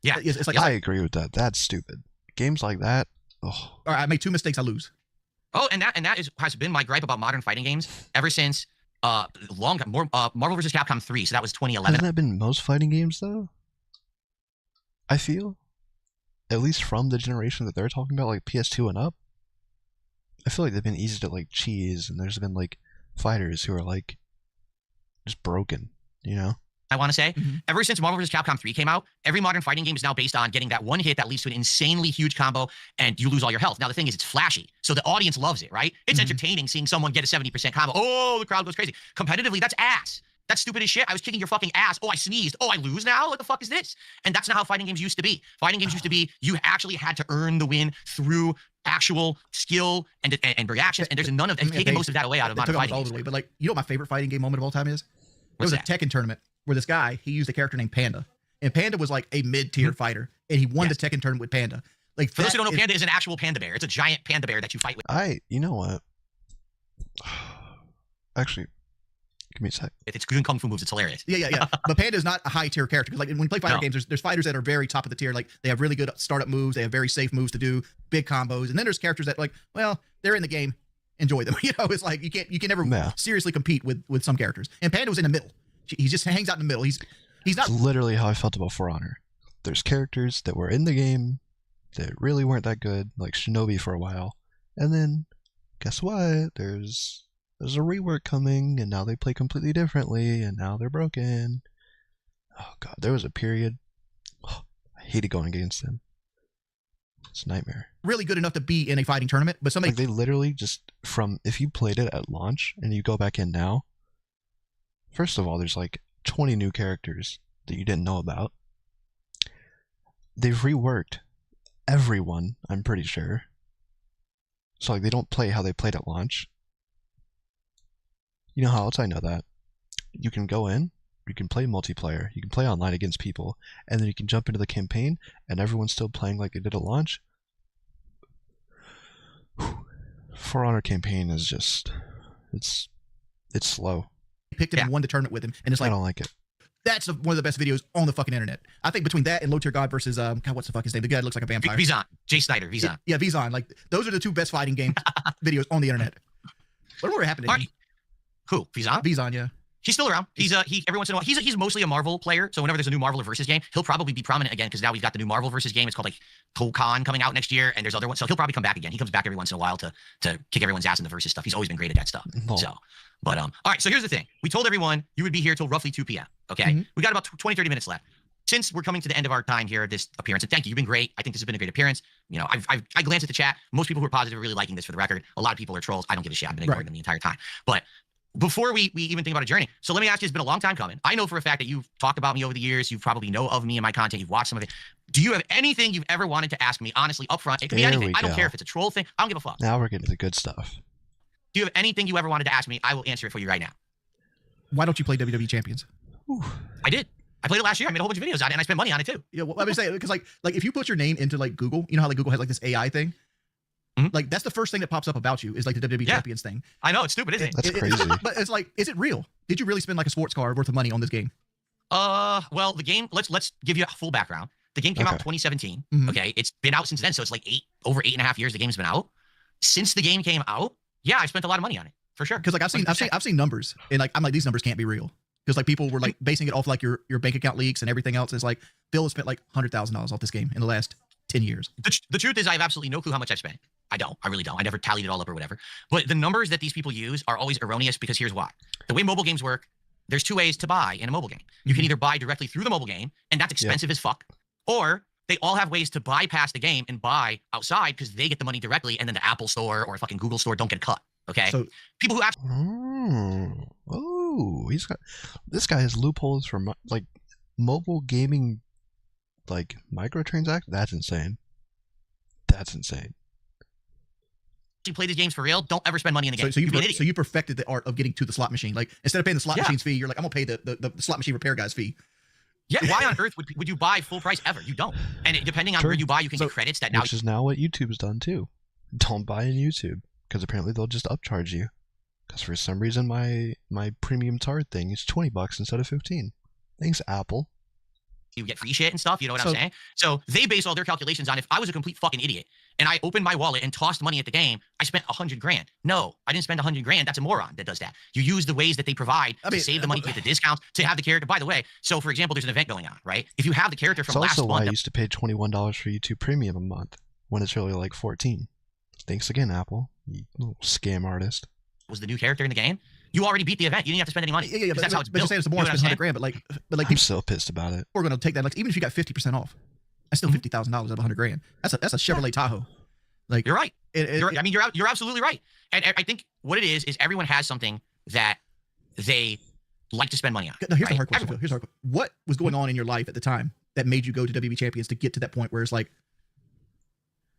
Yeah, it's like I agree with that. That's stupid. Games like that. Oh. All right, I make 2 mistakes, I lose. Oh, and that has been my gripe about modern fighting games ever since Marvel vs. Capcom 3. So that was 2011. Hasn't that been most fighting games though? I feel, at least from the generation that they're talking about, like PS2 and up, I feel like they've been easy to like cheese, and there's been like fighters who are like just broken, you know? I want to say, ever since Marvel vs. Capcom 3 came out, every modern fighting game is now based on getting that one hit that leads to an insanely huge combo, and you lose all your health. Now, the thing is, it's flashy, so the audience loves it, right? It's entertaining seeing someone get a 70% combo. Oh, the crowd goes crazy. Competitively, that's ass. That's stupid as shit. I was kicking your fucking ass. Oh, I sneezed. Oh, I lose now? What the fuck is this? And that's not how fighting games used to be. Fighting games used to be you actually had to earn the win through actual skill and reactions. And there's none of it's taking most of that away out of modern fighting games. But like, you know what my favorite fighting game moment of all time is? There was a Tekken tournament where this guy, he used a character named Panda. And Panda was like a mid-tier fighter. And he won the Tekken tournament with Panda. Like, for those who don't know, Panda is an actual panda bear. It's a giant panda bear that you fight with. You know what? Actually, give me a sec. It's doing kung fu moves. It's hilarious. Yeah. But Panda is not a high-tier character. Because like when you play fighter games, there's fighters that are very top of the tier. Like they have really good startup moves. They have very safe moves to do, big combos. And then there's characters that like, well, they're in the game. Enjoy them. You know, it's like you can never seriously compete with some characters. And Panda was in the middle. He just hangs out in the middle. He's not. It's literally how I felt about For Honor. There's characters that were in the game that really weren't that good, like Shinobi for a while. And then, guess what? There's a rework coming, and now they play completely differently, and now they're broken. Oh god, there was a period. I hated going against them. It's a nightmare. Really good enough to be in a fighting tournament, but somebody... Like they literally just, if you played it at launch, and you go back in now, first of all, there's like 20 new characters that you didn't know about. They've reworked everyone, I'm pretty sure. So like they don't play how they played at launch. You know how else I know that? You can go in, you can play multiplayer, you can play online against people, and then you can jump into the campaign and everyone's still playing like they did at launch. For Honor campaign is just it's slow. Picked him and won the tournament with him, and it's like I don't like it. That's one of the best videos on the fucking internet. I think between that and Low Tier God versus God, what's the fuck his name? The guy that looks like a vampire. Vizon. Jay Snyder. Vizon. Yeah, Vizon. Like those are the two best fighting game videos on the internet. Whatever happened to him? Who? Vizon? Vizon, yeah. He's still around. He every once in a while. He's mostly a Marvel player. So whenever there's a new Marvel versus game, he'll probably be prominent again because now we've got the new Marvel versus game. It's called like Tokon coming out next year, and there's other ones. So he'll probably come back again. He comes back every once in a while to kick everyone's ass in the versus stuff. He's always been great at that stuff. So, but all right. So here's the thing. We told everyone you would be here till roughly 2 p.m. Okay. We got about 20-30 minutes left. Since we're coming to the end of our time here at this appearance, and thank you, you've been great. I think this has been a great appearance. You know, I glanced at the chat. Most people who are positive are really liking this for the record. A lot of people are trolls. I don't give a shit. I've been ignoring them the entire time. But before we even think about a journey, so let me ask you, it's been a long time coming. I know for a fact that you've talked about me over the years. You probably know of me and my content. You've watched some of it. Do you have anything you've ever wanted to ask me, honestly, up front? It could be anything. I don't care if it's a troll thing. I don't give a fuck. Now we're getting to the good stuff. Do you have anything you ever wanted to ask me? I will answer it for you right now. Why don't you play WWE Champions? Ooh. I did. I played it last year. I made a whole bunch of videos on it, and I spent money on it too. Yeah, well, I would say because like if you put your name into like Google, you know how like Google has like this AI thing. Like that's the first thing that pops up about you is like the WWE Champions thing. I know it's stupid, isn't it? That's crazy. But it's like, is it real? Did you really spend like a sports car worth of money on this game? Well, the game. Let's give you a full background. The game came out in 2017. Okay, it's been out since then, so it's like over 8.5 years. The game's been out. Since the game came out, yeah, I spent a lot of money on it for sure. Because like I've seen numbers, and like I'm like these numbers can't be real. Because like people were like basing it off like your bank account leaks and everything else. It's like Phil has spent like $100,000 off this game in the last 10 years. The truth is I have absolutely no clue how much I've spent. I really don't. I never tallied it all up or whatever. But the numbers that these people use are always erroneous because here's why. The way mobile games work, there's two ways to buy in a mobile game. You can either buy directly through the mobile game, and that's expensive as fuck, or they all have ways to bypass the game and buy outside because they get the money directly, and then the Apple store or fucking Google store don't get a cut. Okay? So people who actually... Oh, this guy has loopholes for like mobile gaming, like microtransactions. That's insane. That's insane. You play these games for real, don't ever spend money in the game. So you perfected the art of getting to the slot machine. Like instead of paying the slot machine's fee, you're like, I'm gonna pay the slot machine repair guy's fee. Yeah, why on earth would you buy full price ever? You don't. And depending on where you buy, you can get credits that now. Which is now what YouTube's done too. Don't buy in YouTube because apparently they'll just upcharge you. Because for some reason my premium card thing is $20 instead of 15. Thanks, Apple. You get free shit and stuff, you know what I'm saying? So they base all their calculations on if I was a complete fucking idiot and I opened my wallet and tossed money at the game, I spent $100,000. No, I didn't spend $100,000. That's a moron that does that. You use the ways that they provide to save the money, to get the discounts, to have the character. By the way, so for example, there's an event going on, right? If you have the character from last month. It's also why I used to pay $21 for YouTube Premium a month when it's really like $14. Thanks again, Apple, you little scam artist. Was the new character in the game? You already beat the event. You didn't have to spend any money. Yeah, that's how it's built. But you're saying it's the more than $100,000, but like I'm so pissed about it. We're gonna take that. Like even if you got 50% off, that's still $50,000 out of $100,000. That's a Chevrolet Tahoe. Like you're right. You're absolutely right. And I think what it is everyone has something that they like to spend money on. No, here's right? a hard question. Everyone. Here's a hard question. What was going on in your life at the time that made you go to WB Champions to get to that point where it's like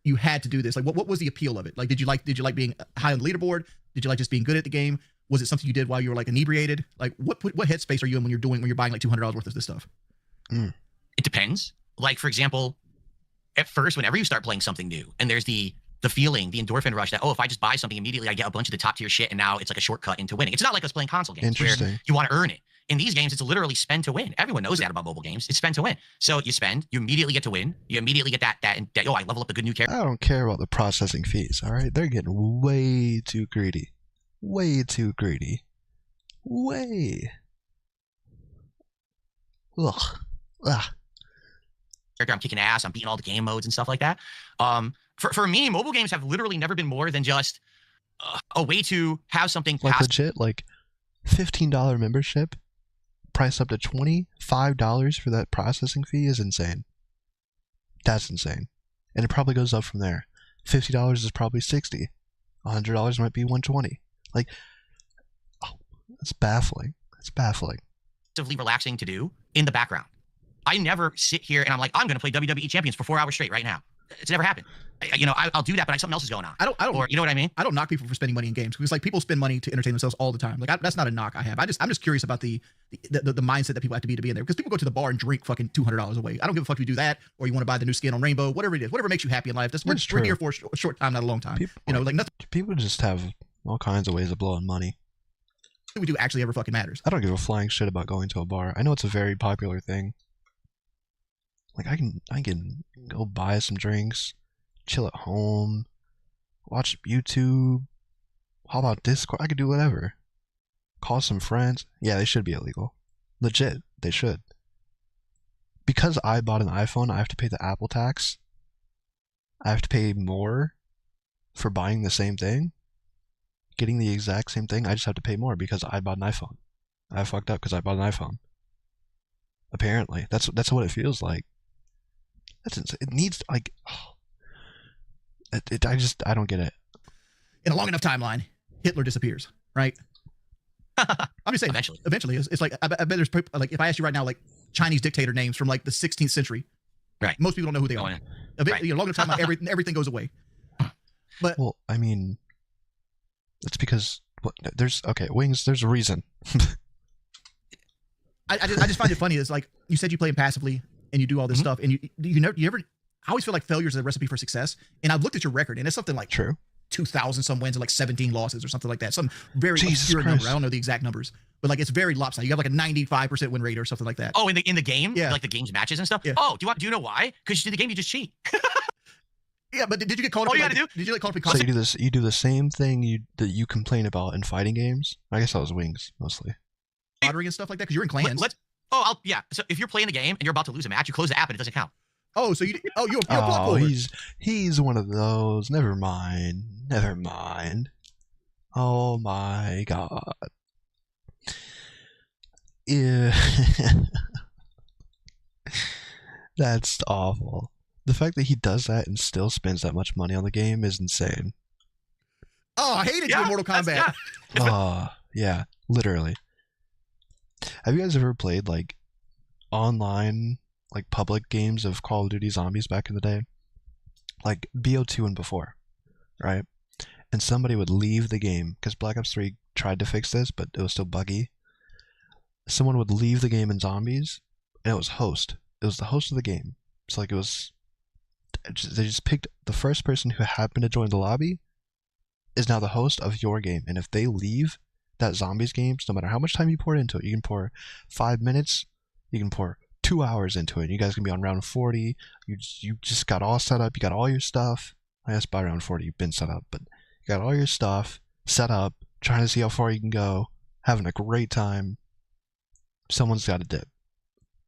you had to do this? Like, what was the appeal of it? Like, did you like being high on the leaderboard? Did you like just being good at the game? Was it something you did while you were like inebriated? Like, what headspace are you in when you're buying like $200 worth of this stuff? It depends. Like, for example, at first, whenever you start playing something new, and there's the feeling, the endorphin rush that, oh, if I just buy something immediately, I get a bunch of the top tier shit, and now it's like a shortcut into winning. It's not like us playing console games where you want to earn it. In these games, it's literally spend to win. Everyone knows that about mobile games. It's spend to win. So you spend, you immediately get to win. You immediately get that oh, I level up the good new character. I don't care about the processing fees, all right? They're getting way too greedy. Way too greedy. Way. Ugh. I'm kicking ass. I'm beating all the game modes and stuff like that. For me, mobile games have literally never been more than just a way to have something like legit, like $15 membership, priced up to $25 for that processing fee is insane. That's insane, and it probably goes up from there. $50 is probably $60. $100 might be $120. Like, oh, it's baffling. It's baffling. Relaxing to do in the background. I never sit here and I'm like, I'm going to play WWE Champions for 4 hours straight right now. It's never happened. I'll do that, but something else is going on. I don't. Or you know what I mean? I don't knock people for spending money in games because like people spend money to entertain themselves all the time. Like that's not a knock I have. I'm just curious about the mindset that people have to be in there because people go to the bar and drink fucking $200 away. I don't give a fuck if you do that or you want to buy the new skin on Rainbow, whatever it is, whatever makes you happy in life. We're here for a short time, not a long time. People, like nothing people just have all kinds of ways of blowing money. we do actually ever fucking matters. I don't give a flying shit about going to a bar. I know it's a very popular thing. Like I can go buy some drinks, chill at home, watch YouTube. How about Discord? I could do whatever. Call some friends. Yeah, they should be illegal. Legit, they should. Because I bought an iPhone, I have to pay the Apple tax. I have to pay more for buying the same thing. Getting the exact same thing, I just have to pay more because I bought an iPhone. I fucked up because I bought an iPhone. Apparently, that's what it feels like. It needs like. I don't get it. In a long enough timeline, Hitler disappears, right? I'm just saying. Eventually, it's like I bet there's like if I ask you right now, like Chinese dictator names from like the 16th century, right? Most people don't know who they are. Eventually, long enough timeline, everything goes away. But well, I mean, it's because there's Wings. There's a reason. I just find it funny. It's like you said you play him passively and you do all this stuff, and you never. I always feel like failure is a recipe for success. And I've looked at your record, and it's something like 2,000 some wins and like 17 losses or something like that. Some very obscure number. I don't know the exact numbers, but like it's very lopsided. You have like a 95% win rate or something like that. Oh, in the game, yeah, like the game's matches and stuff. Yeah. Oh, do you know why? Because in the game you just cheat. Yeah, but did you get called up? All you gotta do? Did you like called up? So you do the same thing that you complain about in fighting games. I guess that was Wings mostly. Lottery and stuff like that because you're in clans. So if you're playing the game and you're about to lose a match, you close the app and it doesn't count. Oh, so you're a block forward. He's one of those. Never mind. Oh my god. Yeah. That's awful. The fact that he does that and still spends that much money on the game is insane. Oh, I hated you in Mortal Kombat. Yeah, literally. Have you guys ever played like online, like public games of Call of Duty Zombies back in the day? Like BO2 and before, right? And somebody would leave the game because Black Ops 3 tried to fix this, but it was still buggy. Someone would leave the game in Zombies, and it was host. It was the host of the game. It's like they just picked the first person who happened to join the lobby is now the host of your game. And if they leave that Zombies game, no matter how much time you pour into it, you can pour 5 minutes, you can pour 2 hours into it. You guys can be on round 40. You just got all set up. You got all your stuff. I guess by round 40 you've been set up, but you got all your stuff set up, trying to see how far you can go, having a great time. Someone's got to dip.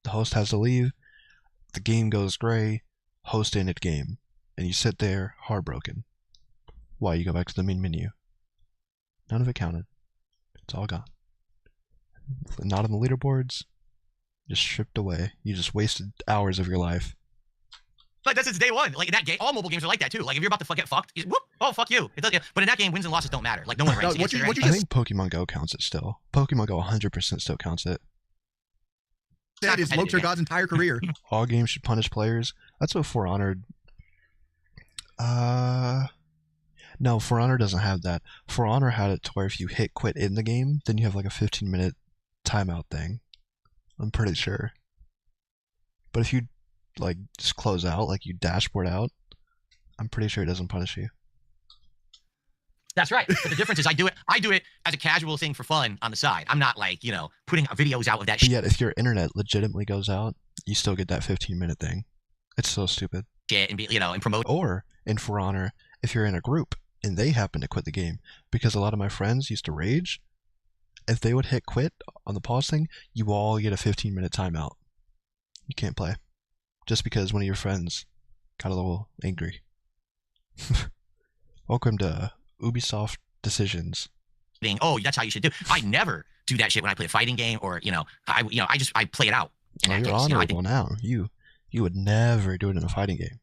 The host has to leave. The game goes gray. Host ended game. And you sit there heartbroken. Why? You go back to the main menu. None of it counted. It's all gone. Not on the leaderboards. Just stripped away. You just wasted hours of your life. Like that's since day one. Like in that game, all mobile games are like that too. Like if you're about to get fucked, you, whoop, oh fuck you. It does, but in that game, wins and losses don't matter. Like no one ranks against it. I think Pokemon Go counts it still. Pokemon Go 100% still counts it. That is Low Tier God's entire career. All games should punish players. That's what For Honor. No, For Honor doesn't have that. For Honor had it to where if you hit quit in the game, then you have like a 15-minute timeout thing. I'm pretty sure. But if you like just close out, like you dashboard out, I'm pretty sure it doesn't punish you. That's right. But the difference is I do it as a casual thing for fun on the side. I'm not like, putting videos out of that shit. Yet if your internet legitimately goes out, you still get that 15-minute thing. It's so stupid. And be, and promote. Or in For Honor, if you're in a group and they happen to quit the game, because a lot of my friends used to rage, if they would hit quit on the pause thing, you all get a 15-minute timeout. You can't play. Just because one of your friends got a little angry. Welcome to Ubisoft decisions. Oh, that's how you should do. I never do that shit when I play a fighting game or I play it out. You're honorable now. You would never do it in a fighting game.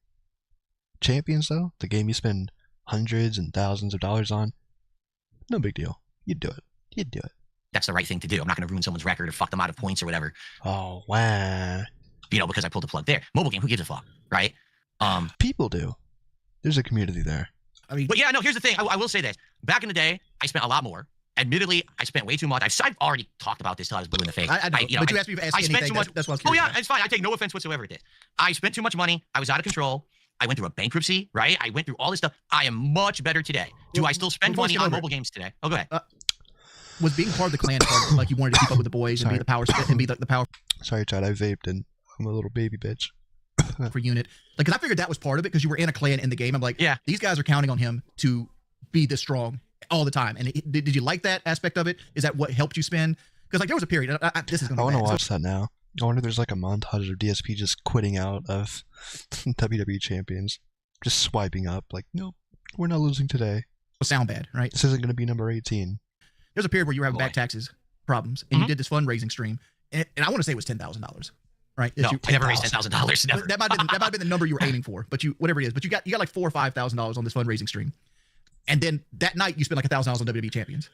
Champions though, the game you spend hundreds and thousands of dollars on, no big deal. You'd do it. You'd do it. That's the right thing to do. I'm not going to ruin someone's record or fuck them out of points or whatever. Oh wow. Because I pulled the plug there. Mobile game, who gives a fuck, right? People do. There's a community there. I mean, but yeah, no. Here's the thing. I will say this. Back in the day, I spent a lot more. Admittedly, I spent way too much. I've already talked about this till I was blue in the face. I know, but you asked me if I spent too much. That's what I was curious yeah, about. it's fine. I take no offense whatsoever at this. I spent too much money. I was out of control. I went through a bankruptcy, right? I went through all this stuff. I am much better today. Do I still spend money on mobile games today? Oh, go ahead. Was being part of the clan part, like you wanted to keep up with the boys and be the power spit and be the power. Sorry, Chad. I vaped and I'm a little baby bitch. For unit, like, because I figured that was part of it because you were in a clan in the game. I'm like, yeah, these guys are counting on him to be this strong all the time. And did you like that aspect of it? Is that what helped you spend? Because like there was a period. This is going to. I want to watch that now. I wonder if there's like a montage of DSP just quitting out of WWE champions, just swiping up. Like, nope, we're not losing today. Sound bad, right? This isn't going to be number 18. There's a period where you were having back taxes problems, and you did this fundraising stream, and I want to say it was $10,000. Right? No, I never raised $10,000. Never. That might have been the number you were aiming for, but whatever it is. But you got like $4,000 or $5,000 on this fundraising stream, and then that night you spent like $1,000 on WWE champions.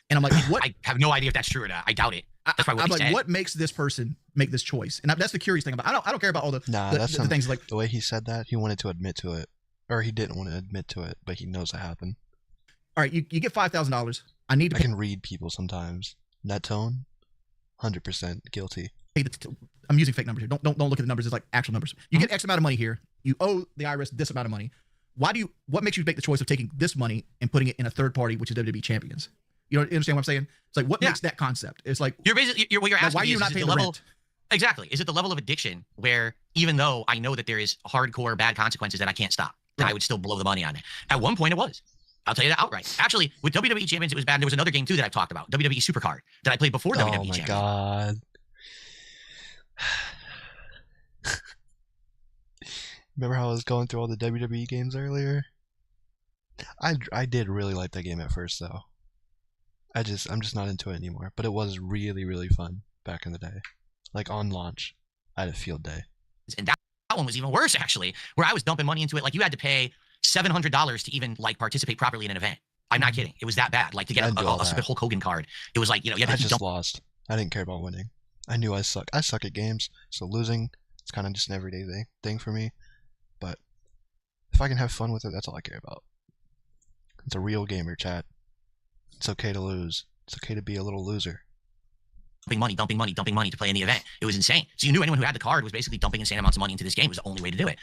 And I'm like, what? I have no idea if that's true or not. I doubt it. That's I'm like, what makes this person make this choice? And that's the curious thing about. I don't care about all the the things like the way he said that. He wanted to admit to it, or he didn't want to admit to it, but he knows it happened. All right, you get $5,000. I can read people sometimes. That tone, 100% guilty. I'm using fake numbers here. Don't look at the numbers as like actual numbers. You get X amount of money here. You owe the IRS this amount of money. What makes you make the choice of taking this money and putting it in a third party, which is WWE champions? You understand what I'm saying? It's like, what makes that concept? It's like, you're basically, what you're asking why are you not paying the rent? Exactly. Is it the level of addiction where even though I know that there is hardcore bad consequences that I can't stop, that I would still blow the money on it? At one point it was. I'll tell you that outright. Actually, with WWE Champions, it was bad. There was another game too that I've talked about, WWE Supercard, that I played before WWE Champions. Oh my God. Remember how I was going through all the WWE games earlier? I did really like that game at first though. I'm just not into it anymore. But it was really, really fun back in the day. Like on launch, I had a field day. And that one was even worse actually, where I was dumping money into it. Like you had to pay $700 to even like participate properly in an event. I'm not kidding. It was that bad. Like to get a stupid Hulk Hogan card. It was like, you had to just lost. I didn't care about winning. I knew I suck. I suck at games, so losing, it's kind of just an everyday thing for me. But if I can have fun with it, that's all I care about. It's a real gamer, chat. It's okay to lose. It's okay to be a little loser. Dumping money to play in the event. It was insane. So you knew anyone who had the card was basically dumping insane amounts of money into this game. It was the only way to do it.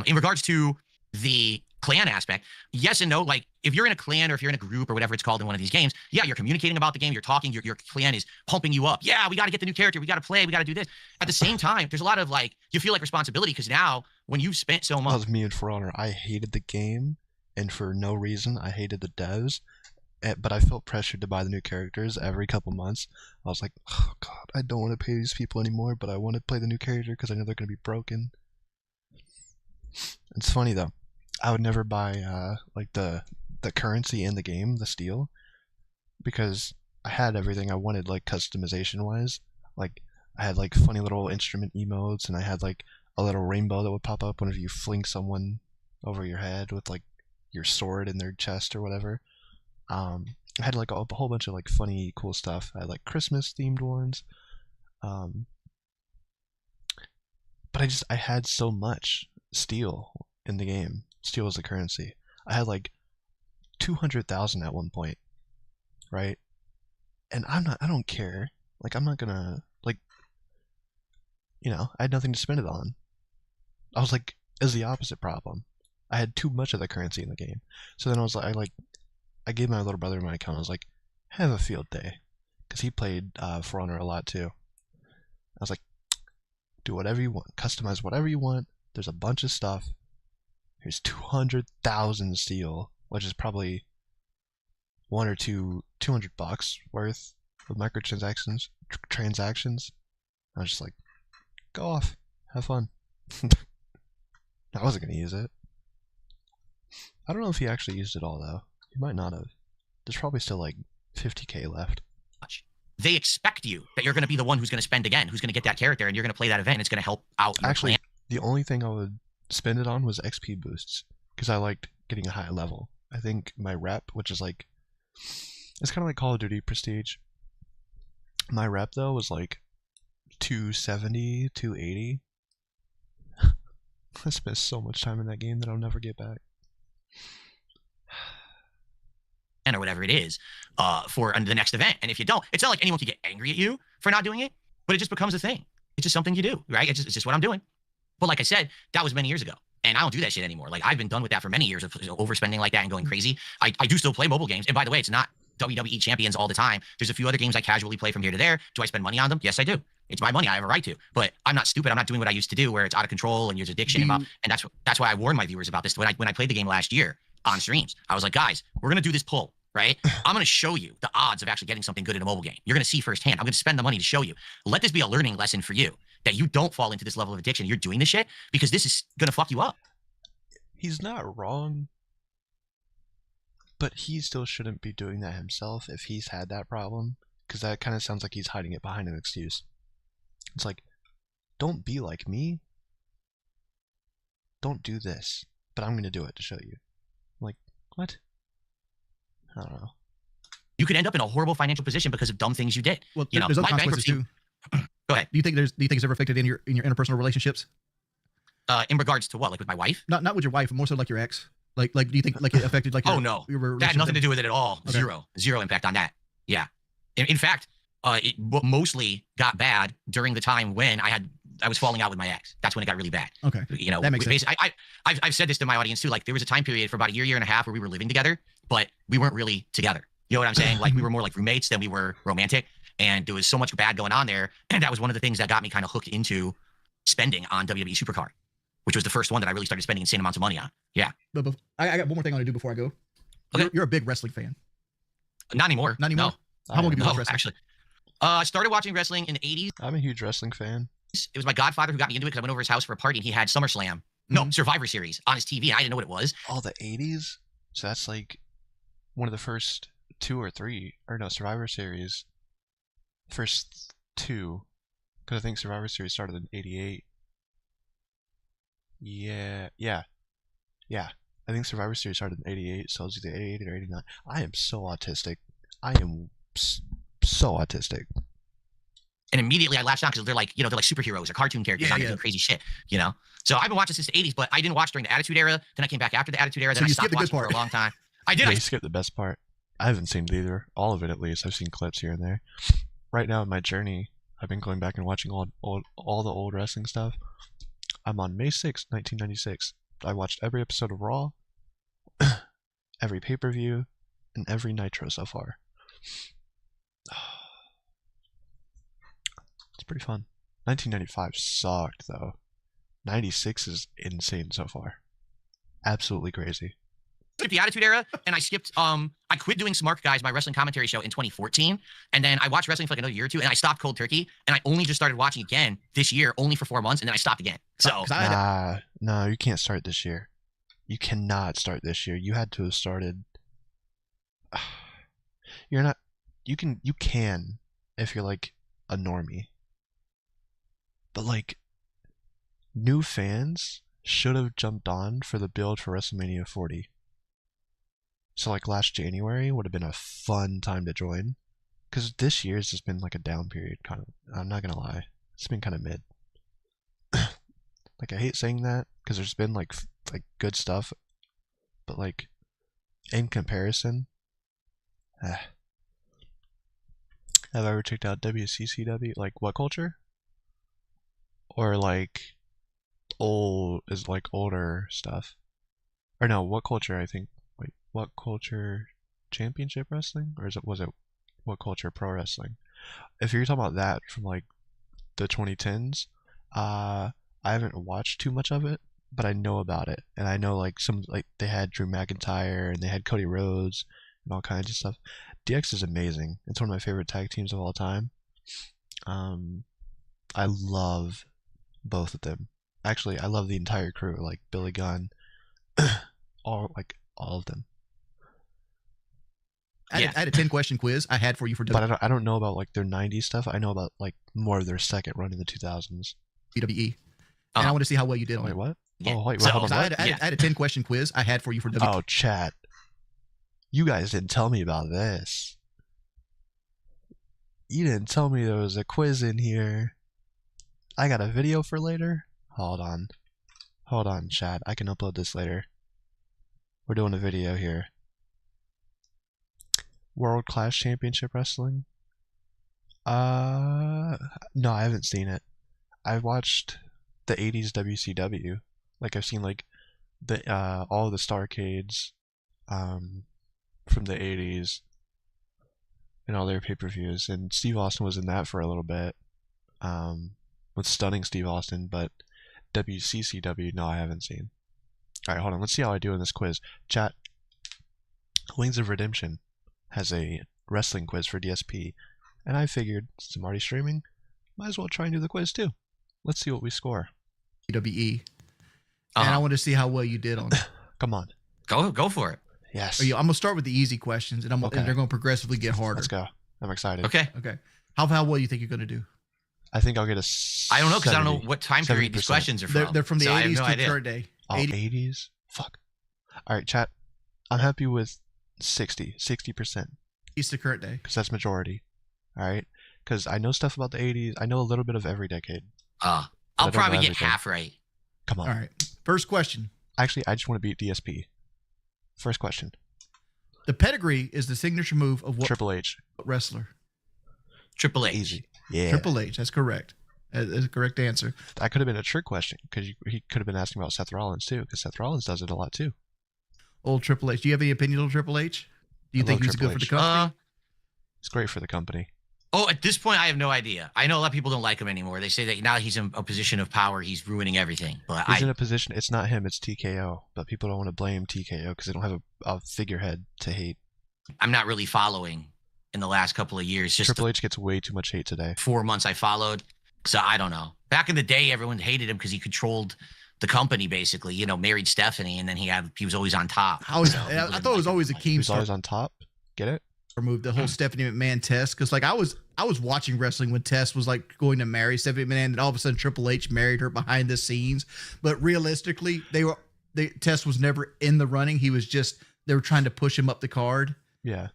In regards to the clan aspect, yes and no. Like if you're in a clan or if you're in a group or whatever it's called in one of these games, yeah, you're communicating about the game, you're talking, your clan is pumping you up. Yeah, we got to get the new character, we got to play, we got to do this. At the same time, there's a lot of like, you feel like responsibility because now when you've spent so much. That was me and For Honor. I hated the game, and for no reason, I hated the devs. But I felt pressured to buy the new characters every couple months. I was like, oh God, I don't want to pay these people anymore, but I want to play the new character because I know they're going to be broken. It's funny though. I would never buy like the currency in the game, the steel, because I had everything I wanted, like customization wise. Like I had like funny little instrument emotes, and I had like a little rainbow that would pop up whenever you fling someone over your head with like your sword in their chest or whatever. I had like a whole bunch of like funny, cool stuff. I had like Christmas themed ones. But I had so much steel in the game. Steel was the currency. I had like 200,000 at one point, right? And I don't care. Like, I'm not gonna, like, I had nothing to spend it on. I was like, is the opposite problem. I had too much of the currency in the game. So then I gave my little brother my account. I was like, have a field day. Because he played For Honor a lot too. I was like, do whatever you want. Customize whatever you want. There's a bunch of stuff. Here's 200,000 steel, which is probably $100 or $200 worth of microtransactions. I was just like, go off. Have fun. I wasn't going to use it. I don't know if he actually used it all, though. He might not have. There's probably still like 50k left. They expect you that you're going to be the one who's going to spend again, who's going to get that character, and you're going to play that event, and it's going to help out your Actually, plan. The only thing I would spend it on was XP boosts, because I liked getting a high level. I think my rep, which is like, it's kind of like Call of Duty Prestige. My rep, though, was like 270, 280. I spent so much time in that game that I'll never get back. Or whatever it is for the next event. And if you don't, it's not like anyone can get angry at you for not doing it, but it just becomes a thing. It's just something you do, right? It's just what I'm doing. But like I said, that was many years ago. And I don't do that shit anymore. Like, I've been done with that for many years of overspending like that and going crazy. I do still play mobile games. And by the way, it's not WWE champions all the time. There's a few other games I casually play from here to there. Do I spend money on them? Yes, I do. It's my money. I have a right to. But I'm not stupid. I'm not doing what I used to do where it's out of control and there's addiction involved. And that's why I warned my viewers about this. When I played the game last year on streams, I was like, guys, we're going to do this pull, right? I'm going to show you the odds of actually getting something good in a mobile game. You're going to see firsthand. I'm going to spend the money to show you. Let this be a learning lesson for you, that you don't fall into this level of addiction. You're doing this shit because this is going to fuck you up. He's not wrong, but he still shouldn't be doing that himself if he's had that problem, because that kind of sounds like he's hiding it behind an excuse. It's like, don't be like me. Don't do this, but I'm going to do it to show you. I'm like, what? I don't know. You could end up in a horrible financial position because of dumb things you did. Well, you know, there's other my consequences too. Go ahead. Do you think it's ever affected in your interpersonal relationships? In regards to what, like with my wife? Not with your wife, but more so like your ex. Like do you think like it affected like your, oh no, your that had nothing to do with it at all. Okay. Zero impact on that. Yeah. In fact, it mostly got bad during the time when I was falling out with my ex. That's when it got really bad. Okay. You know, that makes sense. I've said this to my audience too. Like, there was a time period for about a year and a half where we were living together, but we weren't really together. You know what I'm saying? Like, we were more like roommates than we were romantic. And there was so much bad going on there. And that was one of the things that got me kind of hooked into spending on WWE Supercard, which was the first one that I really started spending insane amounts of money on. Yeah. But I got one more thing I want to do before I go. Okay. You're a big wrestling fan. Not anymore. Not anymore? No. How long have you watched No, wrestling? actually. I started watching wrestling in the 80s. I'm a huge wrestling fan. It was my godfather who got me into it because I went over his house for a party and he had SummerSlam. No, Survivor Series on his TV. And I didn't know what it was. Oh, the 80s? So that's like one of the first two or three, or no, Survivor Series. First two. Because I think Survivor Series started in 88. Yeah. I think Survivor Series started in 88, so it was either 88 or 89. I am so autistic. I am so autistic. And immediately I latched on because they're like superheroes or cartoon characters on doing crazy shit, you know? So I've been watching since the 80s, but I didn't watch during the Attitude Era. Then I came back after the Attitude Era. Then So I you stopped skipped the good watching for part. a long time. I did. Yeah, you skipped the best part. I haven't seen it either. All of it, at least. I've seen clips here and there. Right now in my journey, I've been going back and watching all the old wrestling stuff. I'm on May 6th, 1996. I watched every episode of Raw, every pay-per-view, and every Nitro so far. It's pretty fun. 1995 sucked, though. 96 is insane so far. Absolutely crazy. Skipped the Attitude Era, and I skipped. I quit doing Smart Guys, my wrestling commentary show, in 2014, and then I watched wrestling for like another year or two, and I stopped cold turkey, and I only just started watching again this year, only for 4 months, and then I stopped again. So No, you can't start this year. You cannot start this year. You had to have started. You're not. You can if you're like a normie, but like, new fans should have jumped on for the build for WrestleMania 40. So like last January would have been a fun time to join. Because this year's just been like a down period, kind of. I'm not gonna lie, it's been kind of mid. Like I hate saying that because there's been like good stuff, but like in comparison, have I ever checked out WCCW? Like What Culture? Or like older stuff? Or no, What Culture? I think. Wait, What Culture Championship Wrestling, or was it What Culture Pro Wrestling? If you're talking about that from like the 2010s, I haven't watched too much of it, but I know about it, and I know like they had Drew McIntyre and they had Cody Rhodes and all kinds of stuff. DX is amazing. It's one of my favorite tag teams of all time. I love both of them. Actually, I love the entire crew, like Billy Gunn, all of them. I had a 10-question quiz I had for you for But I don't know about like their 90s stuff. I know about like more of their second run in the 2000s. WWE. And I want to see how well you did on Wait, it. what? Yeah. Oh, wait, So- hold on. So I What? had a 10-question quiz I had for you for WWE. Oh, chat. You guys didn't tell me about this. You didn't tell me there was a quiz in here. I got a video for later. Hold on. Hold on, chat. I can upload this later. We're doing a video here. World Class Championship Wrestling? No, I haven't seen it. I watched the 80s WCW. Like I've seen like the all the Starcades from the 80s and all their pay-per-views, and Steve Austin was in that for a little bit with Stunning Steve Austin, but WCCW, no, I haven't seen. Alright, hold on, let's see how I do in this quiz. Chat, Wings of Redemption has a wrestling quiz for DSP, and I figured, since I'm already streaming, might as well try and do the quiz too. Let's see what we score. WWE. And I want to see how well you did on it. Come on. Go for it. Yes. I'm going to start with the easy questions, and and they're going to progressively get harder. Let's go. I'm excited. Okay. Okay. How well you think you're going to do? I think I'll get a I don't know because I don't know 70. what time period these 70%. questions are from. They're from the So I have 80s no to idea. current day. Oh, 80s? Fuck. Alright, chat. I'm happy with 60%. 80s to current day. Because that's majority. Alright? Because I know stuff about the 80s. I know a little bit of every decade. I'll don't know probably get everything. half right. Come on. All right. First question. Actually, I just want to beat DSP. First question. The pedigree is the signature move of what Triple H. wrestler? Triple H. Easy. Yeah. Triple H. That's correct. That's a correct answer. That could have been a trick question because he could have been asking about Seth Rollins too, because Seth Rollins does it a lot too. Old Triple H. Do you have any opinion on Triple H? Do you I think love he's good for Triple the H. company? It's great for the company. At this point, I have no idea. I know a lot of people don't like him anymore. They say that now he's in a position of power, he's ruining everything. But He's in a position. It's not him. It's TKO. But people don't want to blame TKO because they don't have a figurehead to hate. I'm not really following in the last couple of years. Just Triple H gets way too much hate today. 4 months I followed. So I don't know. Back in the day, everyone hated him because he controlled the company basically. Married Stephanie, and then he was always on top. I thought it was always a He's Keemstar always on top. Get it? move, the whole Stephanie McMahon test, because like I was watching wrestling when Tess was like going to marry Stephanie McMahon, and all of a sudden Triple H married her behind the scenes. But realistically, Tess was never in the running. They were trying to push him up the card. Yeah.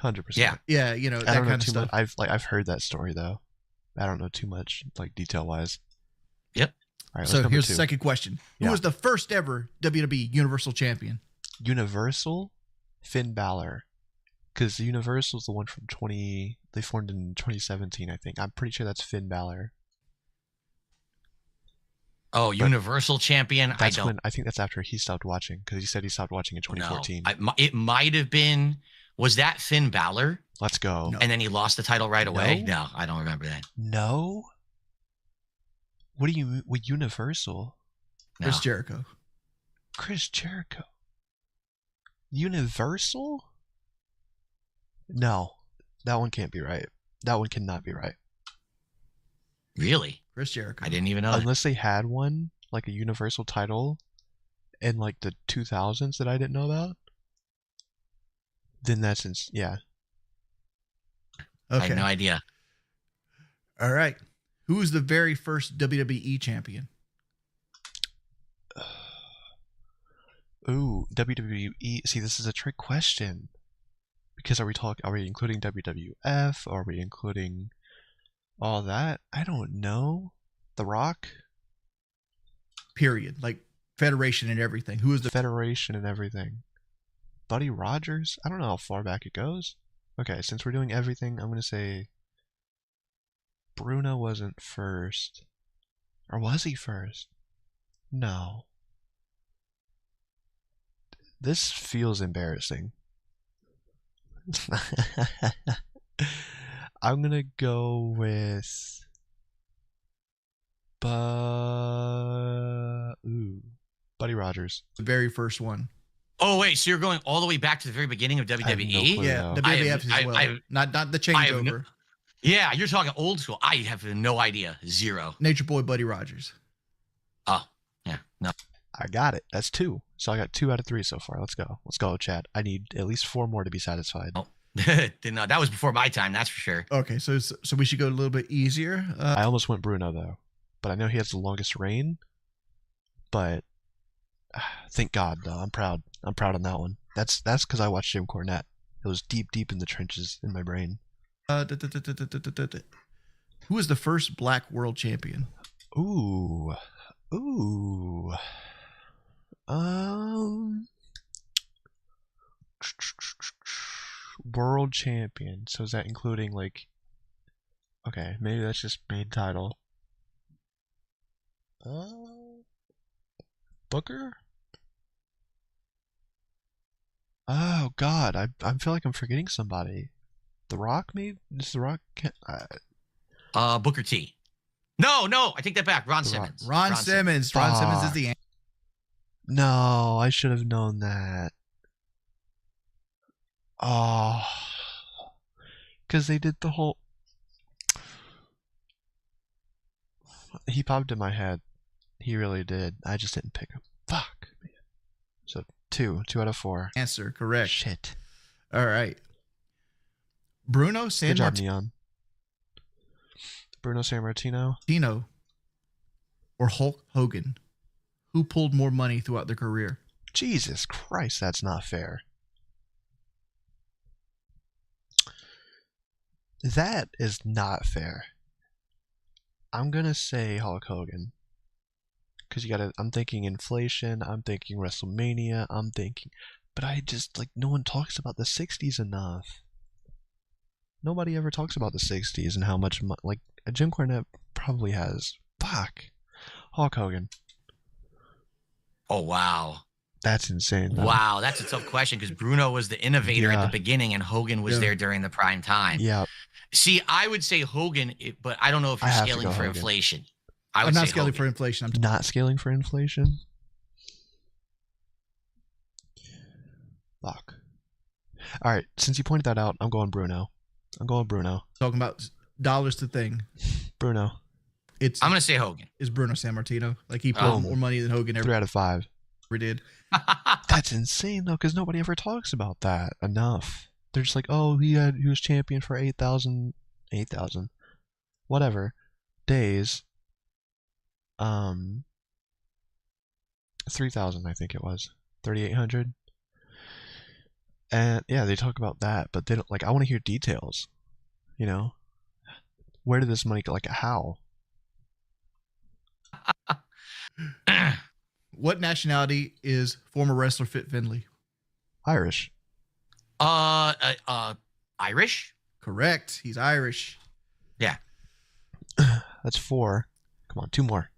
100%. Yeah. Yeah, I that don't know kind of too stuff. much. I've heard that story though. I don't know too much like detail wise. Yep. All right. So let's here's two. the second question: Who Yeah. was the first ever WWE Universal Champion? Universal, Finn Balor, because Universal's the one from they formed in 2017, I think. I'm pretty sure that's Finn Balor. Oh, Universal Champion. I That's don't when I think that's after he stopped watching, because he said he stopped watching in 2014. It might have been. Was that Finn Balor? Let's go. No. And then he lost the title right away? No. No, I don't remember that. No. What do you mean with Universal? No. Chris Jericho. Chris Jericho. Universal? No, that one can't be right. That one cannot be right. Really? Chris Jericho. I didn't even know that. Unless they had one, like a Universal title, in like the 2000s that I didn't know about. Then yeah. I Okay. had no idea. All right. Who was the very first WWE champion? Ooh, WWE. See, this is a trick question. Because are we including WWF? Are we including all that? I don't know. The Rock? Period. Like Federation and everything. Who is the Federation and everything. Buddy Rogers? I don't know how far back it goes. Okay, since we're doing everything, I'm going to say Bruno wasn't first. Or was he first? No. This feels embarrassing. I'm going to go with Buddy Rogers. the very first one? Oh wait, so you're going all the way back to the very beginning of WWE? I have no clue. Yeah, No. WWF as well. Not the changeover. Yeah, you're talking old school. I have no idea. Zero. Nature Boy Buddy Rogers. Oh, yeah, no. I got it. That's 2. So I got 2 out of 3 so far. Let's go. Let's go, Chad. I need at least 4 more to be satisfied. Oh. That was before my time, that's for sure. Okay, so we should go a little bit easier. I almost went Bruno though, but I know he has the longest reign. But thank God though. I'm proud. I'm proud on that one. That's because I watched Jim Cornette. It was deep in the trenches in my brain. Who was the first Black World Champion? Ooh. World champion. So is that including like? Okay, maybe that's just main title. Booker. Oh God, I feel like I'm forgetting somebody. The Rock, maybe? Is The Rock? Booker T. No, I take that back. Ron Simmons. Ron Simmons. Ron Simmons is the answer. No, I should have known that. Oh, because they did the whole. He popped in my head. He really did. I just didn't pick him. Fuck. Man. So 2 out of 4. Answer correct. Shit. All right. Bruno Good job, Sammartino Neon. Bruno Sammartino. or Hulk Hogan? Who pulled more money throughout their career? Jesus Christ, that's not fair. That is not fair. I'm gonna say Hulk Hogan. Because I'm thinking inflation, I'm thinking WrestleMania, but I just, like, no one talks about the 60s enough. Nobody ever talks about the 60s and how much, like, Jim Cornette probably has. Fuck. Hulk Hogan. Oh, wow. That's insane, though. Wow, that's a tough question because Bruno was the innovator at the beginning and Hogan was there during the prime time. Yeah. See, I would say Hogan, but I don't know if you're scaling for inflation. I'm not scaling for inflation. I'm not scaling for inflation? Fuck. All right, since you pointed that out, I'm going Bruno. talking about dollars to thing. Bruno. I'm going to say Hogan. Is Bruno Sammartino. Like, he pulled more money than Hogan ever 3 out of 5. did. That's insane, though, because nobody ever talks about that enough. They're just like, oh, he was champion for 8,000, whatever, days. 3,000, I think it was. 3,800. And yeah, they talk about that, but they don't, like, I want to hear details. You know? Where did this money go? Like, how? What nationality is former wrestler Fit Finlay? Irish. Irish? Correct. He's Irish. Yeah. That's 4. Come on, 2 more.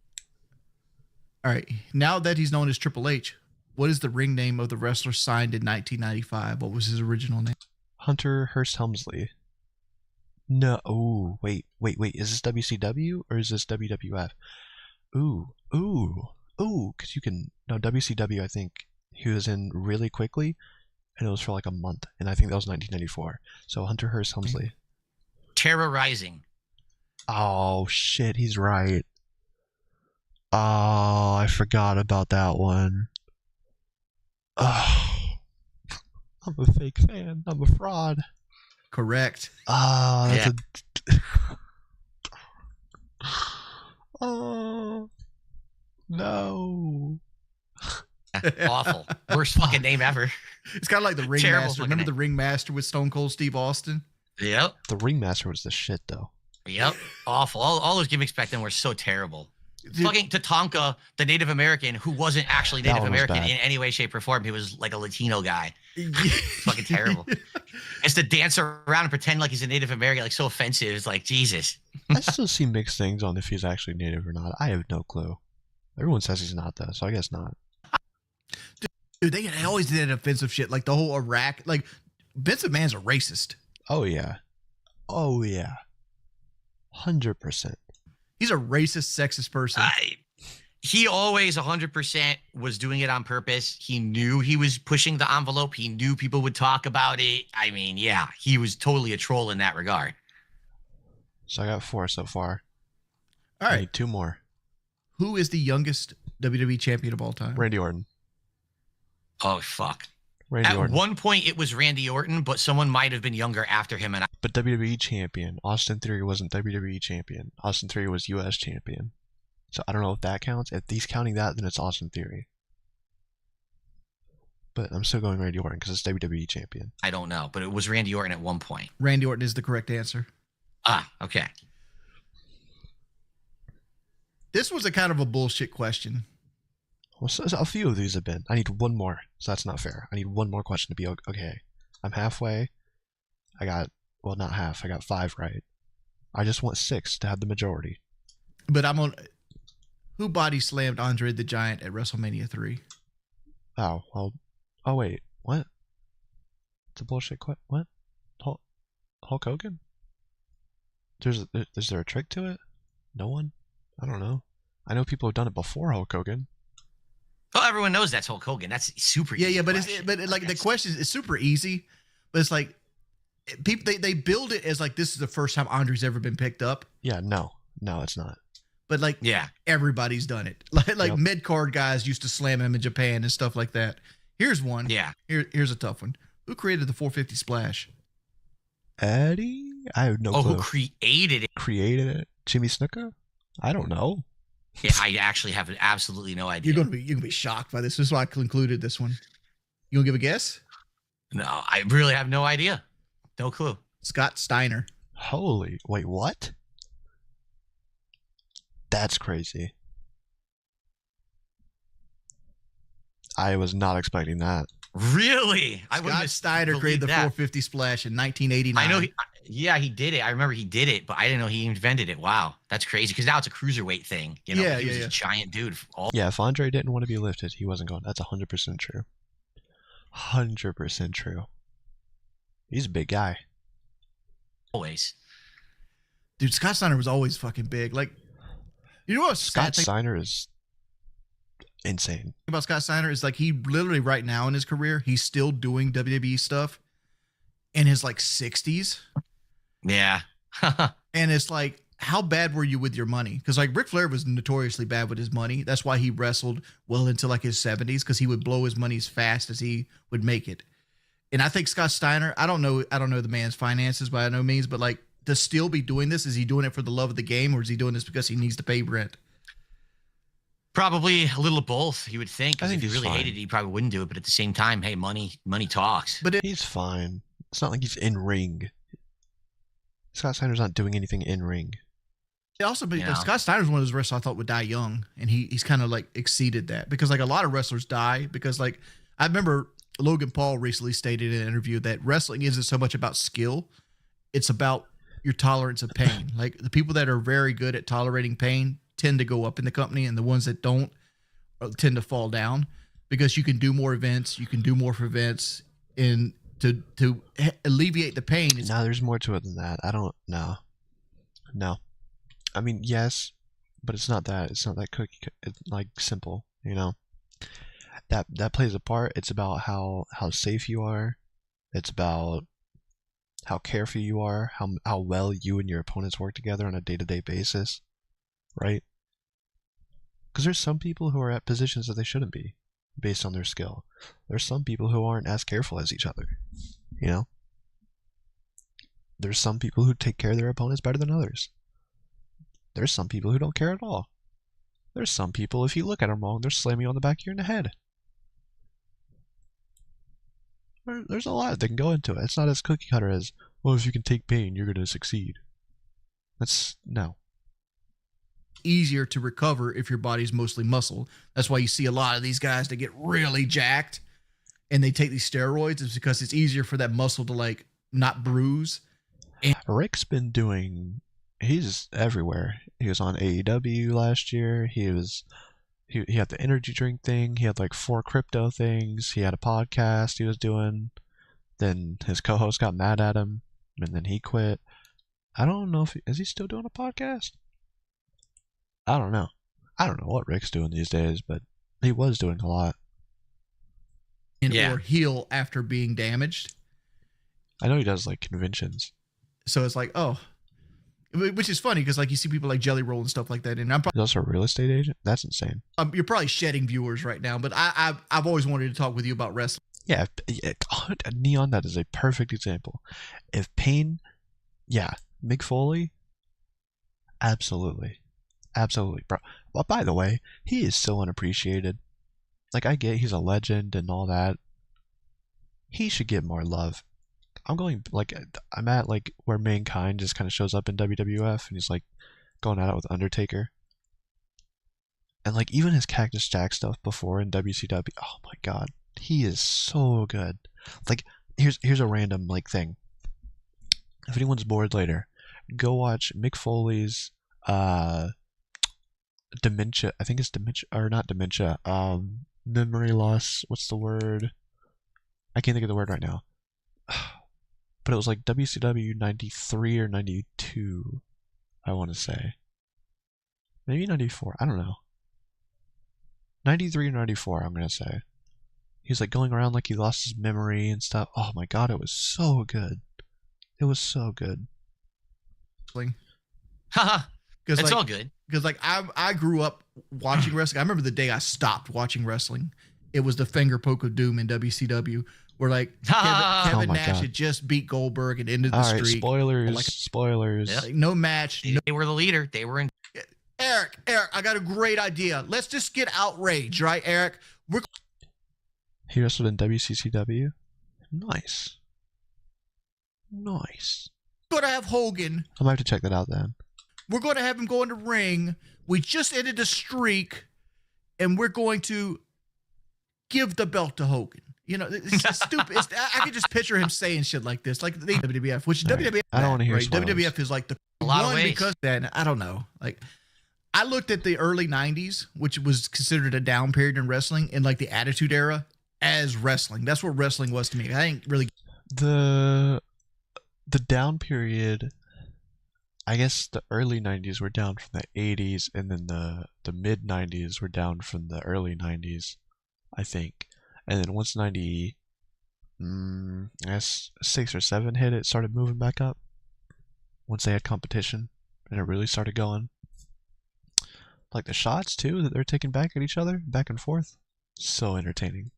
All right. Now that he's known as Triple H, what is the ring name of the wrestler signed in 1995? What was his original name? Hunter Hearst Helmsley. No. Oh, wait. Is this WCW or is this WWF? Ooh. Because you can. No, WCW, I think he was in really quickly, and it was for like a month, and I think that was 1994. So Hunter Hearst Helmsley. Terrorizing. Oh, shit, he's right. Oh, I forgot about that one. Oh, I'm a fake fan. I'm a fraud. Correct. Oh, that's Oh, no. Awful. Worst fucking name ever. It's kind of like the Ringmaster. Remember the Ringmaster with Stone Cold Steve Austin? Yep. The Ringmaster was the shit, though. Yep. Awful. All those gimmicks back then were so terrible. Dude. Fucking Tatanka, the Native American, who wasn't actually That Native one was American bad. in any way, shape, or form. He was like a Latino guy. Fucking terrible. It's to dance around and pretend like he's a Native American, like so offensive. It's like, Jesus. I still see mixed things on if he's actually native or not. I have no clue. Everyone says he's not, though, so I guess not. Dude, they always did offensive shit, like the whole Iraq. Like, Vince McMahon's a racist. Oh, yeah. Oh, yeah. 100%. He's a racist, sexist person. He always 100% was doing it on purpose. He knew he was pushing the envelope. He knew people would talk about it. I mean, yeah, he was totally a troll in that regard. So I got 4 so far. All I right. need 2 more. Who is the youngest WWE champion of all time? Randy Orton. Oh, fuck. Randy At Orton. one point, it was Randy Orton, but someone might have been younger after him. And But WWE champion. Austin Theory wasn't WWE champion. Austin Theory was US champion. So I don't know if that counts. If he's counting that, then it's Austin Theory. But I'm still going Randy Orton because it's WWE champion. I don't know, but it was Randy Orton at one point. Randy Orton is the correct answer. Ah, okay. This was a kind of a bullshit question. Well, so a few of these have been. I need 1 more, so that's not fair. I need 1 more question to be okay. I'm halfway. I got, well, not half. I got 5 right. I just want 6 to have the majority. But I'm on. Who body slammed Andre the Giant at WrestleMania 3? Oh, well. Oh, wait. What? It's a bullshit question. What? Hulk Hogan? Is there a trick to it? No one? I don't know. I know people have done it before Hulk Hogan. Well, everyone knows that's Hulk Hogan. That's super easy. Yeah, but question. the question is super easy, but it's like people they build it as like this is the first time Andre's ever been picked up. Yeah, no, it's not. But like Yeah. everybody's done it. Like mid card guys used to slam him in Japan and stuff like that. Here's one. Yeah. Here's a tough one. Who created the 450 splash? Eddie? I have no Oh, clue. who created it? Created it? Jimmy Snuka? I don't know. Yeah, I actually have absolutely no idea. You're gonna be shocked by this. This is why I concluded this one. You gonna give a guess? No, I really have no idea. No clue. Scott Steiner. Holy, wait, what? That's crazy. I was not expecting that. Really? I Scott Steiner created the 450 splash in 1989. I know. He did it. I remember he did it, but I didn't know he invented it. Wow, that's crazy. Because now it's a cruiserweight thing. You know, Yeah, he was yeah. a giant dude. Yeah, if Andre didn't want to be lifted, he wasn't going. That's 100% true. 100% true. He's a big guy. Always. Dude, Scott Steiner was always fucking big. Like, you know what Scott sad thing Steiner is insane. about Scott Steiner is like he literally right now in his career, he's still doing WWE stuff in his like 60s. Yeah. And it's like, how bad were you with your money? Because like Ric Flair was notoriously bad with his money. That's why he wrestled well into like his 70s, because he would blow his money as fast as he would make it. And I think Scott Steiner, I don't know the man's finances by no means, but like to still be doing this, is he doing it for the love of the game, or is he doing this because he needs to pay rent? Probably a little of both, you would think. 'Cause I think if he he's really fine. hated it, he probably wouldn't do it. But at the same time, hey, money talks. But He's fine. It's not like he's in ring. Scott Steiner's not doing anything in ring. it also, Yeah. Scott Steiner's one of those wrestlers I thought would die young, and he's kind of like exceeded that, because like a lot of wrestlers die because like I remember Logan Paul recently stated in an interview that wrestling isn't so much about skill, it's about your tolerance of pain. Like the people that are very good at tolerating pain tend to go up in the company, and the ones that don't tend to fall down, because you can do more events, you can do more for events, and to alleviate the pain. It's, No, there's more to it than that. I don't know. No. I mean, yes, but it's not that. It's not that cookie. It's like simple, you know. That plays a part. It's about how safe you are. It's about how careful you are, how well you and your opponents work together on a day-to-day basis, right? Because there's some people who are at positions that they shouldn't be based on their skill. There's some people who aren't as careful as each other, you know? There's some people who take care of their opponents better than others. There's some people who don't care at all. There's some people, if you look at them wrong, they're slamming you on the back of your head. There's a lot that can go into it. It's not as cookie cutter as, well, if you can take pain, you're going to succeed. No. Easier to recover if your body's mostly muscle. That's why you see a lot of these guys that get really jacked and they take these steroids. It's because it's easier for that muscle to like not bruise. And Rick's been doing, he's everywhere. He was on AEW last year. He had the energy drink thing. He had like 4 crypto things. He had a podcast he was doing. Then his co-host got mad at him, and then he quit. I don't know if is he still doing a podcast? I don't know. I don't know what Rick's doing these days, but he was doing a lot. or heal after being damaged. I know he does like conventions. So it's like, oh, which is funny because like you see people like Jelly Roll and stuff like that, and I'm He's also a real estate agent. That's insane. you're probably shedding viewers right now, but I've always wanted to talk with you about wrestling. Yeah, Neon, that is a perfect example. If Pain, Mick Foley, absolutely, bro. Well, by the way, he is so unappreciated. Like, I get he's a legend and all that. He should get more love. I'm at like where Mankind just kind of shows up in WWF, and he's like going at it with Undertaker. And like even his Cactus Jack stuff before in WCW, oh my god, he is so good. Like here's a random like thing. If anyone's bored later, go watch Mick Foley's dementia. I think it's dementia or not dementia. Memory loss. What's the word? I can't think of the word right now. But it was like WCW 93 or 92, I want to say. Maybe 94, I don't know. 93 or 94, I'm going to say. He's like going around like he lost his memory and stuff. Oh my god, it was so good. It was so good. Haha. It's like, all good. Because like I grew up watching wrestling. I remember the day I stopped watching wrestling. It was the finger poke of doom in WCW. Where like Kevin Nash had just beat Goldberg and ended the streak. Spoilers. Like, no match. They were the leader. They were in. Eric, I got a great idea. Let's just get outraged, right, Eric? He wrestled in WCCW. Nice. We're gonna have Hogan. I might have to check that out then. We're gonna have him go in the ring. We just ended the streak, and we're going to give the belt to Hogan. You know, it's stupid. I can just picture him saying shit like this, like the WWF, which Right. WWF. I don't want to hear right? spoilers. WWF is like the A lot of one ways. because then I don't know. Like, I looked at the early '90s, which was considered a down period in wrestling, and like the Attitude Era as wrestling. That's what wrestling was to me. I didn't really. The down period, I guess the early 90s were down from the 80s, and then the mid 90s were down from the early 90s, I think. And then once I guess 6 or 7 hit, it started moving back up. Once they had competition, and it really started going. Like the shots too that they're taking back at each other, back and forth. So entertaining.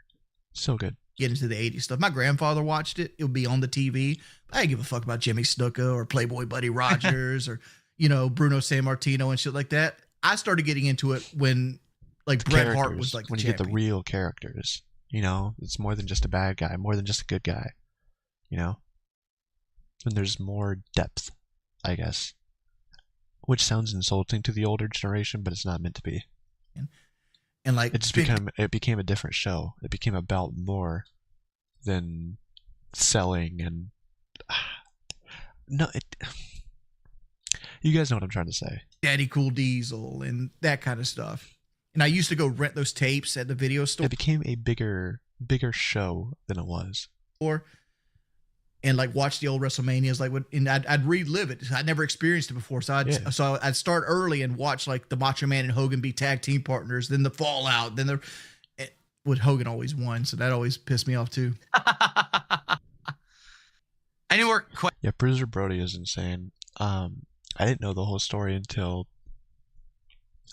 So good. Get into the '80s stuff. My grandfather watched it. It would be on the TV. I didn't give a fuck about Jimmy Snuka or Playboy Buddy Rogers or Bruno Sammartino and shit like that. I started getting into it when like Bret Hart was like the when you champion. get the real characters. It's more than just a bad guy, more than just a good guy. And there's more depth, I guess. Which sounds insulting to the older generation, but it's not meant to be. And like it became a different show. It became about more than selling and you guys know what I'm trying to say. Daddy Cool Diesel and that kind of stuff. And I used to go rent those tapes at the video store. It became a bigger show than it was. And like watch the old WrestleManias, and I'd relive it. I never experienced it before, so I'd start early and watch like the Macho Man and Hogan be tag team partners, then the Fallout, then with Hogan always won, so that always pissed me off too. Any more questions? Yeah, Bruiser Brody is insane. I didn't know the whole story until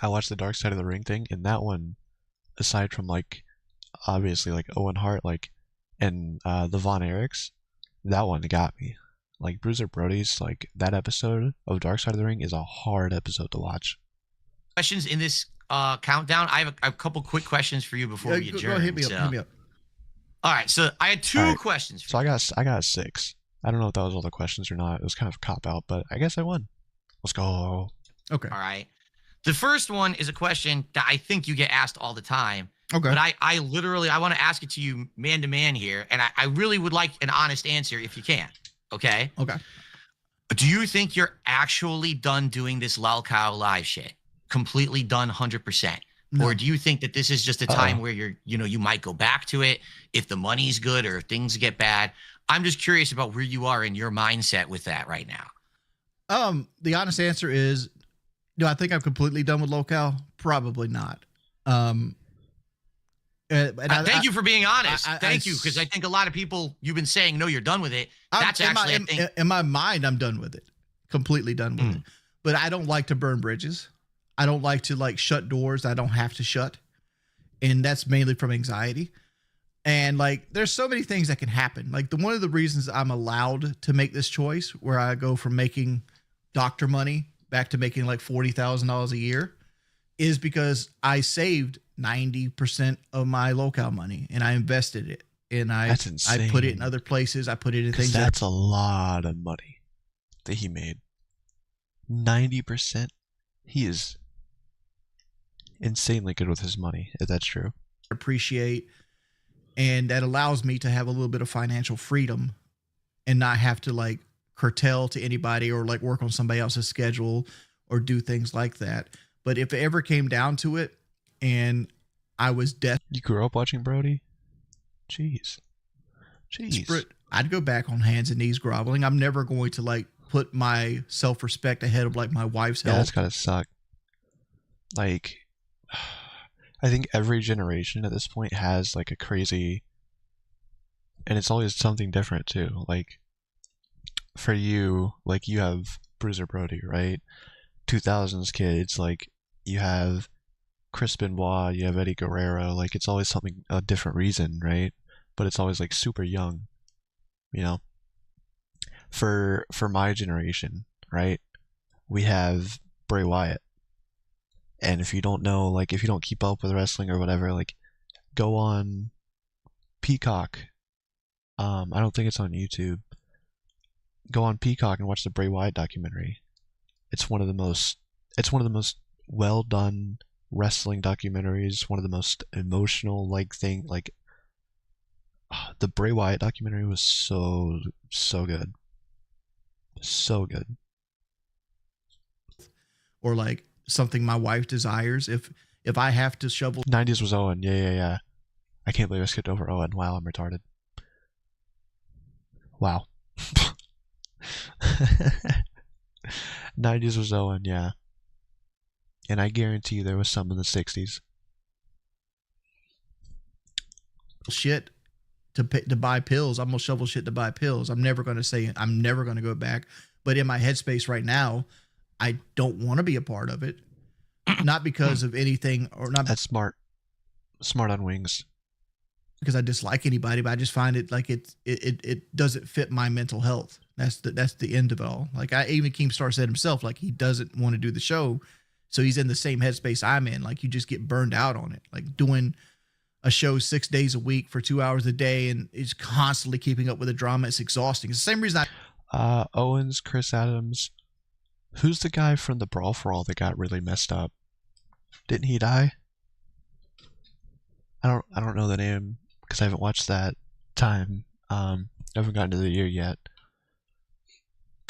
I watched the Dark Side of the Ring thing, and that one, aside from like obviously like Owen Hart, like and the Von Erichs, that one got me. Like Bruiser Brody's like that episode of Dark Side of the Ring is a hard episode to watch. Questions in this countdown? I have a couple quick questions for you before we adjourn. Hit me up. All right, so I had two questions. So I got 6. I don't know if that was all the questions or not. It was kind of a cop out, but I guess I won. Let's go. Okay. All right. The first one is a question that I think you get asked all the time. Okay. But I literally, I want to ask it to you man to man here. And I really would like an honest answer if you can. Okay. Okay. Do you think you're actually done doing this Lalcow live shit? Completely done 100%? No. Or do you think that this is just a time where you might go back to it if the money's good or if things get bad? I'm just curious about where you are in your mindset with that right now. The honest answer is, do I think I'm completely done with Locale? Probably not. Thank you for being honest. Thank you, because I think a lot of people, you've been saying, no, you're done with it. That's in my mind, I'm done with it. Completely done with it. But I don't like to burn bridges. I don't like to shut doors I don't have to shut. And that's mainly from anxiety. And there's so many things that can happen. One of the reasons I'm allowed to make this choice where I go from making doctor money back to making $40,000 a year is because I saved 90% of my locale money and I invested it. And I put it in other places. I put it in things. That's a lot of money that he made. 90%. He is insanely good with his money, if that's true. Appreciate, and that allows me to have a little bit of financial freedom and not have to curtail to anybody or work on somebody else's schedule or do things like that. But if it ever came down to it and I was You grew up watching Brody? Jeez. I'd go back on hands and knees groveling. I'm never going to put my self-respect ahead of my wife's health. Yeah, that's gotta suck. I think every generation at this point has a crazy, and it's always something different too. For you, you have Bruiser Brody, right? 2000s kids, you have Chris Benoit, you have Eddie Guerrero. It's always something, a different reason, right? But it's always super young, For my generation, right? We have Bray Wyatt. And if you don't know, if you don't keep up with wrestling or whatever, go on Peacock. I don't think it's on YouTube. Go on Peacock and watch the Bray Wyatt documentary. It's one of the most well done wrestling documentaries. One of the most emotional thing. The Bray Wyatt documentary was so good. So good. Or something my wife desires. If I have to shovel. 90s was Owen. Yeah. I can't believe I skipped over Owen. Wow, I'm retarded. Wow. 90s was Owen, yeah. And I guarantee you there was some in the 60s. Shit to buy pills. I'm gonna shovel shit to buy pills. I'm never gonna go back. But in my headspace right now, I don't want to be a part of it. Not because of anything or not. That's smart. Smart on Wings. Because I dislike anybody, but I just find it it doesn't fit my mental health. That's the end of it all. Even Keemstar said himself, he doesn't want to do the show. So he's in the same headspace I'm in. You just get burned out on it. Doing a show 6 days a week for 2 hours a day and is constantly keeping up with the drama. It's exhausting. It's the same reason Owens, Chris Adams. Who's the guy from the Brawl for All that got really messed up? Didn't he die? I don't know the name because I haven't watched that time. I haven't gotten to the year yet.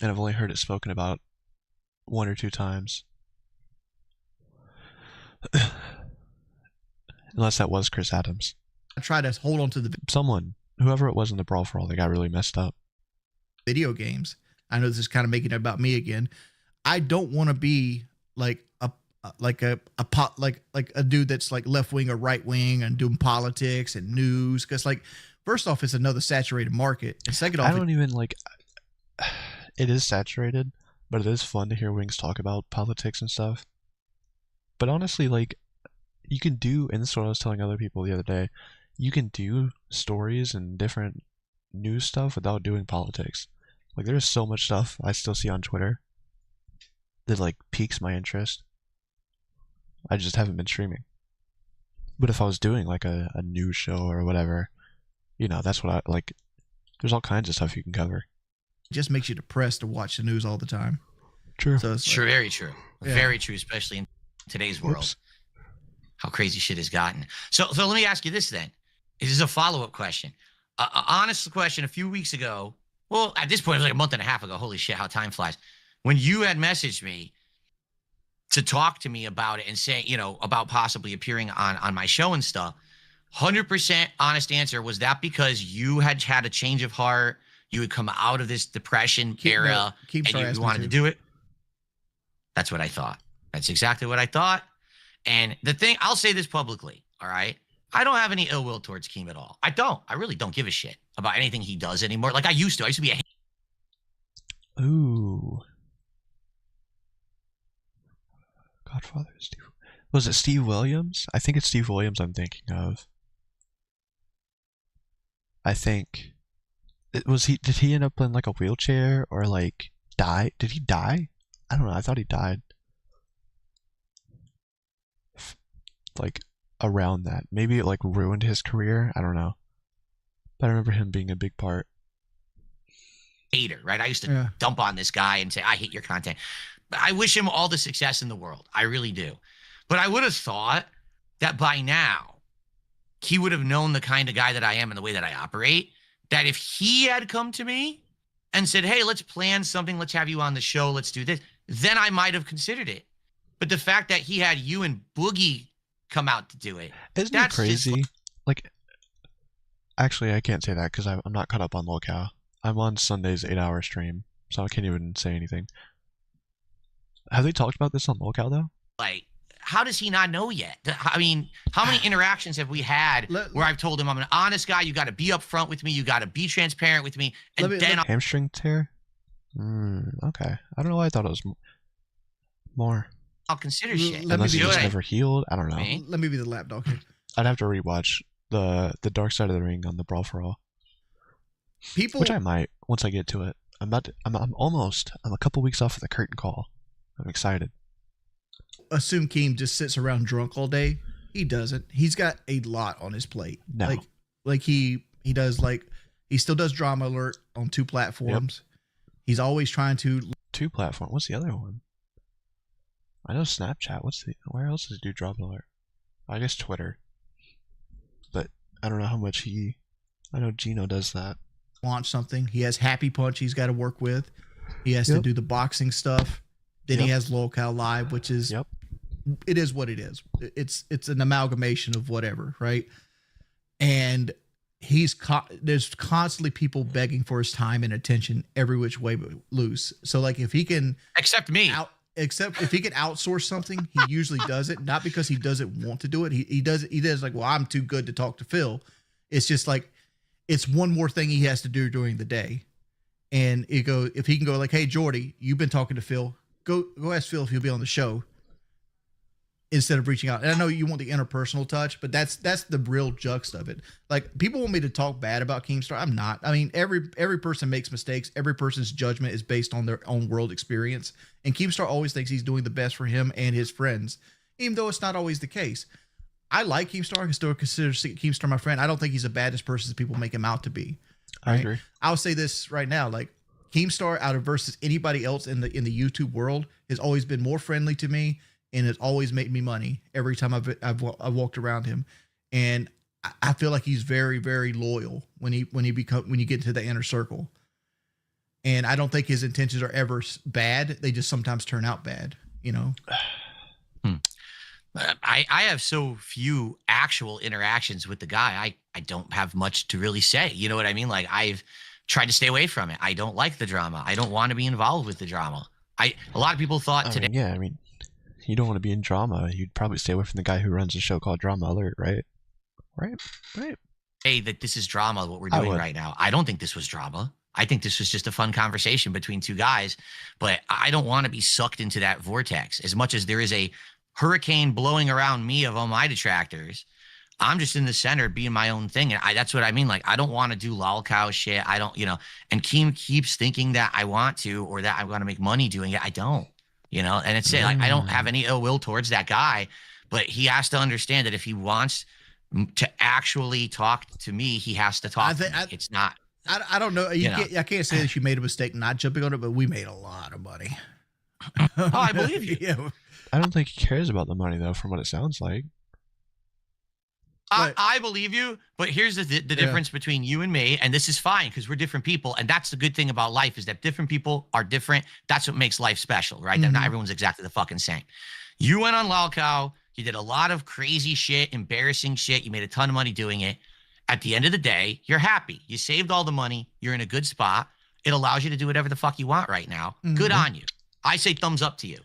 And I've only heard it spoken about 1 or 2 times. Unless that was Chris Adams. I try to hold on to whoever it was in the Brawl for All that got really messed up. Video games. I know this is kind of making it about me again. I don't want to be a dude that's left wing or right wing and doing politics and news. Because first off, it's another saturated market, and second off, I don't even it is saturated, but it is fun to hear Wings talk about politics and stuff. But honestly, you can do, and this is what I was telling other people the other day, you can do stories and different news stuff without doing politics. There's so much stuff I still see on Twitter that piques my interest. I just haven't been streaming. But if I was doing a news show or whatever, you know, that's what I like. There's all kinds of stuff you can cover. It just makes you depressed to watch the news all the time. True. So it's Sure, like, very true. Yeah. Very true, especially in today's world. Oops. How crazy shit has gotten. So let me ask you this then. This is a follow-up question. Honest question, a few weeks ago, well, at this point, it was like a month and a half ago. Holy shit, how time flies. When you had messaged me to talk to me about it and say, you know, about possibly appearing on my show and stuff, 100% honest answer, was that because you had had a change of heart, you had come out of this depression era, and you wanted to do it? That's what I thought. That's exactly what I thought. And the thing, I'll say this publicly, all right? I don't have any ill will towards Keem at all. I don't. I really don't give a shit about anything he does anymore. Like I used to. I used to be a... Ooh. Godfather Steve. Was it Steve Williams? I think it's Steve Williams I'm thinking of. I think did he end up in like a wheelchair or like die? Did he die? I don't know. I thought he died. Like around that. Maybe it like ruined his career. I don't know. But I remember him being a big part. Hater, right? I used to dump on this guy and say, I hate your content. But I wish him all the success in the world. I really do. But I would have thought that by now, he would have known the kind of guy that I am and the way that I operate, that if he had come to me and said, hey, let's plan something, let's have you on the show, let's do this, then I might have considered it. But the fact that he had you and Boogie come out to do it, isn't it crazy? Like, actually, I can't say that because I'm not caught up on locale. I'm on Sunday's 8-hour stream, so I can't even say anything. Have they talked about this on locale though? Like, how does he not know yet? I mean, how many interactions have we had where I've told him I'm an honest guy, you got to be upfront with me, you got to be transparent with me, and then hamstring tear? Okay. I don't know why I thought it was more. I'll consider shit. Unless it was never healed. I don't know. Let me be the lapdog here. I'd have to rewatch the Dark Side of the Ring on the Brawl for All. Which I might once I get to it. I'm a couple weeks off of the curtain call. I'm excited. Assume Keem just sits around drunk all day. He doesn't. He's got a lot on his plate. No. Like he does, like he still does Drama Alert on 2 platforms. Yep. He's always trying to 2 platforms. What's the other one? I know Snapchat. Where else does he do Drama Alert? I guess Twitter. But I don't know how much I know Gino does that. Launch something. He has Happy Punch he's got to work with. He has to do the boxing stuff. Then he has Locale Live, which is it is what it is. It's an amalgamation of whatever, right? And there's constantly people begging for his time and attention every which way but loose. So like if he can except if he can outsource something, he usually does it. Not because he doesn't want to do it. He does like, well, I'm too good to talk to Phil. It's just like it's one more thing he has to do during the day. And if he can go like, hey Jordy, you've been talking to Phil. Go ask Phil if he'll be on the show instead of reaching out. And I know you want the interpersonal touch, but that's the real juxta of it. Like people want me to talk bad about Keemstar. I'm not. I mean, every person makes mistakes. Every person's judgment is based on their own world experience. And Keemstar always thinks he's doing the best for him and his friends, even though it's not always the case. I like Keemstar. I can still consider Keemstar my friend. I don't think he's the baddest person that people make him out to be. Right? I agree. I'll say this right now, like Keemstar out of versus anybody else in the YouTube world has always been more friendly to me and has always made me money every time I've walked around him. And I feel like he's very, very loyal when you get into the inner circle. And I don't think his intentions are ever bad. They just sometimes turn out bad, you know? I have so few actual interactions with the guy. I don't have much to really say. You know what I mean? Like I've tried to stay away from it. I don't like the drama. I don't want to be involved with the drama. A lot of people thought today. I mean, you don't want to be in drama. You'd probably stay away from the guy who runs a show called Drama Alert, right? Right. Hey, that this is drama, what we're doing right now. I don't think this was drama. I think this was just a fun conversation between 2 guys, but I don't want to be sucked into that vortex. As much as there is a hurricane blowing around me of all my detractors, I'm just in the center being my own thing. And that's what I mean. Like, I don't want to do lolcow shit. I don't, and Keem keeps thinking that I want to, or that I want to make money doing it. I don't, and it's like, I don't have any ill will towards that guy, but he has to understand that if he wants to actually talk to me, he has to talk. It's not. I don't know. I can't say that you made a mistake not jumping on it, but we made a lot of money. Oh, I believe you. Yeah. I don't think he cares about the money though, from what it sounds like. I believe you, but here's the difference between you and me, and this is fine because we're different people, and that's the good thing about life is that different people are different. That's what makes life special, right? That not everyone's exactly the fucking same. You went on Lalcow, you did a lot of crazy shit, embarrassing shit, you made a ton of money doing it. At the end of the day, you're happy. You saved all the money. You're in a good spot. It allows you to do whatever the fuck you want right now. Good on you. I say thumbs up to you.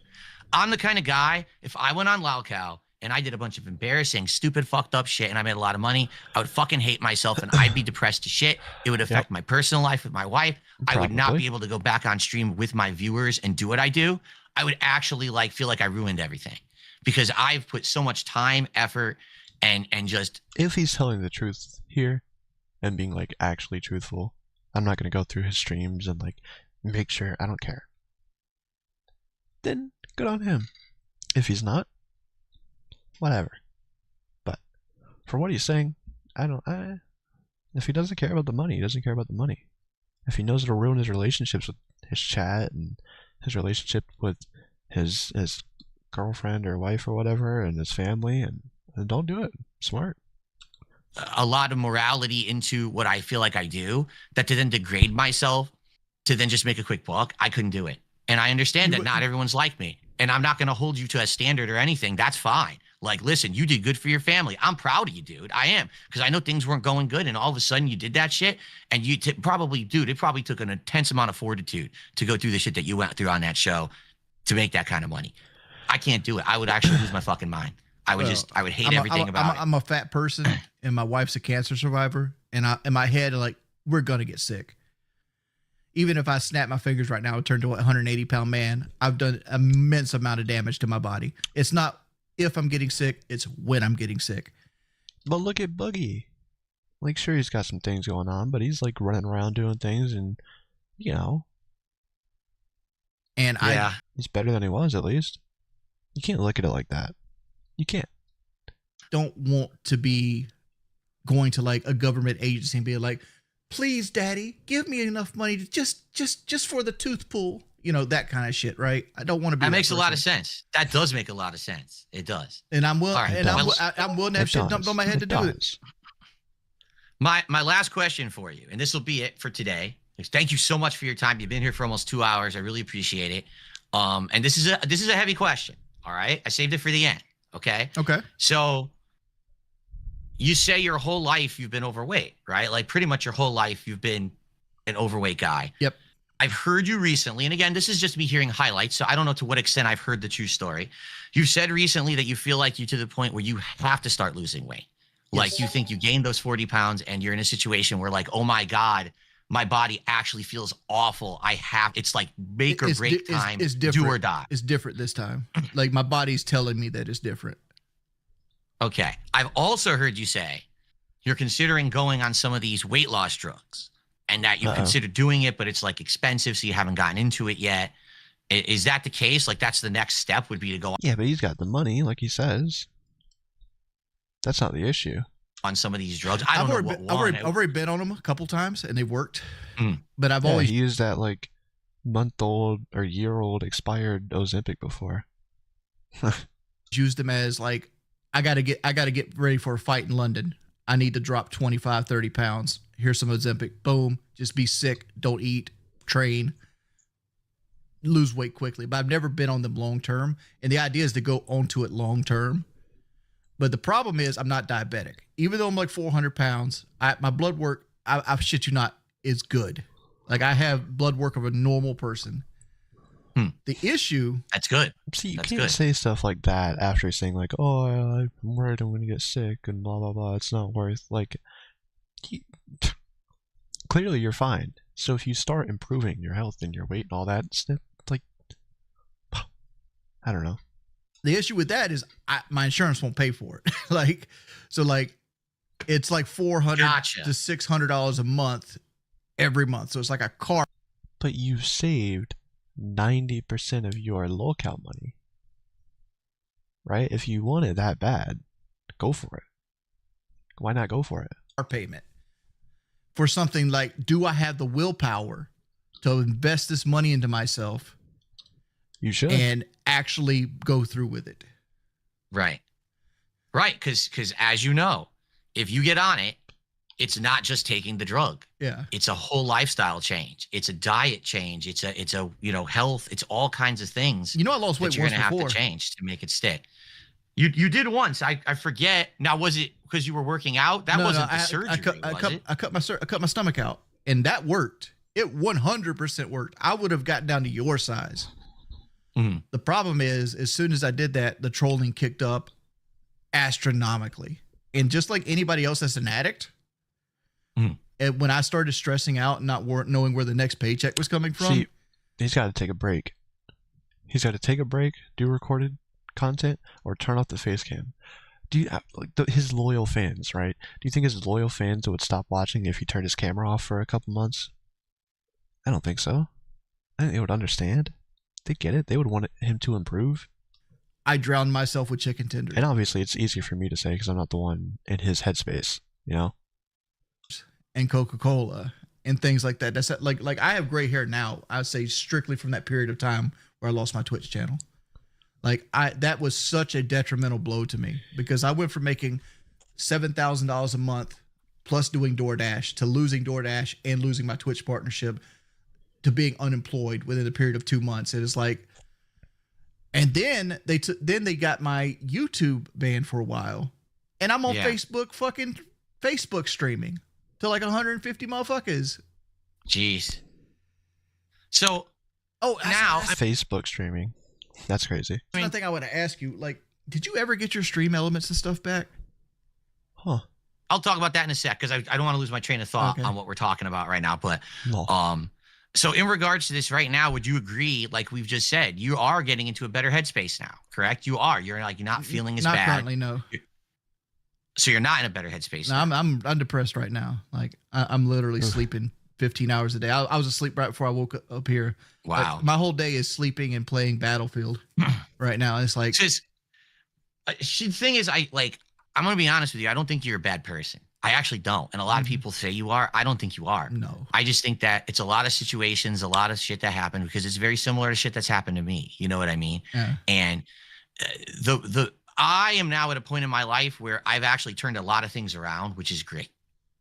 I'm the kind of guy, if I went on Lalcow and I did a bunch of embarrassing, stupid, fucked up shit and I made a lot of money, I would fucking hate myself and I'd be depressed to shit. It would affect my personal life with my wife. I would not be able to go back on stream with my viewers and do what I do. I would actually feel like I ruined everything because I've put so much time, effort, and just... If he's telling the truth here and being actually truthful, I'm not going to go through his streams and make sure. I don't care. Then good on him. If he's not, whatever. But for what he's saying, if he doesn't care about the money, he doesn't care about the money. If he knows it'll ruin his relationships with his chat and his relationship with his girlfriend or wife or whatever and his family, and don't do it. Smart. A lot of morality into what I feel like I do, that to then degrade myself to then just make a quick buck, I couldn't do it. And I understand that not everyone's like me. And I'm not going to hold you to a standard or anything. That's fine. Listen, you did good for your family. I'm proud of you, dude. I am. Because I know things weren't going good. And all of a sudden you did that shit. And you it probably took an intense amount of fortitude to go through the shit that you went through on that show to make that kind of money. I can't do it. I would actually lose my fucking mind. I would hate everything about it. I'm a fat person and my wife's a cancer survivor. And in my head, we're going to get sick. Even if I snap my fingers right now and turn to a 180-pound man, I've done an immense amount of damage to my body. It's not if I'm getting sick, it's when I'm getting sick. But look at Boogie. Sure, he's got some things going on, but he's running around doing things and, And he's better than he was, at least. You can't look at it like that. You can't. Don't want to be going to a government agency and be like, please, daddy, give me enough money to just for the tooth pull, that kind of shit, right? I don't want to be. That makes a lot of sense. That does make a lot of sense. It does. And I'm willing. Right, I'm willing to have shit dumped on my head to do it. My last question for you, and this will be it for today. Thank you so much for your time. You've been here for almost 2 hours. I really appreciate it. And this is a heavy question. All right, I saved it for the end. Okay. So you say your whole life you've been overweight, right? Pretty much your whole life you've been an overweight guy. Yep. I've heard you recently, and again, this is just me hearing highlights, so I don't know to what extent I've heard the true story. You've said recently that you feel like you're to the point where you have to start losing weight. Yes. You think you gained those 40 pounds and you're in a situation where oh my God, my body actually feels awful. It's make or break time, it's different. Do or die. It's different this time. My body's telling me that it's different. Okay. I've also heard you say you're considering going on some of these weight loss drugs and that you consider doing it, but it's expensive, so you haven't gotten into it yet. Is that the case? That's the next step would be to go Yeah, but he's got the money, like he says. That's not the issue. On some of these drugs. I've already been on them a couple times and they worked. But I've always used that month-old or year-old expired Ozempic before. used them as I gotta get ready for a fight in London. I need to drop 25, 30 pounds. Here's some Ozempic. Boom. Just be sick. Don't eat. Train. Lose weight quickly. But I've never been on them long term. And the idea is to go onto it long term. But the problem is I'm not diabetic. Even though I'm 400 pounds, my blood work, I shit you not, is good. I have blood work of a normal person. The issue... That's good. See, you can't say stuff like that after saying oh, I'm worried I'm going to get sick and blah, blah, blah. It's not worth, clearly you're fine. So if you start improving your health and your weight and all that stuff, I don't know. The issue with that is my insurance won't pay for it. It's $400 to $600 a month every month. So it's like a car. But you saved 90% of your locale money, right? If you want it that bad, go for it. why not go for it? Our payment for something like, do I have the willpower to invest this money into myself? You should. And actually go through with it. Right. Because as you know, if you get on it, it's not just taking the drug. Yeah. It's a whole lifestyle change. It's a diet change. It's a health. It's all kinds of things. I lost weight that you're once gonna have before. to change to make it stick. You did once. I forget. Now, was it because you were working out? That wasn't the surgery, was it? I cut my stomach out, and that worked. It 100% worked. I would have gotten down to your size. Mm-hmm. The problem is, as soon as I did that, the trolling kicked up astronomically. And just like anybody else that's an addict, and when I started stressing out and not knowing where the next paycheck was coming from. See, he's got to take a break. He's got to take a break, do recorded content, or turn off the face cam. Do you his loyal fans, right? Do you think his loyal fans would stop watching if he turned his camera off for a couple months? I don't think so. I think they would understand. They get it. They would want him to improve. I drowned myself with chicken tenders. And obviously, it's easier for me to say because I'm not the one in his headspace, And Coca-Cola and things like that. That's like I have gray hair now. I say strictly from that period of time where I lost my Twitch channel. That was such a detrimental blow to me because I went from making $7,000 a month plus doing DoorDash to losing DoorDash and losing my Twitch partnership to being unemployed within a period of 2 months. It is like, and then they got my YouTube banned for a while, and I'm on Facebook streaming to like 150 motherfuckers. Jeez. So, now Facebook streaming. That's crazy. That's another thing I want to ask you. Like, did you ever get your stream elements and stuff back? Huh. I'll talk about that in a sec because I don't want to lose my train of thought on what we're talking about right now. But so in regards to this right now, would you agree, like we've just said, you are getting into a better headspace now, correct? You are. You're not feeling as bad. Not currently, no. So you're not in a better headspace. No, I'm depressed right now. Like I'm literally sleeping 15 hours a day. I was asleep right before I woke up here. Wow. Like, my whole day is sleeping and playing Battlefield right now. It's like, the thing is, I'm going to be honest with you. I don't think you're a bad person. I actually don't. And a lot of people say you are. I don't think you are. No. I just think that it's a lot of situations, a lot of shit that happened because it's very similar to shit that's happened to me. You know what I mean? Yeah. And I am now at a point in my life where I've actually turned a lot of things around, which is great.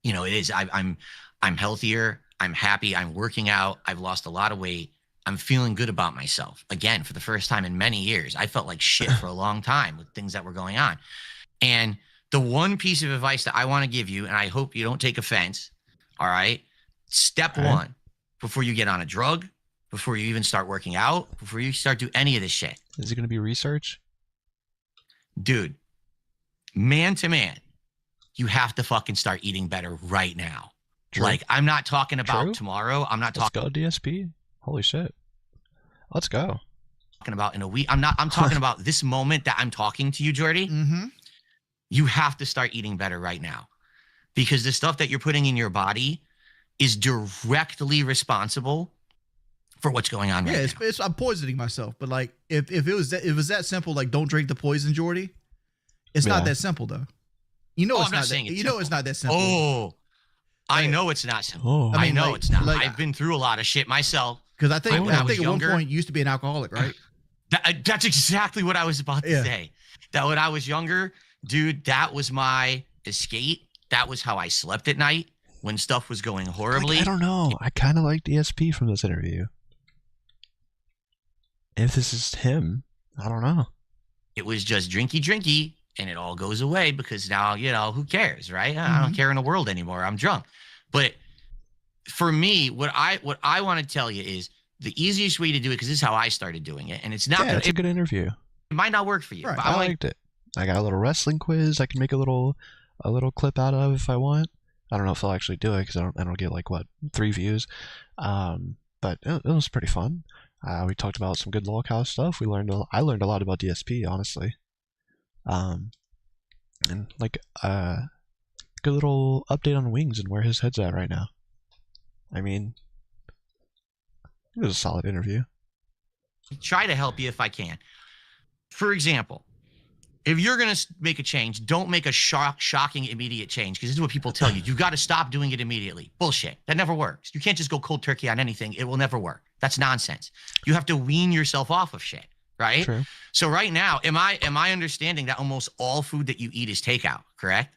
It is. I'm healthier. I'm happy. I'm working out. I've lost a lot of weight. I'm feeling good about myself again for the first time in many years. I felt like shit for a long time with things that were going on. And the one piece of advice that I want to give you, and I hope you don't take offense, all right? Step one, before you get on a drug, before you even start working out, before you start do any of this shit. Is it going to be research? Dude, man to man, you have to fucking start eating better right now. True. Like, I'm not talking about tomorrow. I'm not talking. Let's go, DSP. Holy shit. Let's go. Talking about in a week. I'm talking about this moment that I'm talking to you, Jordy. mm-hmm. You have to start eating better right now because the stuff that you're putting in your body is directly responsible for what's going on right now. I'm poisoning myself. But like, if it was that simple, like don't drink the poison, Jordy. It's not that simple though. It's not saying it's not that simple. Oh, I know it's not simple. I know it's not. I've been through a lot of shit myself. Because I think at one point you used to be an alcoholic, right? That's exactly what I was about to say. That when I was younger, dude, that was my escape. That was how I slept at night when stuff was going horribly. I don't know. I kind of like DSP from this interview. If this is him, I don't know. It was just drinky, and it all goes away because now, who cares, right? I don't care in the world anymore. I'm drunk. But for me, what I want to tell you is the easiest way to do it, because this is how I started doing it, and it's not. Yeah, it's a good interview. It might not work for you. Right. But I liked it. I got a little wrestling quiz I can make a little clip out of if I want. I don't know if I'll actually do it because I don't get 3 views. But it was pretty fun. We talked about some good lolcow stuff. I learned a lot about DSP, honestly. And good little update on Wings and where his head's at right now. I mean, it was a solid interview. Try to help you if I can. For example, if you're going to make a change, don't make a shocking, immediate change, because this is what people tell you. You've got to stop doing it immediately. Bullshit. That never works. You can't just go cold turkey on anything. It will never work. That's nonsense. You have to wean yourself off of shit, right? True. So right now, am I understanding that almost all food that you eat is takeout, correct?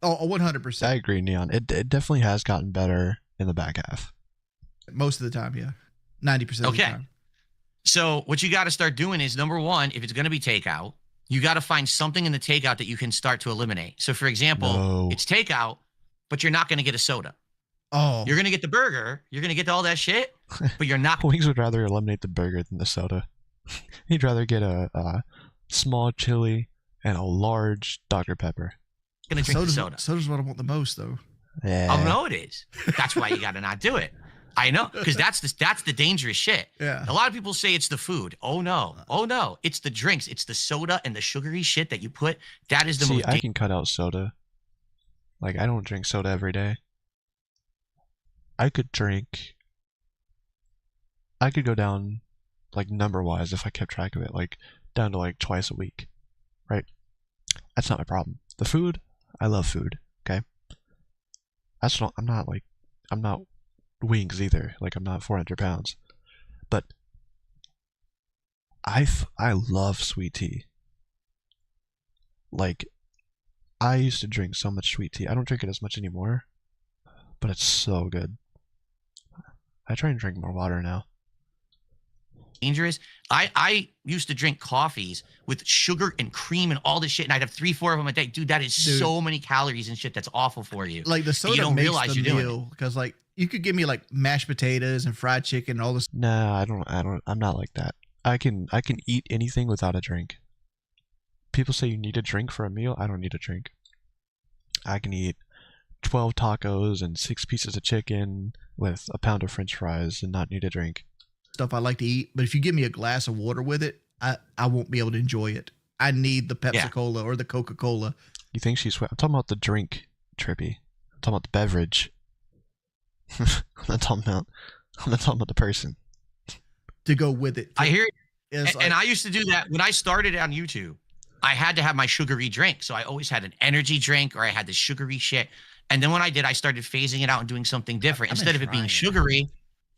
Oh, 100%. I agree, Neon. It definitely has gotten better in the back half. Most of the time, yeah. 90% of the time. So what you got to start doing is, number one, if it's going to be takeout, you got to find something in the takeout that you can start to eliminate. So, for example, it's takeout, but you're not going to get a soda. Oh. You're going to get the burger. You're going to get all that shit, but you're not. Wings would rather eliminate the burger than the soda. He'd rather get a small chili and a large Dr. Pepper. Going to drink the soda. Soda's what I want the most, though. Yeah. Oh, no, it is. That's why you got to not do it. I know, because that's the dangerous shit. Yeah. A lot of people say it's the food. Oh no. It's the drinks. It's the soda and the sugary shit that you put. That is the most. I can cut out soda. Like, I don't drink soda every day. I could go down, like, number-wise, if I kept track of it, like, down to, like, twice a week. Right? That's not my problem. The food, I love food, okay? I'm not Wings either. Like, I'm not 400 pounds. But I love sweet tea. Like, I used to drink so much sweet tea. I don't drink it as much anymore, but it's so good. I try and drink more water now. Dangerous. I used to drink coffees with sugar and cream and all this shit, and I'd have 3-4 of them a day. Dude, that is so many calories and shit. That's awful for you. Like, the soda you don't makes realize the you're doing meal, because, like, you could give me, like, mashed potatoes and fried chicken and all this. Nah, I'm not like that. I can eat anything without a drink. People say you need a drink for a meal. I don't need a drink. I can eat 12 tacos and 6 pieces of chicken with a pound of French fries and not need a drink. Stuff I like to eat, but if you give me a glass of water with it, I won't be able to enjoy it. I need the Pepsi Cola or the Coca-Cola. You think she's sweat? I'm talking about the drink, Trippy. I'm talking about the beverage. I'm not talking about the person. To go with it. I hear it. And I used to do that when I started on YouTube. I had to have my sugary drink. So I always had an energy drink, or I had the sugary shit. And then when I started phasing it out and doing something different. Instead of it being sugary,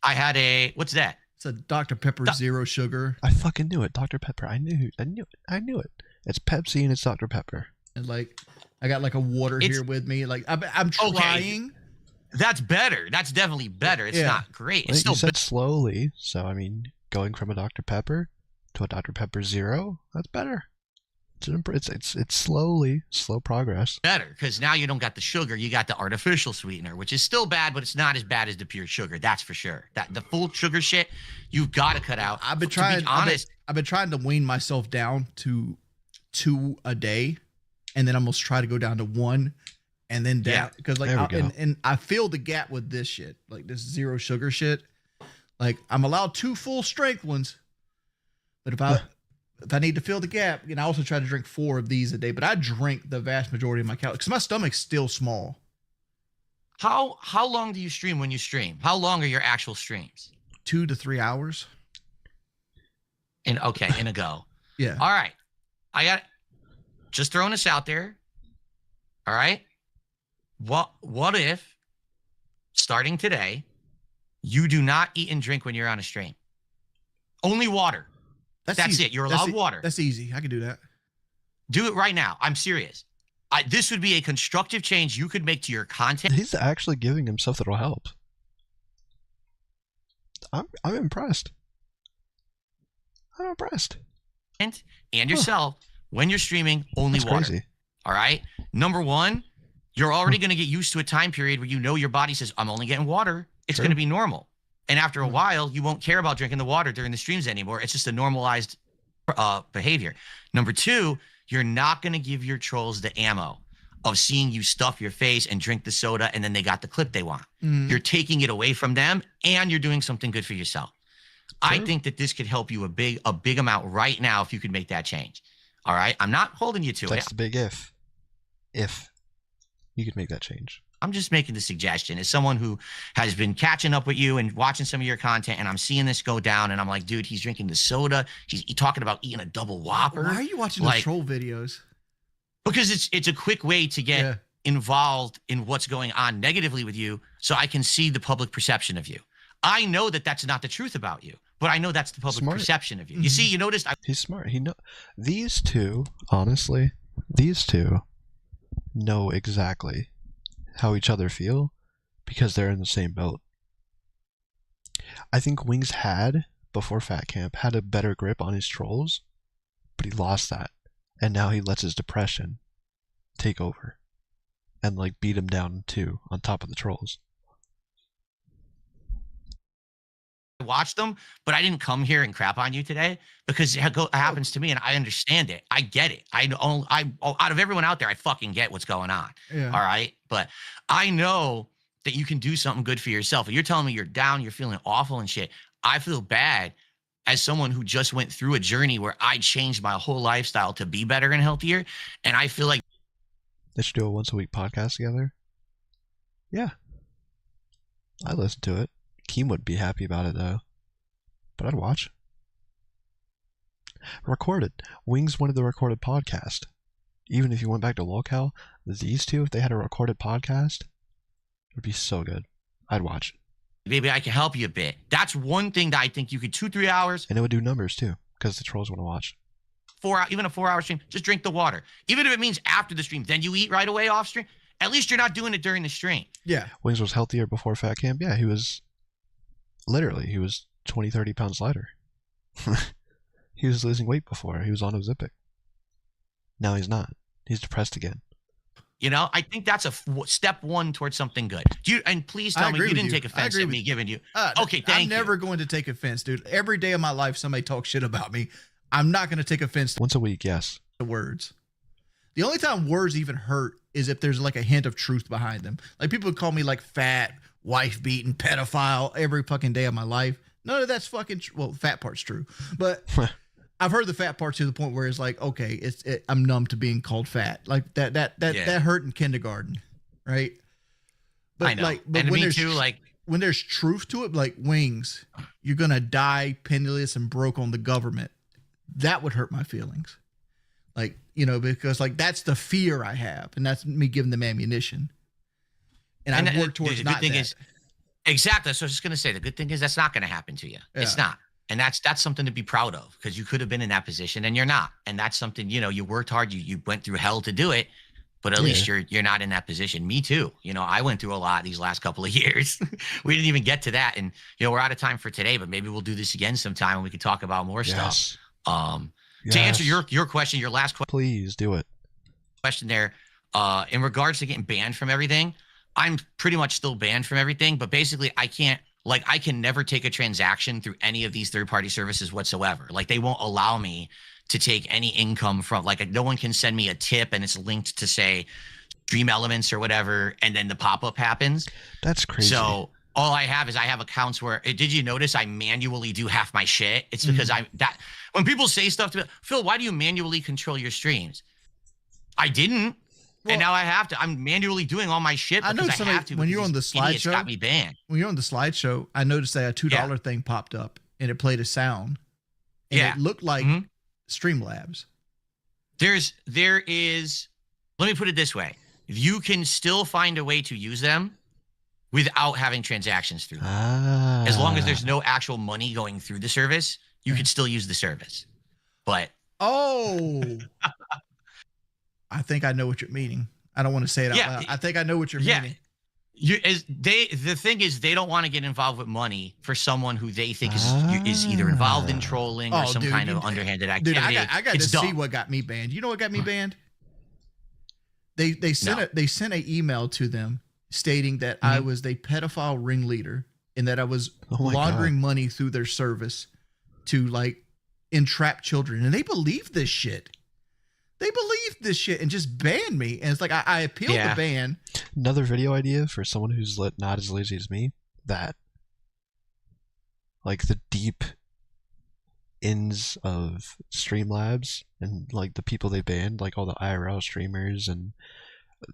I had what's that? It's a Dr. Pepper zero sugar. I fucking knew it. Dr. Pepper. I knew it. It's Pepsi and it's Dr. Pepper. And, like, I got, like, a water here with me. Like, I'm trying. Okay. That's better. That's definitely better. It's not great. It's Well, still you said slowly, so I mean, going from a Dr. Pepper to a Dr. Pepper Zero, that's better. It's slow progress. better, because now you don't got the sugar. You got the artificial sweetener, which is still bad, but it's not as bad as the pure sugar. That's for sure. That the full sugar shit, you've got to cut out. I've been trying. To be honest, I've been trying to wean myself down to 2 a day, and then I'm gonna try to go down to 1. And then down, because like, and I feel the gap with this shit, like this zero sugar shit. Like, I'm allowed 2 full strength ones, but if I need to fill the gap, I also try to drink 4 of these a day. But I drink the vast majority of my calories because my stomach's still small. How long do you stream when you stream? How long are your actual streams? 2 to 3 hours. In a go. Yeah. All right. I got just throwing this out there. All right. What if, starting today, you do not eat and drink when you're on a stream? Only water. That's it. You're allowed water. That's easy. I can do that. Do it right now. I'm serious. This would be a constructive change you could make to your content. He's actually giving him stuff that'll help. I'm impressed. I'm impressed. And yourself, when you're streaming, only That's water. crazy. All right. Number 1, you're already going to get used to a time period where your body says, I'm only getting water. It's going to be normal. And after a while, you won't care about drinking the water during the streams anymore. It's just a normalized behavior. Number 2, you're not going to give your trolls the ammo of seeing you stuff your face and drink the soda, and then they got the clip they want. You're taking it away from them, and you're doing something good for yourself. I think that this could help you a big amount right now if you could make that change. All right? I'm not holding you to it. That's the big if. If you could make that change. I'm just making the suggestion as someone who has been catching up with you and watching some of your content, and I'm seeing this go down, and I'm like, dude, he's drinking the soda. He's talking about eating a double Whopper. Why are you watching those troll videos? Because it's a quick way to get involved in what's going on negatively with you, so I can see the public perception of you. I know that that's not the truth about you, but I know that's the public perception of you. You see, you noticed. He's smart. These two, honestly, know exactly how each other feel because they're in the same boat. I think Wings before Fat Camp, had a better grip on his trolls, but he lost that. And now he lets his depression take over and like beat him down too on top of the trolls. I watched them, but I didn't come here and crap on you today because it happens to me, and I understand it. I get it. I know. Out of everyone out there, I fucking get what's going on. Yeah. All right, but I know that you can do something good for yourself. If you're telling me you're down, you're feeling awful and shit, I feel bad as someone who just went through a journey where I changed my whole lifestyle to be better and healthier, and I feel like they should do a once-a-week podcast together. Yeah, I listen to it. Keem would be happy about it though, but I'd watch. Recorded. Wings wanted the recorded podcast. Even if you went back to locale, these two, if they had a recorded podcast, it would be so good. I'd watch. Maybe I can help you a bit. That's one thing that I think you could 2-3 hours. And it would do numbers too, because the trolls want to watch. Even a 4-hour stream, just drink the water. Even if it means after the stream, then you eat right away off stream. At least you're not doing it during the stream. Yeah. Wings was healthier before Fat Camp. Yeah, he was 20, 30 pounds lighter. He was losing weight before. He was on Ozempic. Now he's not. He's depressed again. You know, I think that's a step one towards something good. And please tell me you didn't take offense at me giving you. Okay, thank you. I'm never going to take offense, dude. Every day of my life, somebody talks shit about me. I'm not going to take offense. Once a week, yes. To words. The only time words even hurt is if there's like a hint of truth behind them. Like people would call me like fat, wife beating, pedophile every fucking day of my life. None of that's fucking well, the fat part's true, but I've heard the fat part to the point where it's like, okay, I'm numb to being called fat. Like that hurt in kindergarten, right? But I know. but and when me there's too, like when there's truth to it, like Wings, you're gonna die penniless and broke on the government. That would hurt my feelings, like because like that's the fear I have, and that's me giving them ammunition. And I work towards not that. Exactly. So I was just gonna say the good thing is that's not gonna happen to you. Yeah. It's not. And that's something to be proud of because you could have been in that position and you're not. And that's something, you worked hard, you went through hell to do it, but at least you're not in that position. Me too. I went through a lot these last couple of years. We didn't even get to that. And we're out of time for today, but maybe we'll do this again sometime and we can talk about more stuff. To answer your question, your last question. Please do it. Question there. In regards to getting banned from everything, I'm pretty much still banned from everything, but basically I can never take a transaction through any of these third-party services whatsoever. Like they won't allow me to take any income from, like no one can send me a tip and it's linked to say Dream Elements or whatever, and then the pop-up happens. That's crazy. So all I have accounts where, did you notice I manually do half my shit? It's because when people say stuff to me, Phil, why do you manually control your streams? I didn't. Well, and now I have to. I'm manually doing all my shit because I have to. When you're on the slideshow, got me banned. When you're on the slideshow, I noticed that a $2 thing popped up and it played a sound. And it looked like Streamlabs. There is. Let me put it this way: you can still find a way to use them without having transactions through them. As long as there's no actual money going through the service, you can still use the service. But I think I know what you're meaning. I don't want to say it out loud. I think I know what you're meaning. The thing is, they don't want to get involved with money for someone who they think is either involved in trolling or some kind of underhanded activity. Dude, I got to see what got me banned. You know what got me banned? They sent an email to them stating that I was a pedophile ringleader and that I was laundering money through their service to like entrap children, and they believed this shit. They believed this shit and just banned me. And it's like I appealed the ban. Another video idea for someone who's not as lazy as me, that like the deep ins of Streamlabs and like the people they banned, like all the IRL streamers and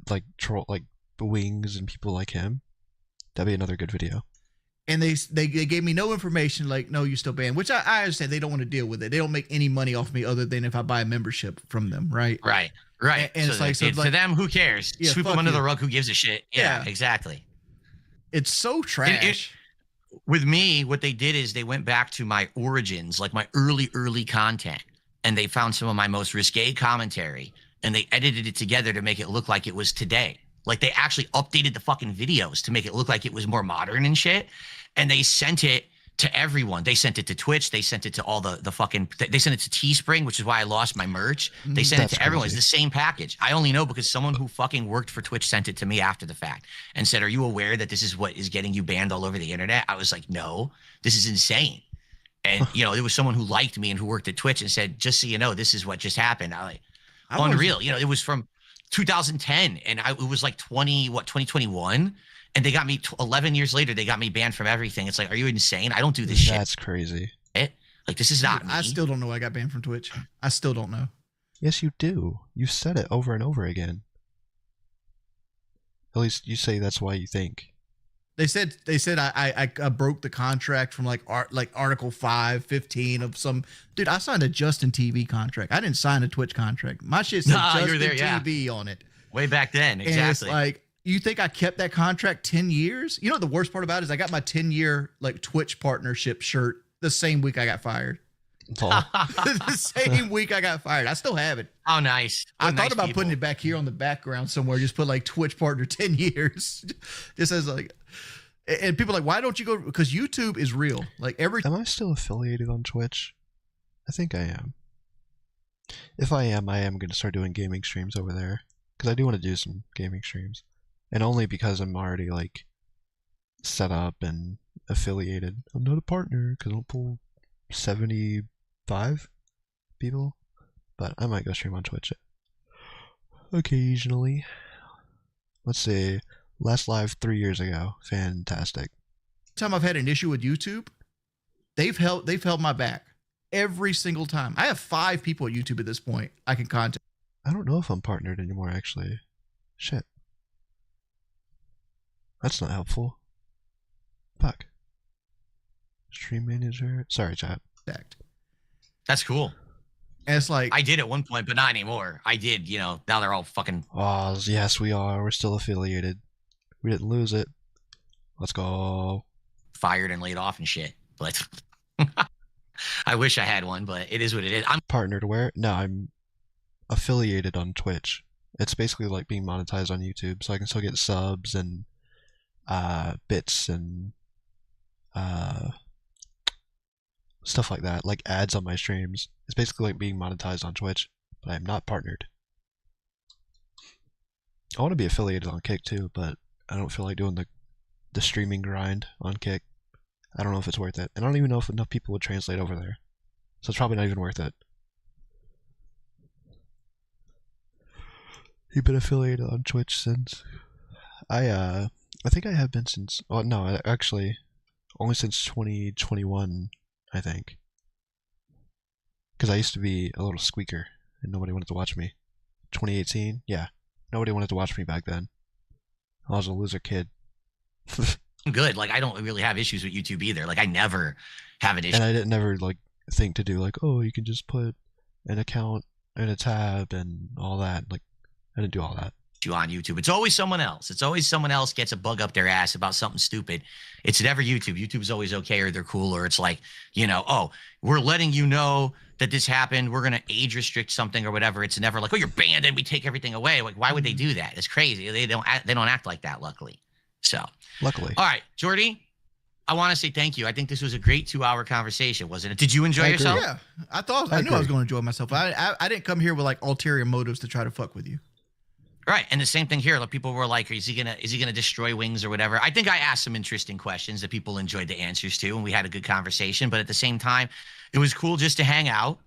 like troll, like Wings and people like him, that'd be another good video. And they gave me no information, like, no, you're still banned, which I understand. They don't want to deal with it. They don't make any money off me other than if I buy a membership from them, right? Right. And so it's like, to them, who cares? Yeah, Sweep fuck them under you. the rug. Who gives a shit? Yeah, Yeah. exactly. It's so trash. With me, what they did is they went back to my origins, like my early content, and they found some of my most risque commentary, and they edited it together to make it look like it was today. Like they actually updated the fucking videos to make it look like it was more modern and shit. And they sent it to everyone. They sent it to Twitch. They sent it to all the fucking, they sent it to Teespring, which is why I lost my merch. They sent it to everyone. It's the same package. I only know because someone who fucking worked for Twitch sent it to me after the fact and said, are you aware that this is what is getting you banned all over the internet? I was like, no, this is insane. And, you know, there was someone who liked me and who worked at Twitch and said, just so you know, this is what just happened. Unreal. You know, it was from 2010 and it was like 2021. And they got me 11 years later. They got me banned from everything. It's like, are you insane? I don't do this shit. That's crazy. Like, this is not me. I still don't know I got banned from Twitch. I still don't know. Yes, you do. You said it over and over again. At least you say that's why you think. They said I broke the contract from like Article 5, 15 of some dude. I signed a Justin TV contract. I didn't sign a Twitch contract. My shit said Justin TV on it. Way back then, exactly. And it's like, you think I kept that contract 10 years? You know what the worst part about it is I got my 10-year like Twitch partnership shirt the same week I got fired. The same week I got fired. I still have it. Oh, nice. I thought about putting it back here on the background somewhere. Just put like Twitch partner 10 years. Just as like, and people are like, why don't you go? Because YouTube is real. Like Am I still affiliated on Twitch? I think I am. If I am going to start doing gaming streams over there. Because I do want to do some gaming streams. And only because I'm already like set up and affiliated. I'm not a partner because I don't pull 75 people. But I might go stream on Twitch occasionally. Let's see. Last live 3 years ago. Fantastic. Time I've had an issue with YouTube, they've held my back every single time. I have 5 people at YouTube at this point I can contact. I don't know if I'm partnered anymore actually. Shit. That's not helpful. Fuck. Stream manager. Sorry, chat. That's cool. And it's like, I did at one point, but not anymore. I did, you know, now they're all fucking. Oh, yes, we are. We're still affiliated. We didn't lose it. Let's go. Fired and laid off and shit. But I wish I had one, but it is what it is. I'm partnered where? No, I'm affiliated on Twitch. It's basically like being monetized on YouTube, so I can still get subs and bits and stuff like that, like ads on my streams. It's basically like being monetized on Twitch, but I'm not partnered. I want to be affiliated on Kick too, but I don't feel like doing the streaming grind on Kick. I don't know if it's worth it, and I don't even know if enough people would translate over there, so it's probably not even worth it. You've been affiliated on Twitch since I think I have been since, oh no, actually only since 2021, I think. Because I used to be a little squeaker and nobody wanted to watch me. 2018, yeah, nobody wanted to watch me back then. I was a loser kid. good. Like, I don't really have issues with YouTube either. Like, I never have an issue. And I didn't never like think to do like, oh, you can just put an account and a tab and all that. Like, I didn't do all that. You on YouTube. It's always someone else. It's always someone else gets a bug up their ass about something stupid. It's never YouTube. YouTube's always okay, or they're cool, or it's like, you know, oh, we're letting you know that this happened. We're gonna age restrict something or whatever. It's never like, oh, you're banned and we take everything away. Like, why would they do that? It's crazy. They don't act like that, luckily. So Luckily. All right, Jordy, I want to say thank you. I think this was a great 2-hour conversation, wasn't it? Did you enjoy yourself? Yeah, I knew I was going to enjoy myself. I didn't come here with like ulterior motives to try to fuck with you. Right, and the same thing here. Like, people were like, "Is he gonna destroy Wings or whatever?" I think I asked some interesting questions that people enjoyed the answers to, and we had a good conversation. But at the same time, it was cool just to hang out.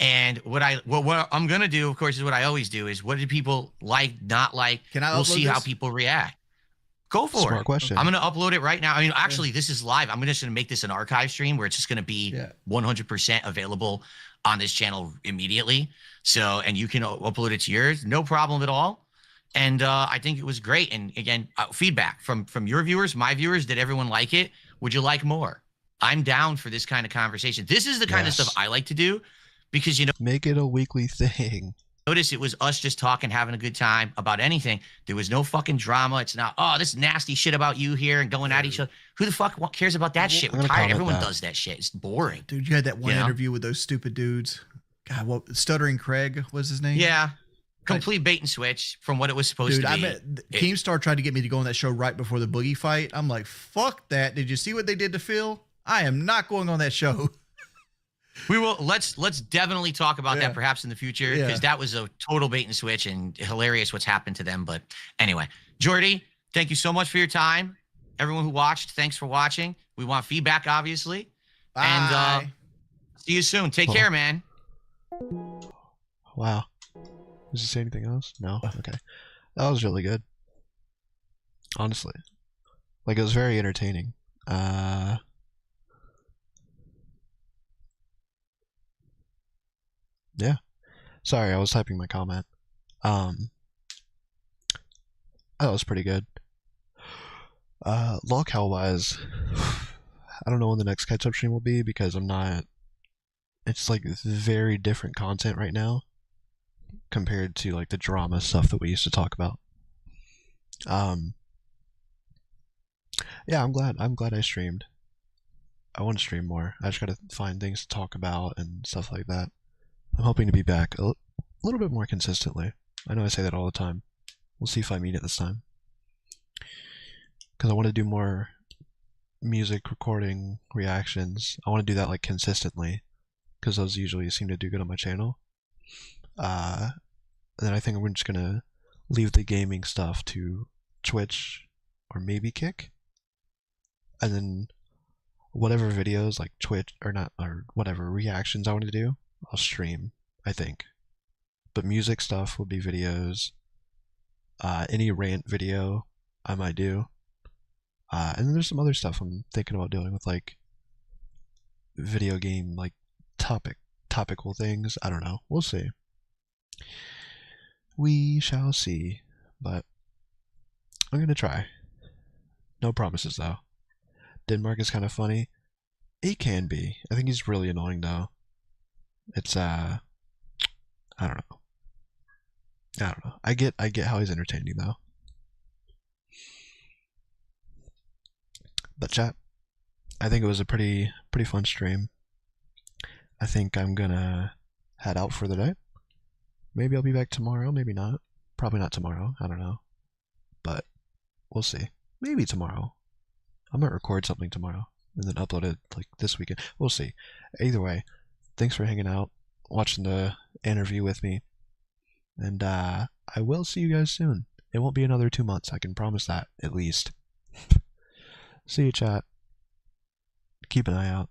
And what I'm gonna do, of course, is what I always do: is what did people like, not like? We'll see how people react. Go for Smart it. question. I'm gonna upload it right now. I mean, actually, this is live. I'm just gonna make this an archive stream where it's just gonna be 100% available on this channel immediately. So, and you can upload it to yours, no problem at all. And I think it was great. And again, feedback from your viewers, my viewers. Did everyone like it? Would you like more? I'm down for this kind of conversation. This is the kind of stuff I like to do because, make it a weekly thing. Notice it was us just talking, having a good time about anything. There was no fucking drama. It's not, oh, this nasty shit about you here and going at each other. Who the fuck cares about that shit? We're tired. Everyone does that shit. It's boring. Dude, you had that one interview with those stupid dudes. God, what? Stuttering Craig was his name? Yeah. Complete bait and switch from what it was supposed to be. Keemstar tried to get me to go on that show right before the Boogie fight. I'm like, fuck that. Did you see what they did to Phil? I am not going on that show. We will. Let's definitely talk about that perhaps in the future because that was a total bait and switch and hilarious what's happened to them. But anyway, Jordy, thank you so much for your time. Everyone who watched, thanks for watching. We want feedback, obviously. Bye. And see you soon. Take care, man. Wow. Does he say anything else? No? Okay. That was really good. Honestly. Like, it was very entertaining. Yeah. Sorry, I was typing my comment. That was pretty good. Lolcow wise, I don't know when the next catch-up stream will be because I'm not... It's like very different content right now compared to like the drama stuff that we used to talk about. Yeah, I'm glad I streamed. I want to stream more. I just gotta find things to talk about and stuff like that. I'm hoping to be back a little bit more consistently. I know I say that all the time. We'll see if I mean it this time. Because I want to do more music recording reactions. I want to do that like consistently. Because those usually seem to do good on my channel. And then I think we're just gonna leave the gaming stuff to Twitch or maybe Kick. And then whatever videos like Twitch or not or whatever reactions I want to do, I'll stream, I think. But music stuff will be videos. Any rant video I might do. And then there's some other stuff I'm thinking about doing with like video game like topical things. I don't know. We'll see. We shall see. But I'm gonna try. No promises though. Denmark is kind of funny. He can be. I think he's really annoying though. It's I don't know. I get how he's entertaining though. But chat, I think it was a pretty fun stream. I think I'm gonna head out for the day. Maybe I'll be back tomorrow, maybe not. Probably not tomorrow, I don't know. But we'll see. Maybe tomorrow. I might record something tomorrow and then upload it like this weekend. We'll see. Either way, thanks for hanging out, watching the interview with me. And I will see you guys soon. It won't be another 2 months, I can promise that, at least. See you, chat. Keep an eye out.